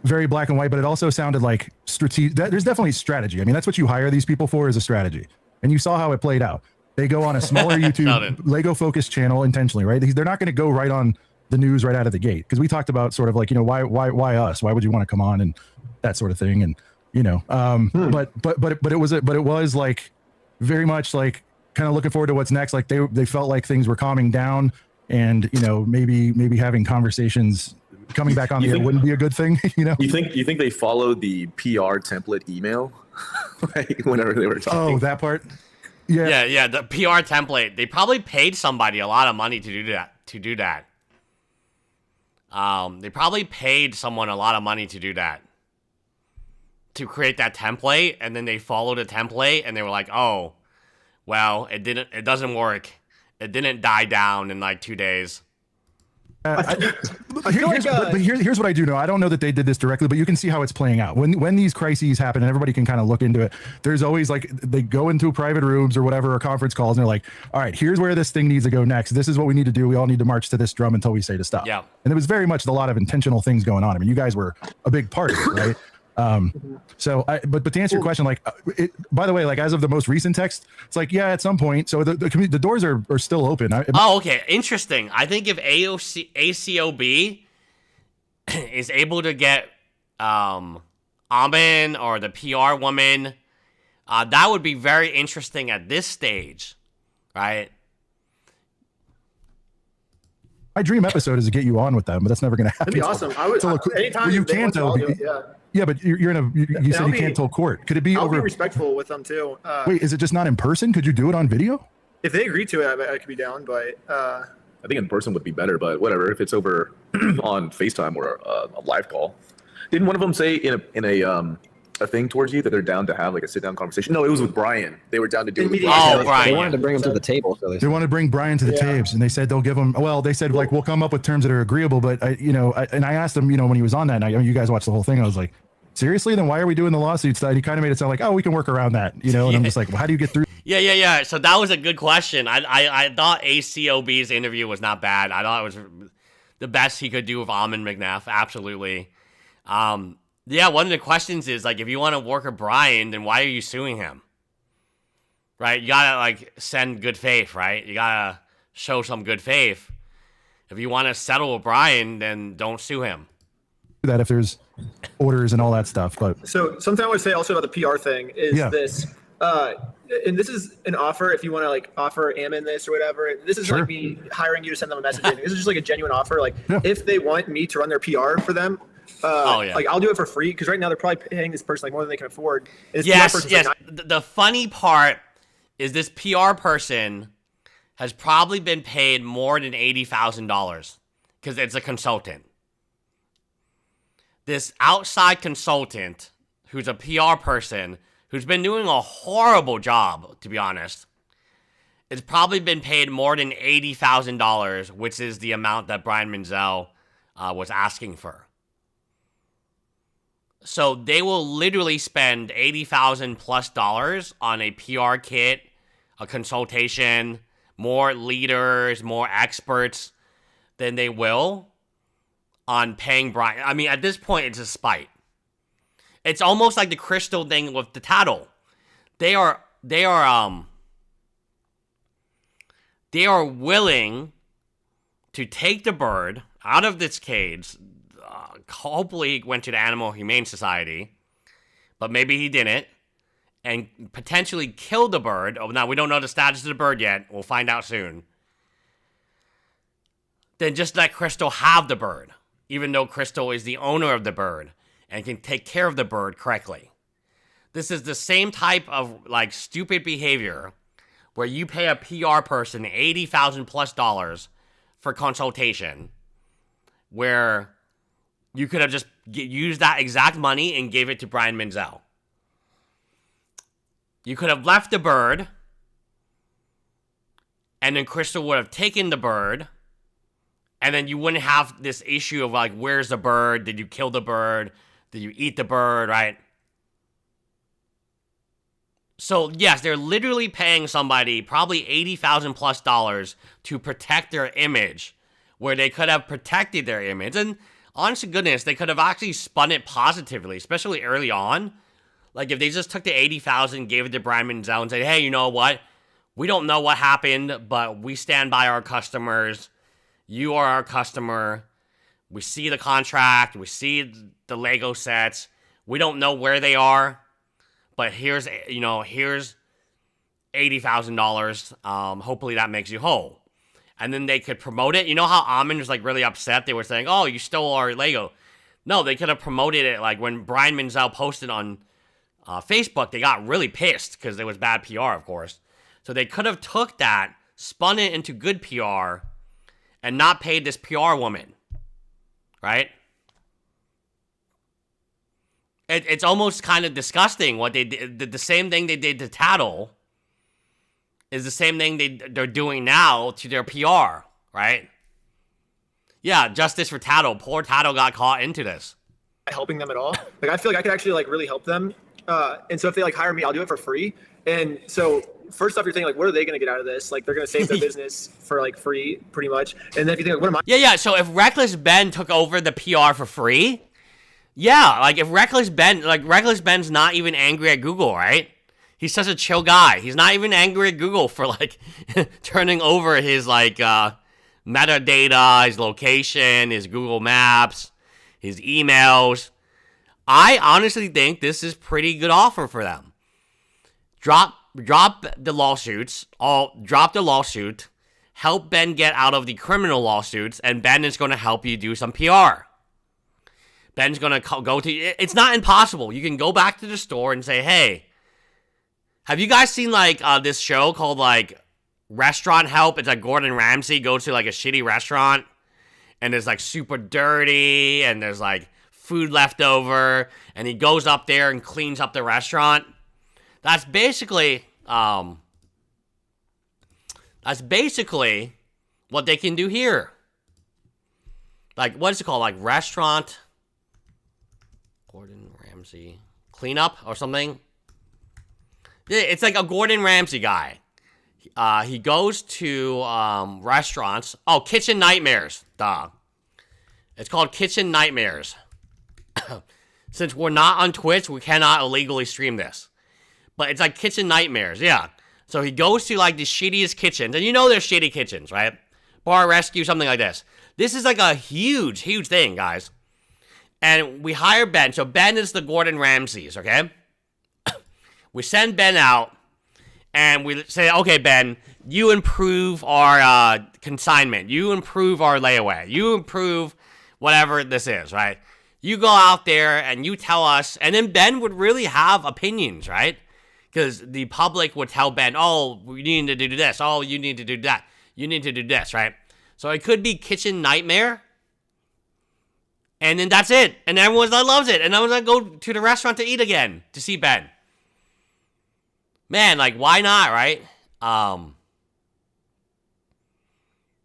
very black and white. But it also sounded like strategic. There's definitely strategy. I mean, that's what you hire these people for, is a strategy. And you saw how it played out. They go on a smaller YouTube Lego focused channel intentionally, right? They're not going to go right on the news right out of the gate, because we talked about sort of like, you know, why us? Why would you want to come on and that sort of thing? And you know, but it was like very much like kind of looking forward to what's next. Like they felt like things were calming down, and you know, maybe having conversations coming back on the air wouldn't be a good thing. You know, you think they followed the PR template email like whenever they were talking? Oh, that part. Yeah, the PR template. They probably paid somebody a lot of money to do that. They probably paid someone a lot of money to do that, to create that template, and then they followed the template, and they were like, oh, well, it doesn't work. It didn't die down in like 2 days. Here's what I do know. I don't know that they did this directly, but you can see how it's playing out. When these crises happen, and everybody can kind of look into it, there's always like, they go into private rooms or whatever, or conference calls, and they're like, all right, here's where this thing needs to go next. This is what we need to do. We all need to march to this drum until we say to stop. Yeah. And there was very much a lot of intentional things going on. I mean, you guys were a big part of it, right? But to answer your question, like, by the way, like as of the most recent text, it's like, yeah, at some point. So the doors are still open. Okay. Interesting. I think if ACOB is able to get, Amin or the PR woman, that would be very interesting at this stage, right? My dream episode is to get you on with them, but that's never going to happen. That'd be awesome. I would, anytime you can't though. Yeah. Yeah, but you're in a. You said you can't tell court. Could it be I'll over? be respectful with them too. Wait, is it just not in person? Could you do it on video? If they agree to it, I could be down. But I think in person would be better. But whatever, if it's over on FaceTime or a live call. Didn't one of them say in a thing towards you that they're down to have like a sit down conversation? No, it was with Brian. They were down to do it with Brian. Oh, Brian. They wanted to bring him to the table. So they want to bring Brian to the tapes, and they said they'll give him. Well, they said like we'll come up with terms that are agreeable. But I asked him, when he was on that night, you guys watched the whole thing. I was like, seriously? Then why are we doing the lawsuit side? He kind of made it sound like, oh, we can work around that, And I'm just like, well, how do you get through? Yeah. So that was a good question. I thought ACOB's interview was not bad. I thought it was the best he could do with Amin McNabb. Absolutely. Yeah, one of the questions is, like, if you want to work with Brian, then why are you suing him? Right? You gotta, like, send good faith, right? You gotta show some good faith. If you want to settle with Brian, then don't sue him. That if there's orders and all that stuff. But so something I would say also about the PR thing is this, and this is an offer if you want to like offer Amin this or whatever. This isn't like me hiring you to send them a message. This is just like a genuine offer. Like if they want me to run their PR for them, like I'll do it for free, because right now they're probably paying this person like more than they can afford. And Yes. Like, the funny part is this PR person has probably been paid more than $80,000 because it's a consultant. this outside consultant who's a PR person who's been doing a horrible job, to be honest, it's probably been paid more than $80,000, which is the amount that Brian Menzel was asking for. So they will literally spend $80,000 plus on a PR kit, a consultation, more leaders, more experts than they will on paying Brian. I mean, at this point, it's a spite. It's almost like the Crystal thing with the tattle. They are willing to take the bird out of this cage. Hopefully, he went to the Animal Humane Society, but maybe he didn't, and potentially kill the bird. Oh, now we don't know the status of the bird yet. We'll find out soon. Then just let Crystal have the bird, even though Crystal is the owner of the bird and can take care of the bird correctly. This is the same type of like stupid behavior where you pay a PR person $80,000 plus for consultation, where you could have just used that exact money and gave it to Brian Menzel. You could have left the bird, and then Crystal would have taken the bird, and then you wouldn't have this issue of like, where's the bird? Did you kill the bird? Did you eat the bird, right? So, yes, they're literally paying somebody probably $80,000 plus to protect their image, where they could have protected their image. And honest to goodness, they could have actually spun it positively, especially early on. Like, if they just took the $80,000, gave it to Brian Menzel and said, hey, you know what? We don't know what happened, but we stand by our customers. You are our customer. We see the contract. We see the Lego sets. We don't know where they are, but here's $80,000. Hopefully that makes you whole. And then they could promote it. You know how Amon was like really upset? They were saying, oh, you stole our Lego. No, they could have promoted it. Like when Brian Menzel posted on Facebook, they got really pissed because it was bad PR, of course. So they could have took that, spun it into good PR, and not paid this PR woman, right? It's almost kind of disgusting what they did. The same thing they did to Tattle is the same thing they're doing now to their PR, right? Yeah, justice for Tattle. Poor Tattle got caught into this. Helping them at all. Like, I feel like I could actually like really help them. And so if they like hire me, I'll do it for free. And so first off, you're thinking like, what are they going to get out of this? Like, they're going to save their business for like free, pretty much. And then if you think, like, what am I? Yeah. So if Reckless Ben took over the PR for free, yeah, like if Reckless Ben's not even angry at Google, right? He's such a chill guy. He's not even angry at Google for like turning over his like metadata, his location, his Google Maps, his emails. I honestly think this is pretty good offer for them. Drop the lawsuits. Drop the lawsuit. Help Ben get out of the criminal lawsuits, and Ben is going to help you do some PR. Ben's going to go to... It's not impossible. You can go back to the store and say, hey, have you guys seen, like, this show called, like, Restaurant Help? It's like Gordon Ramsay goes to, like, a shitty restaurant, and it's, like, super dirty, and there's, like, food left over, and he goes up there and cleans up the restaurant. That's basically what they can do here. Like, what is it called? Like, restaurant... Gordon Ramsay cleanup or something. It's like a Gordon Ramsay guy. He goes to restaurants. Oh, Kitchen Nightmares. Duh. It's called Kitchen Nightmares. Since we're not on Twitch, we cannot illegally stream this. But it's like Kitchen Nightmares, yeah. So he goes to like the shittiest kitchens. And you know there's shitty kitchens, right? Bar Rescue, something like this. This is like a huge, huge thing, guys. And we hire Ben. So Ben is the Gordon Ramsays, okay? We send Ben out, and we say, okay, Ben, you improve our consignment. You improve our layaway. You improve whatever this is, right? You go out there, and you tell us, and then Ben would really have opinions, right? Because the public would tell Ben, oh, you need to do this. Oh, you need to do that. You need to do this, right? So it could be Kitchen Nightmare. And then that's it. And everyone loves it. And I'm going to go to the restaurant to eat again to see Ben. Man, like, why not, right?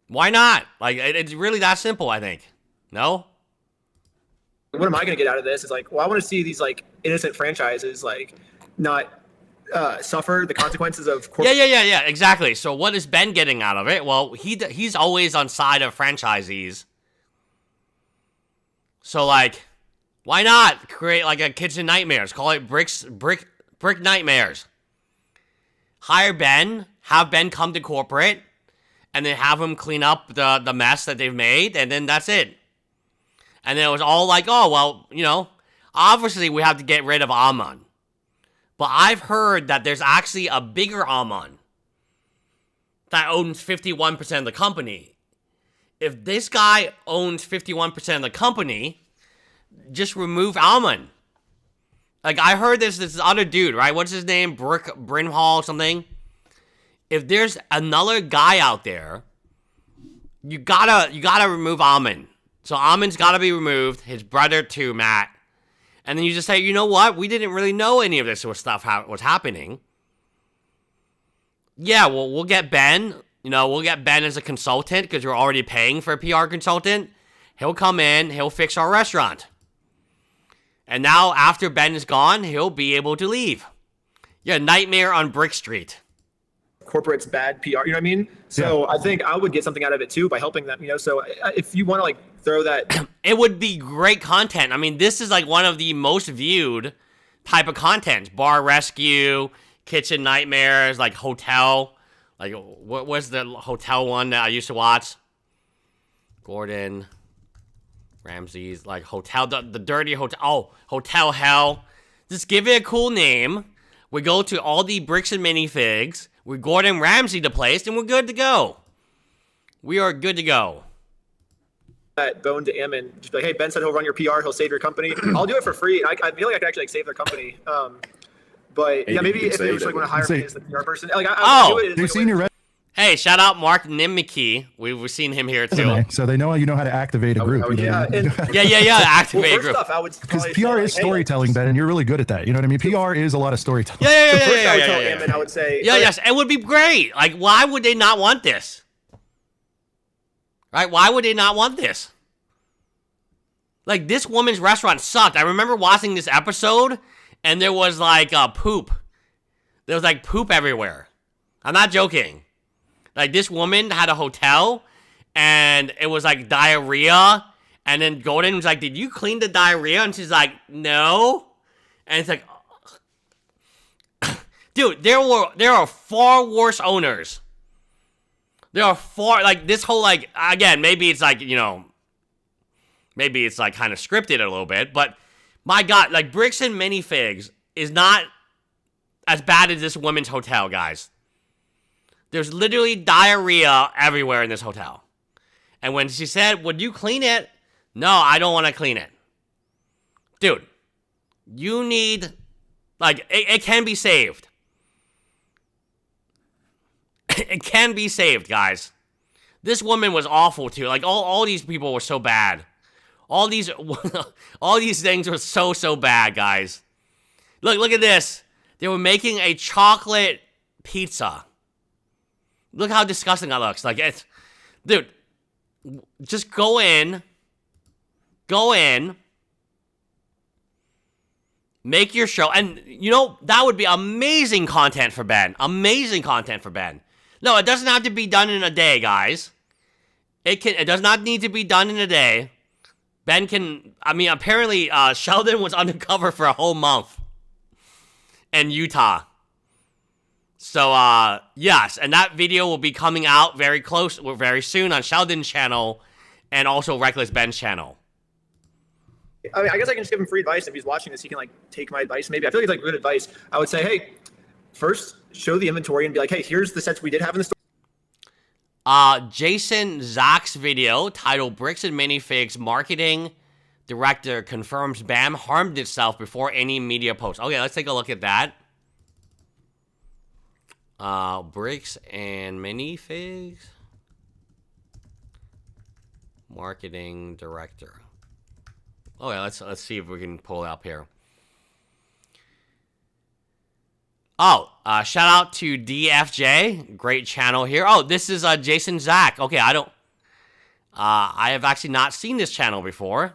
Why not? Like, it's really that simple, I think. No? What am I going to get out of this? It's like, well, I want to see these, like, innocent franchises, like, not suffer the consequences of Yeah, exactly. So what is Ben getting out of it? Well, he's always on side of franchisees. So, like, why not create, like, a Kitchen Nightmares? Call it Brick Nightmares. Hire Ben, have Ben come to corporate, and then have him clean up the mess that they've made, and then that's it. And then it was all like, oh, well, you know, obviously we have to get rid of Amon. But I've heard that there's actually a bigger Amon that owns 51% of the company. If this guy owns 51% of the company, just remove Amon. Like, I heard this other dude, right? What's his name? Brinhall something. If there's another guy out there, you gotta remove Amon. So Amon's gotta be removed. His brother too, Matt. And then you just say, you know what? We didn't really know any of this was happening. Yeah, well, we'll get Ben. You know, we'll get Ben as a consultant because you're already paying for a PR consultant. He'll come in. He'll fix our restaurant. And now, after Ben is gone, he'll be able to leave. Yeah, Nightmare on Brick Street. Corporate's bad PR, you know what I mean? So I think I would get something out of it too by helping them, you know? So if you want to, like, throw that... It would be great content. I mean, this is, like, one of the most viewed type of content. Bar Rescue, Kitchen Nightmares, like, Hotel. Like, what was the Hotel one that I used to watch? Gordon Ramsay's, like, Hotel, the dirty hotel. Oh, Hotel Hell. Just give it a cool name. We go to all the bricks and minifigs. We Gordon Ramsay the place, and we're good to go. We are good to go. That bone to Ammon, just be like, hey, Ben said he'll run your PR, he'll save your company. I'll do it for free. I feel like I could actually, like, save their company. But yeah, maybe if they just, like, want to hire me as the PR person, like, I'll do it. They've seen your Hey, shout out Mark Nimmicky. We've seen him here too. So they know how to activate a group. Yeah, activate a group. Because PR is storytelling, Ben, and you're really good at that. You know what I mean? PR is a lot of storytelling. I would say. Yes, it would be great. Like, why would they not want this? Right? Why would they not want this? Like, this woman's restaurant sucked. I remember watching this episode, and there was, like, poop. There was, like, poop everywhere. I'm not joking. Like, this woman had a hotel, and it was, like, diarrhea. And then Golden was like, did you clean the diarrhea? And she's like, no. And it's like, dude, there are far worse owners. There are far, like, this whole, like, again, maybe it's, like, you know, maybe it's, like, kind of scripted a little bit. But, my God, like, Bricks and Minifigs is not as bad as this woman's hotel, guys. There's literally diarrhea everywhere in this hotel. And when she said, would you clean it? No, I don't want to clean it. Dude, you need, like, it can be saved. It can be saved, guys. This woman was awful, too. Like, all these people were so bad. All these things were so bad, guys. Look at this. They were making a chocolate pizza. Look how disgusting that looks. Like, it's... Dude, just go in. Make your show. And, you know, that would be amazing content for Ben. Amazing content for Ben. No, it doesn't have to be done in a day, guys. It does not need to be done in a day. Ben can... I mean, apparently, Sheldon was undercover for a whole month. In Utah. So, yes, and that video will be coming out very soon on Sheldon's channel and also Reckless Ben's channel. I mean, I guess I can just give him free advice. If he's watching this, he can, like, take my advice maybe. I feel like it's, like, good advice. I would say, hey, first, show the inventory and be like, hey, here's the sets we did have in the store. Jason Zach's video titled Bricks and Minifigs Marketing Director Confirms BAM Harmed Itself Before Any Media Post. Okay, let's take a look at that. Bricks and Minifigs Marketing Director. Okay, let's see if we can pull it up here. Oh, shout out to DFJ, great channel here. Oh, this is Jason Zach. Okay, I have actually not seen this channel before.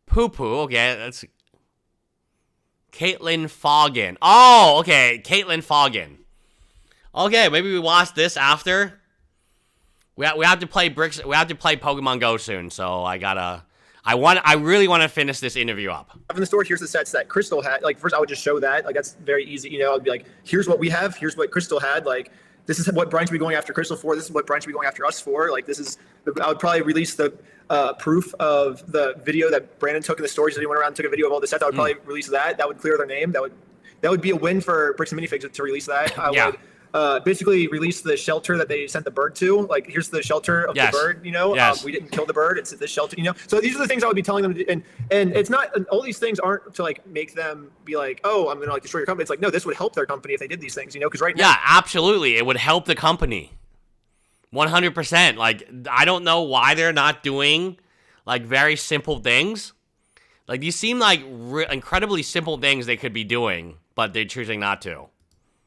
Poo Poo, okay, that's Caitlin Foggin. Oh, okay, Caitlin Foggin. Okay, maybe we watch this after. We have to play bricks. We have to play Pokemon Go soon, so I really want to finish this interview up. In the store, here's the sets that Crystal had. Like, first I would just show that. Like, that's very easy. You know, I'd be like, here's what we have. Here's what Crystal had. Like, this is what Brian should be going after Crystal for. This is what Brian should be going after us for. Like, I would probably release the proof of the video that Brandon took in the store. So he went around and took a video of all the sets. I would probably release that. That would clear their name. That would be a win for Bricks and Minifigs to release that. I would basically release the shelter that they sent the bird to. Like, here's the shelter of the bird, you know. We didn't kill the bird. It's the shelter, you know. So these are the things I would be telling them to do. And it's not, all these things aren't to like make them be like, oh, I'm gonna like destroy your company. It's like, no, this would help their company if they did these things, you know, because right now. Yeah, absolutely. It would help the company. 100%. Like, I don't know why they're not doing like very simple things. Like, these seem like incredibly simple things they could be doing, but they're choosing not to.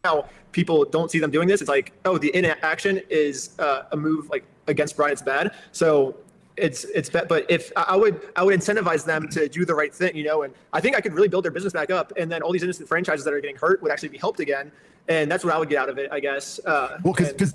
Now people don't see them doing this. It's like, oh, the inaction is a move like against Brian. It's bad. So it's bad. But if I would incentivize them to do the right thing, you know. And I think I could really build their business back up. And then all these innocent franchises that are getting hurt would actually be helped again. And that's what I would get out of it, I guess. Well, because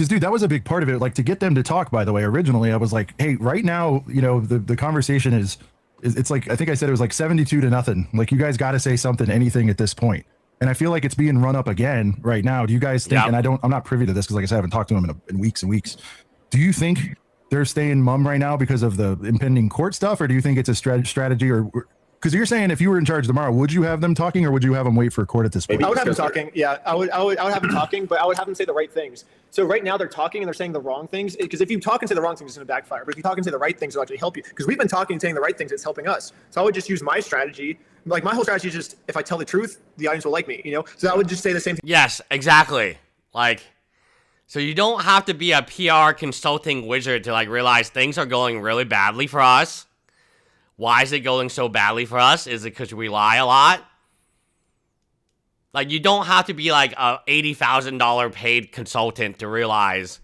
dude, that was a big part of it. Like, to get them to talk. By the way, originally I was like, hey, right now, you know, the conversation is it's like, I think I said it was like 72-0. Like, you guys got to say something, anything at this point. And I feel like it's being run up again right now. Do you guys think, and I'm not privy to this because like I said, I haven't talked to them in weeks and weeks. Do you think they're staying mum right now because of the impending court stuff? Or do you think it's a strategy or because you're saying if you were in charge tomorrow, would you have them talking or would you have them wait for court at this point? I would have them talking. Yeah, I would have them talking, but I would have them say the right things. So right now they're talking and they're saying the wrong things because if you talk and say the wrong things, it's going to backfire. But if you talk and say the right things, it'll actually help you because we've been talking and saying the right things. It's helping us. So I would just use my strategy. Like, my whole strategy is just, if I tell the truth, the audience will like me, you know? So I would just say the same thing. Yes, exactly. Like, so you don't have to be a PR consulting wizard to, like, realize things are going really badly for us. Why is it going so badly for us? Is it because we lie a lot? Like, you don't have to be, like, a $80,000 paid consultant to realize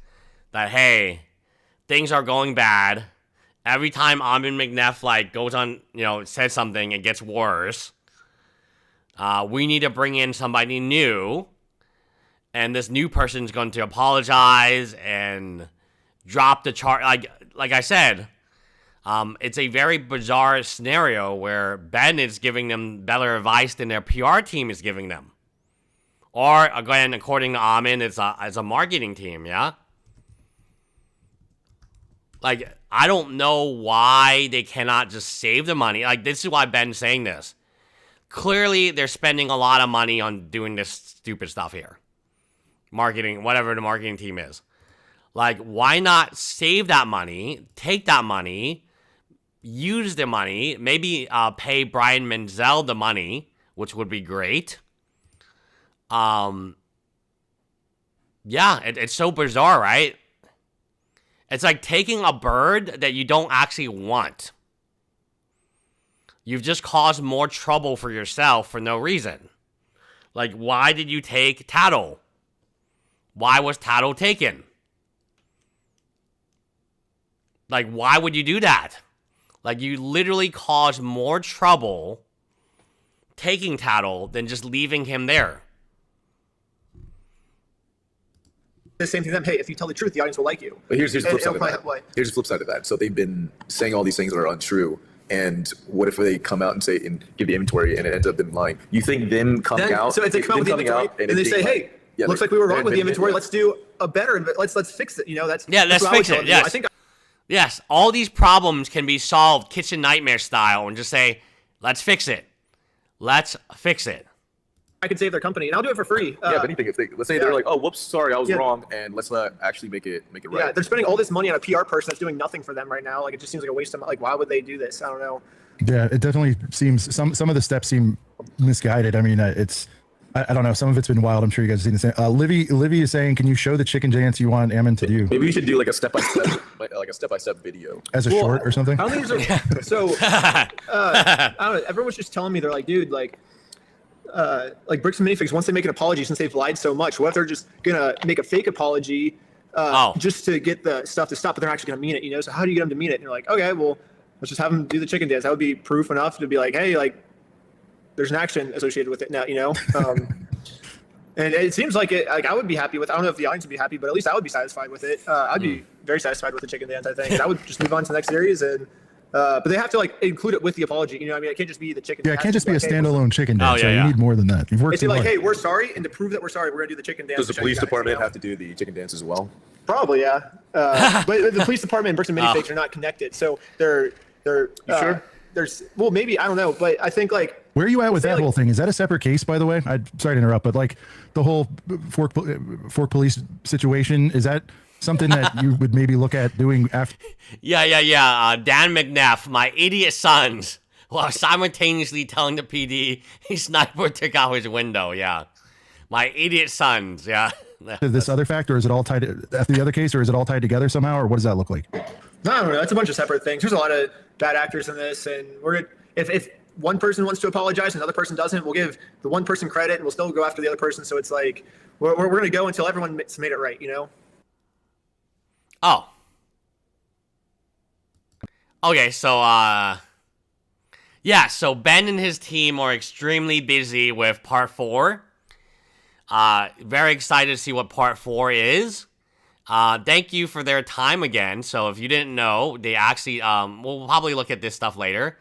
that, hey, things are going bad. Every time Amin McNeff like goes on, you know, says something, it gets worse. We need to bring in somebody new, and this new person's going to apologize and drop the charge. Like I said, it's a very bizarre scenario where Ben is giving them better advice than their PR team is giving them, or again, according to Amin, it's a marketing team. Yeah. Like, I don't know why they cannot just save the money. Like, this is why Ben's saying this. Clearly, they're spending a lot of money on doing this stupid stuff here. Marketing, whatever the marketing team is. Like, why not save that money, take that money, use the money, maybe pay Brian Menzel the money, which would be great. Yeah, it's so bizarre, right? It's like taking a bird that you don't actually want. You've just caused more trouble for yourself for no reason. Like, why did you take Tattle? Why was Tattle taken? Like, why would you do that? Like, you literally caused more trouble taking Tattle than just leaving him there. The same thing to them. Hey, if you tell the truth, the audience will like you. But here's the flip side of that. Here's the flip side of that. So they've been saying all these things that are untrue. And what if they come out and say and give the inventory and it ends up in lying? You think them coming out? So if they come out with the inventory and they say, "Hey, looks like we were wrong with the inventory. Let's do a better. Let's fix it." You know, let's fix it. Yes. Yes. All these problems can be solved kitchen nightmare style, and just say, "Let's fix it. Let's fix it." I could save their company, and I'll do it for free. But anything, if let's say they're like, "Oh, whoops, sorry, I was wrong," and let's actually make it right. Yeah, they're spending all this money on a PR person that's doing nothing for them right now. Like, it just seems like a waste of money. Like, why would they do this? I don't know. Yeah, it definitely seems some of the steps seem misguided. I mean, I don't know. Some of it's been wild. I'm sure you guys have seen the same. Livy is saying, can you show the chicken dance you want Ammon to do? Maybe you should do like a step-by-step, like a step-by-step video. As a short or something? I don't think there's a, so, I don't know, everyone's just telling me, they're like, dude, like Bricks and Minifigs, once they make an apology, since they've lied so much, what if they're just gonna make a fake apology just to get the stuff to stop, but they're actually gonna mean it, you know? So how do you get them to mean it? And you're like, okay, well, let's just have them do the chicken dance. That would be proof enough to be like, hey, like, there's an action associated with it now, you know? And it seems like it, like I would be happy with, I don't know if the audience would be happy, but at least I would be satisfied with it. I'd be very satisfied with the chicken dance, I think. And I would just move on to the next series. And but they have to like include it with the apology. You know what I mean? It can't just be the chicken dance. Yeah, it can't just be a like, standalone chicken dance. yeah, You need more than that. You've worked It's too like, hard. hey, we're sorry. And to prove that we're sorry, we're going to do the chicken dance. Does the to show police you guys, department you know? have to do the chicken dance as well? Probably, yeah. But the police department and Bricks and Minifigs are not connected. So they're sure? There's, well, maybe, I don't know. But I think like, where are you at with that like, whole thing? Is that a separate case, by the way? I'm sorry to interrupt, but like the whole fork police situation, is that something that you would maybe look at doing after? Yeah. Dan McNeff, my idiot sons, while simultaneously telling the PD his sniper took out his window. Yeah, my idiot sons. Yeah. This other fact, or is it all tied to after the other case, or is it all tied together somehow, or what does that look like? No, I don't know. It's a bunch of separate things. There's a lot of bad actors in this, and if one person wants to apologize and another person doesn't, we'll give the one person credit, and we'll still go after the other person. So it's like we're going to go until everyone's made it right, you know? Oh. Okay, so yeah, so Ben and his team are extremely busy with part 4. Very excited to see what part 4 is. Thank you for their time again. So if you didn't know, they actually we'll probably look at this stuff later.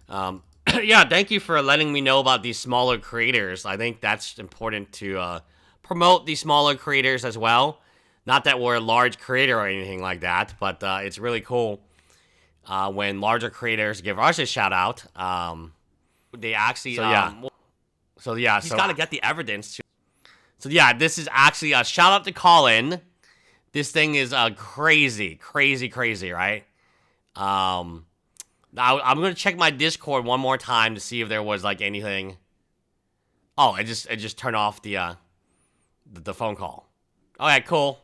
Yeah, thank you for letting me know about these smaller creators. I think that's important to promote these smaller creators as well. Not that we're a large creator or anything like that, but it's really cool when larger creators give us a shout out. They actually, so yeah, he's got to get the evidence. So yeah, this is actually a shout out to Colin. This thing is crazy, right? Now I'm gonna check my Discord one more time to see if there was like anything. Oh, it just turned off the phone call. Okay, cool.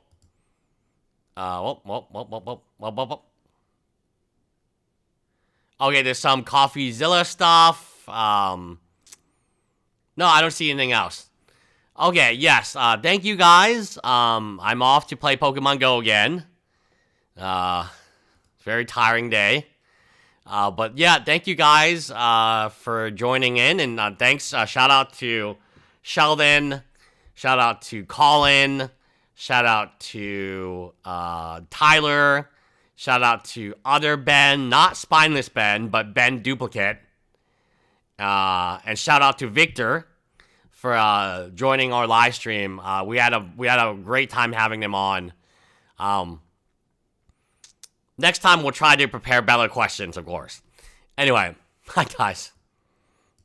Okay, there's some CoffeeZilla stuff. No, I don't see anything else. Okay, yes. Thank you guys. I'm off to play Pokemon Go again. Very tiring day. But yeah, thank you guys for joining in, and thanks. Shout out to Sheldon. Shout out to Colin. Shout out to Tyler. Shout out to other Ben, not Spineless Ben, but Ben Duplicate. And shout out to Victor for joining our live stream. We had a great time having them on. Next time we'll try to prepare better questions, of course. Anyway, bye guys.